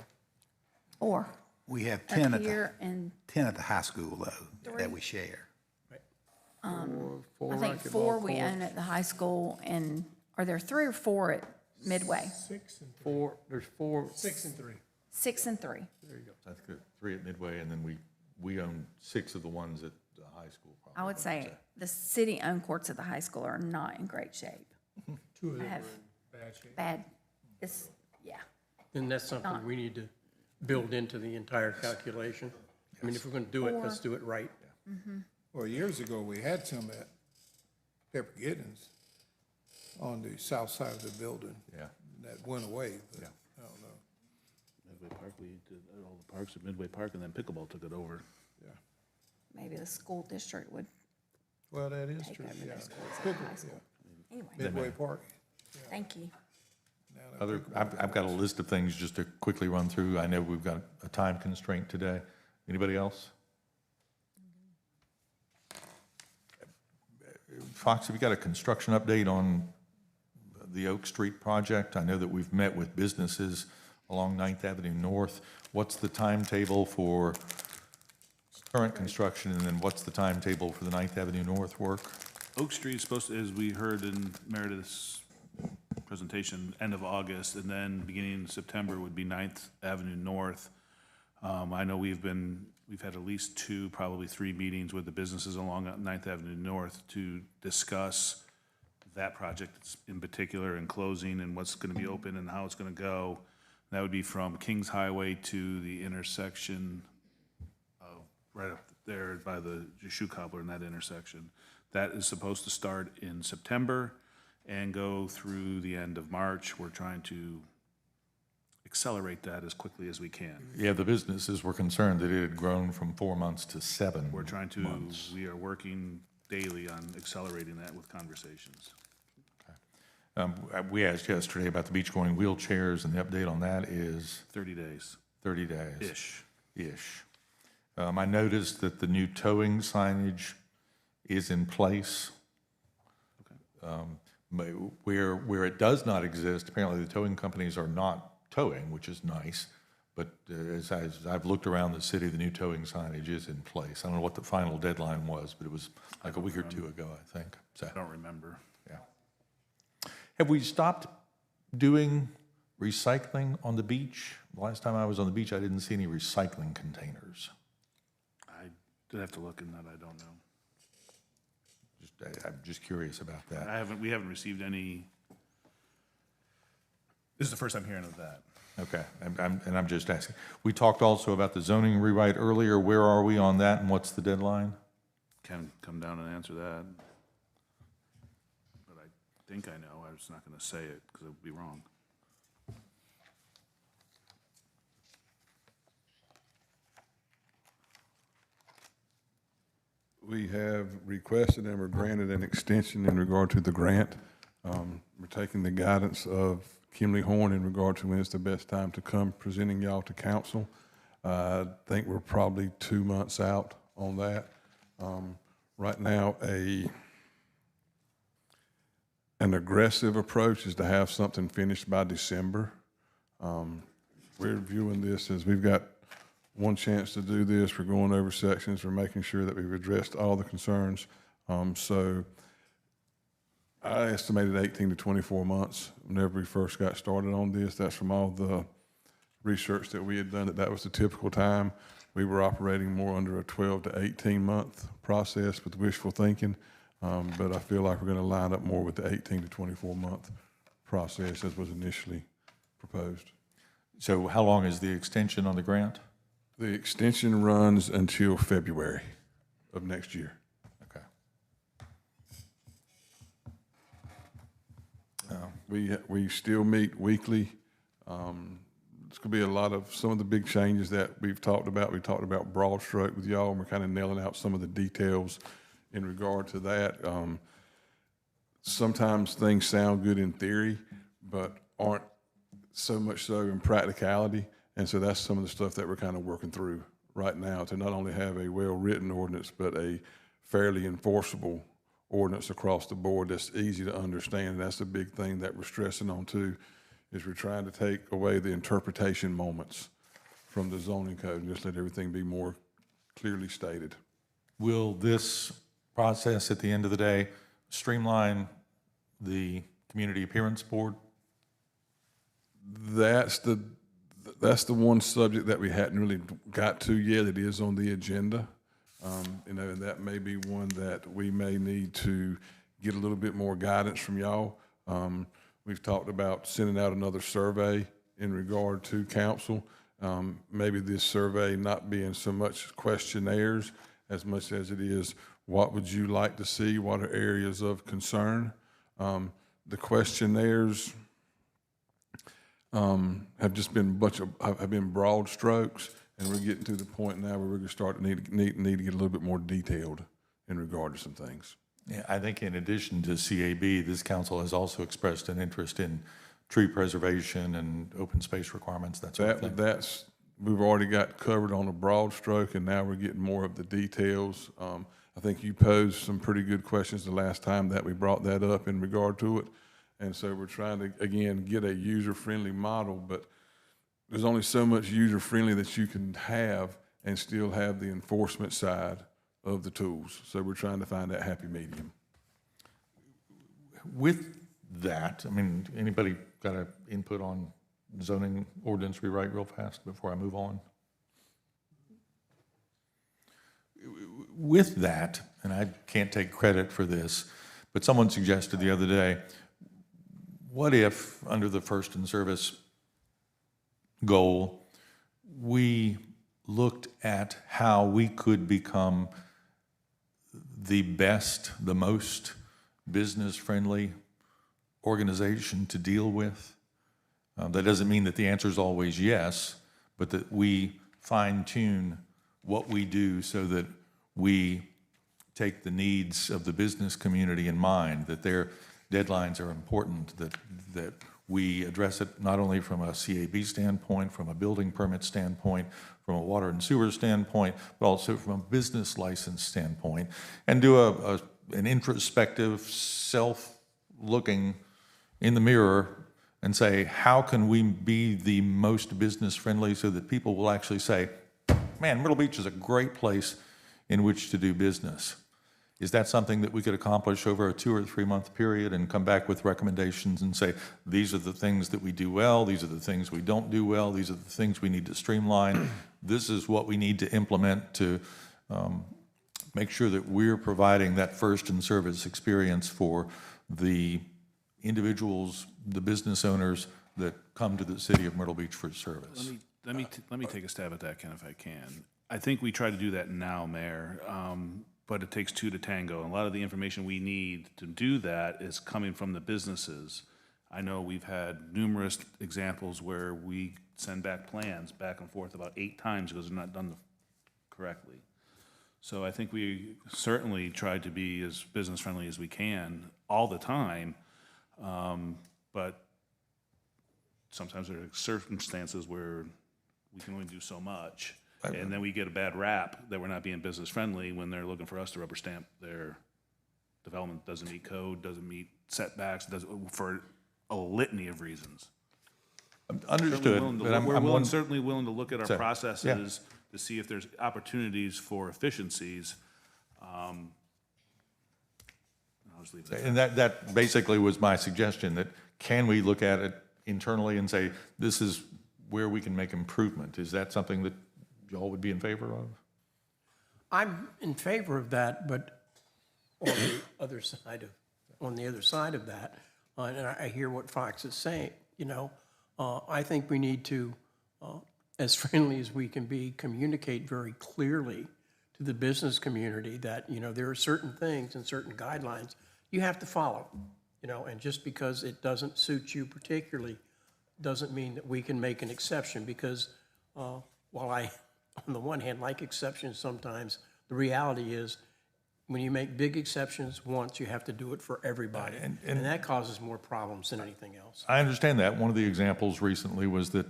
Or We have up 10 here and 10 at the high school, though, that we share. Four I think racquetball 4 we courts. own at the high school, and are there 3 or 4 at Midway? 6 and 3. Four, there's four. 6 and 3. 6 and 3. There you go. I think there are 3 at Midway, and then we own 6 of the ones at the high school. Probably. I would say the city-owned courts at the high school are not in great shape. 2 of them have are in bad shape. Bad, yeah. Then that's something we need to build into the entire calculation. I mean, if we're going to do it, let's do it right. Well, years ago, we had some at Pepper Giddens on the south side of the building. Yeah. That went away, but Yeah. I don't know. Midway Park, we did all the parks at Midway Park, and then pickleball took it over. Maybe the school district would Well, that is take true, over yeah. those courts at the high Pickle, school. Anyway, Midway Park. thank you. I've got a list of things just to quickly run through. I know we've got a time constraint today. Anybody else? Fox, have you got a construction update on the Oak Street project? I know that we've met with businesses along 9th Avenue North. What's the timetable for current construction, and then what's the timetable for the 9th Avenue North work? Oak Street is supposed to, as we heard in Meredith's presentation, end of August, and then beginning in September would be 9th Avenue North. I know we've had at least 2, probably 3 meetings with the businesses along 9th Avenue North to discuss that project in particular, and closing, and what's going to be open and how it's going to go. That would be from Kings Highway to the intersection of right up there by the shoe cobbler in that intersection. That is supposed to start in September and go through the end of March. We're trying to accelerate that as quickly as we can. Yeah, the businesses were concerned that it had grown from 4 months to 7 We're trying to, months. we are working daily on accelerating that with conversations. We asked yesterday about the beach-going wheelchairs, and the update on that is 30 days. 30 days. Ish. Ish. I noticed that the new towing signage is in place. Where it does not exist, apparently the towing companies are not towing, which is nice. But as I've looked around the city, the new towing signage is in place. I don't know what the final deadline was, but it was like a week or two ago, I think. So, I don't remember. yeah. Have we stopped doing recycling on the beach? The last time I was on the beach, I didn't see any recycling containers. I did have to look in that. I don't know. I'm just curious about that. We haven't received any. This is the first I'm hearing of that. Okay, I'm just asking. We talked also about the zoning rewrite earlier. Where are we on that, and what's the deadline? Can come down and answer that. But I think I know. I'm just not going to say it because it would be wrong. We have requested and were granted an extension in regard to the grant. We're taking the guidance of Kimley Horn in regard to when it's the best time to come presenting y'all to council. I think we're probably 2 months out on that. Right now, an aggressive approach is to have something finished by December. We're viewing this as we've got one chance to do this. We're going over sections. We're making sure that we've addressed all the concerns. So I estimated 18 to 24 months whenever we first got started on this. That's from all the research that we had done, that was the typical time. We were operating more under a 12 to 18 month process with wishful thinking. But I feel like we're going to line up more with the 18 to 24 month process as was initially proposed. So how long is the extension on the grant? The extension runs until February of next year. Okay. We still meet weekly. It's going to be a lot of some of the big changes that we've talked about. We talked about broad stroke with y'all, and we're kind of nailing out some of the details in regard to that. Sometimes things sound good in theory, but aren't so much so in practicality. And so that's some of the stuff that we're kind of working through right now to not only have a well-written ordinance, but a fairly enforceable ordinance across the board that's easy to understand. And that's the big thing that we're stressing on too, is we're trying to take away the interpretation moments from the zoning code and just let everything be more clearly stated. Will this process at the end of the day streamline the Community Appearance Board? That's the one subject that we hadn't really got to yet. It is on the agenda. And that may be one that we may need to get a little bit more guidance from y'all. We've talked about sending out another survey in regard to council. Maybe this survey not being so much questionnaires as much as it is, what would you like to see? What are areas of concern? The questionnaires have just been have been broad strokes, and we're getting to the point now where we're going to start to need to get a little bit more detailed in regard to some things. Yeah, I think in addition to CAB, this council has also expressed an interest in tree preservation and open space requirements, that sort of thing. We've already got covered on a broad stroke, and now we're getting more of the details. I think you posed some pretty good questions the last time that we brought that up in regard to it. And so we're trying to, again, get a user-friendly model, but there's only so much user-friendly that you can have and still have the enforcement side of the tools. So we're trying to find that happy medium. With that, I mean, anybody got an input on zoning ordinance rewrite real fast before I move on? With that, and I can't take credit for this, but someone suggested the other day, what if, under the first in service goal, we looked at how we could become the best, the most business-friendly organization to deal with? That doesn't mean that the answer is always yes, but that we fine-tune what we do so that we take the needs of the business community in mind, that they're deadlines are important, that we address it not only from a CAB standpoint, from a building permit standpoint, from a water and sewer standpoint, but also from a business license standpoint, and do an introspective, self-looking in the mirror and say, how can we be the most business-friendly so that people will actually say, man, Myrtle Beach is a great place in which to do business. Is that something that we could accomplish over a 2 or 3 month period and come back with recommendations and say, these are the things that we do well, these are the things we don't do well, these are the things we need to streamline, this is what we need to implement to make sure that we're providing that first and service experience for the individuals, the business owners that come to the city of Myrtle Beach for service. Let me take a stab at that, Ken, if I can. I think we try to do that now, Mayor, but it takes two to tango. And a lot of the information we need to do that is coming from the businesses. I know we've had numerous examples where we send back plans back and forth about 8 times because they're not done correctly. So I think we certainly try to be as business friendly as we can all the time, but sometimes there are circumstances where we can only do so much. And then we get a bad rap that we're not being business friendly when they're looking for us to rubber stamp their development doesn't meet code, doesn't meet setbacks, for a litany of reasons. Understood. We're certainly willing to look at our Sorry. processes to see if there's opportunities for efficiencies. I'll just leave it at that. And that basically was my suggestion, that can we look at it internally and say, this is where we can make improvement? Is that something that y'all would be in favor of? I'm in favor of that, but on the other side of that, and I hear what Fox is saying, I think we need to, as friendly as we can be, communicate very clearly to the business community that, there are certain things and certain guidelines you have to follow, and just because it doesn't suit you particularly doesn't mean that we can make an exception, because while I, on the one hand, like exceptions sometimes, the reality is when you make big exceptions once, you have to do it for everybody. And that causes more problems than anything else. I understand that. One of the examples recently was that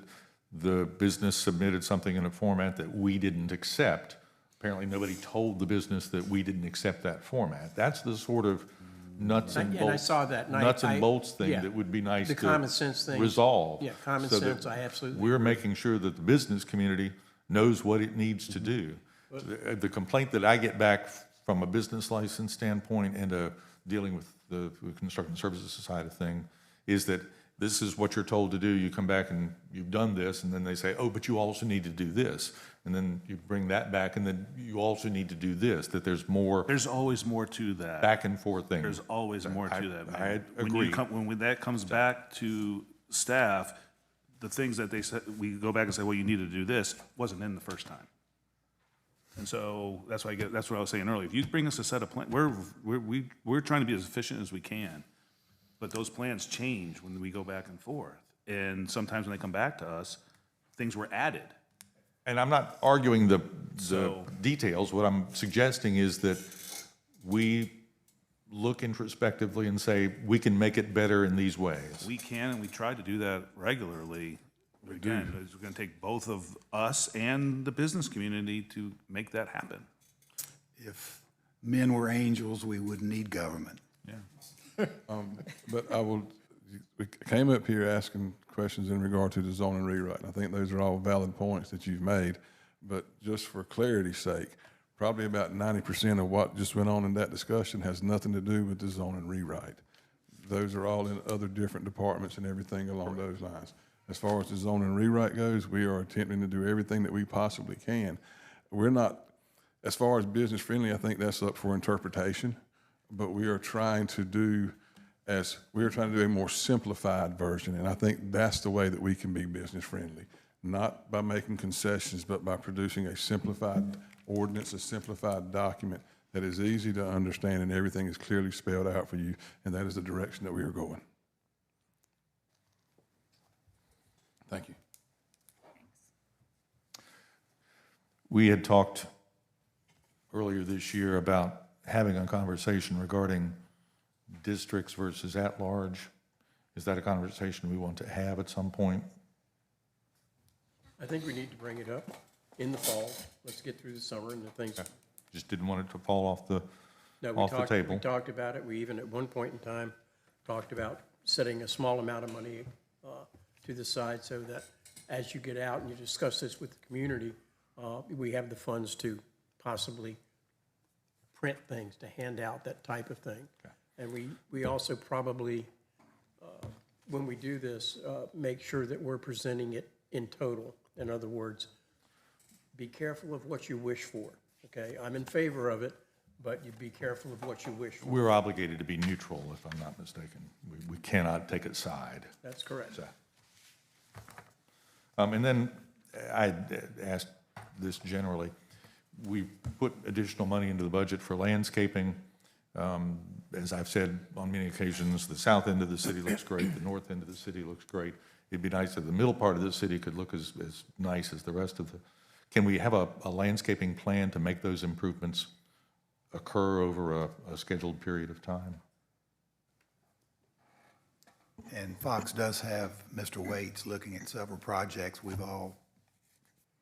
the business submitted something in a format that we didn't accept. Apparently nobody told the business that we didn't accept that format. That's the sort of nuts and bolts. And I saw that. And bolts thing yeah, that would be nice the to common sense thing. resolve. Yeah, common so sense, I absolutely We're agree. making sure that the business community knows what it needs to do. The complaint that I get back from a business license standpoint and dealing with the construction services side of thing is that this is what you're told to do. You come back and you've done this, and then they say, oh, but you also need to do this. And then you bring that back, and then you also need to do this, that there's more. There's always more to that. Back and forth thing. There's always more to that. I agree. When that comes back to staff, the things that they said, we go back and say, well, you need to do this, wasn't in the first time. And so that's what I was saying earlier. If you bring us a set of plans, we're trying to be as efficient as we can, but those plans change when we go back and forth. And sometimes when they come back to us, things were added. And I'm not arguing the details. What I'm suggesting is that we look introspectively and say, we can make it better in these ways. We can, and we try to do that regularly. Again, it's going to take both of us and the business community to make that happen. If men were angels, we wouldn't need government. Yeah. But we came up here asking questions in regard to the zoning rewrite. I think those are all valid points that you've made, but just for clarity's sake, probably about 90% of what just went on in that discussion has nothing to do with the zoning rewrite. Those are all in other different departments and everything along those lines. As far as the zoning rewrite goes, we are attempting to do everything that we possibly can. We're not, as far as business friendly, I think that's up for interpretation, but we are trying to do a more simplified version, and I think that's the way that we can be business friendly, not by making concessions, but by producing a simplified ordinance, a simplified document that is easy to understand and everything is clearly spelled out for you, and that is the direction that we are going. Thank you. We had talked earlier this year about having a conversation regarding districts versus at-large? Is that a conversation we want to have at some point? I think we need to bring it up in the fall. Let's get through the summer and the things. Just didn't want it to fall off the No, table. we talked about it. We even at one point in time talked about setting a small amount of money to the side so that as you get out and you discuss this with the community, we have the funds to possibly print things, to hand out, that type of thing. Okay. And we also probably, when we do this, make sure that we're presenting it in total. In other words, be careful of what you wish for, okay? I'm in favor of it, but you be careful of what you wish for. We're obligated to be neutral, if I'm not mistaken. We cannot take a side. That's correct. So, and then I asked this generally. We put additional money into the budget for landscaping. As I've said on many occasions, the south end of the city looks great, the north end of the city looks great. It'd be nice if the middle part of the city could look as nice as the rest of the. Can we have a landscaping plan to make those improvements occur over a scheduled period of time? And Fox does have Mr. Waits looking at several projects we've all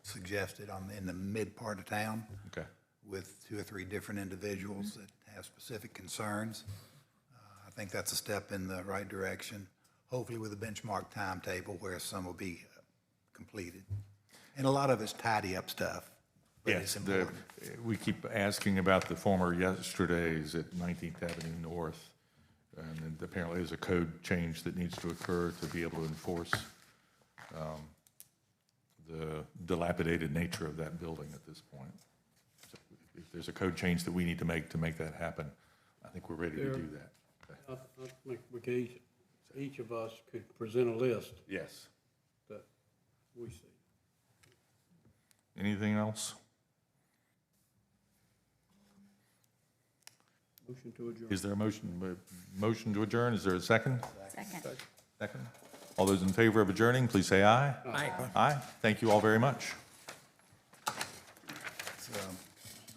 suggested in the mid part of town. Okay. With 2 or 3 different individuals that have specific concerns. I think that's a step in the right direction, hopefully with a benchmark timetable where some will be completed. And a lot of it's tidy up stuff, but it's important. We keep asking about the former yesterdays at 19th Avenue North. And apparently there's a code change that needs to occur to be able to enforce the dilapidated nature of that building at this point. So if there's a code change that we need to make that happen, I think we're ready to do that. I think each of us could present a list Yes. that we see. Anything else? Motion to adjourn. Is there a motion to adjourn? Is there a second? Second. Second. All those in favor of adjourning, please say aye. Aye. Aye. Thank you all very much.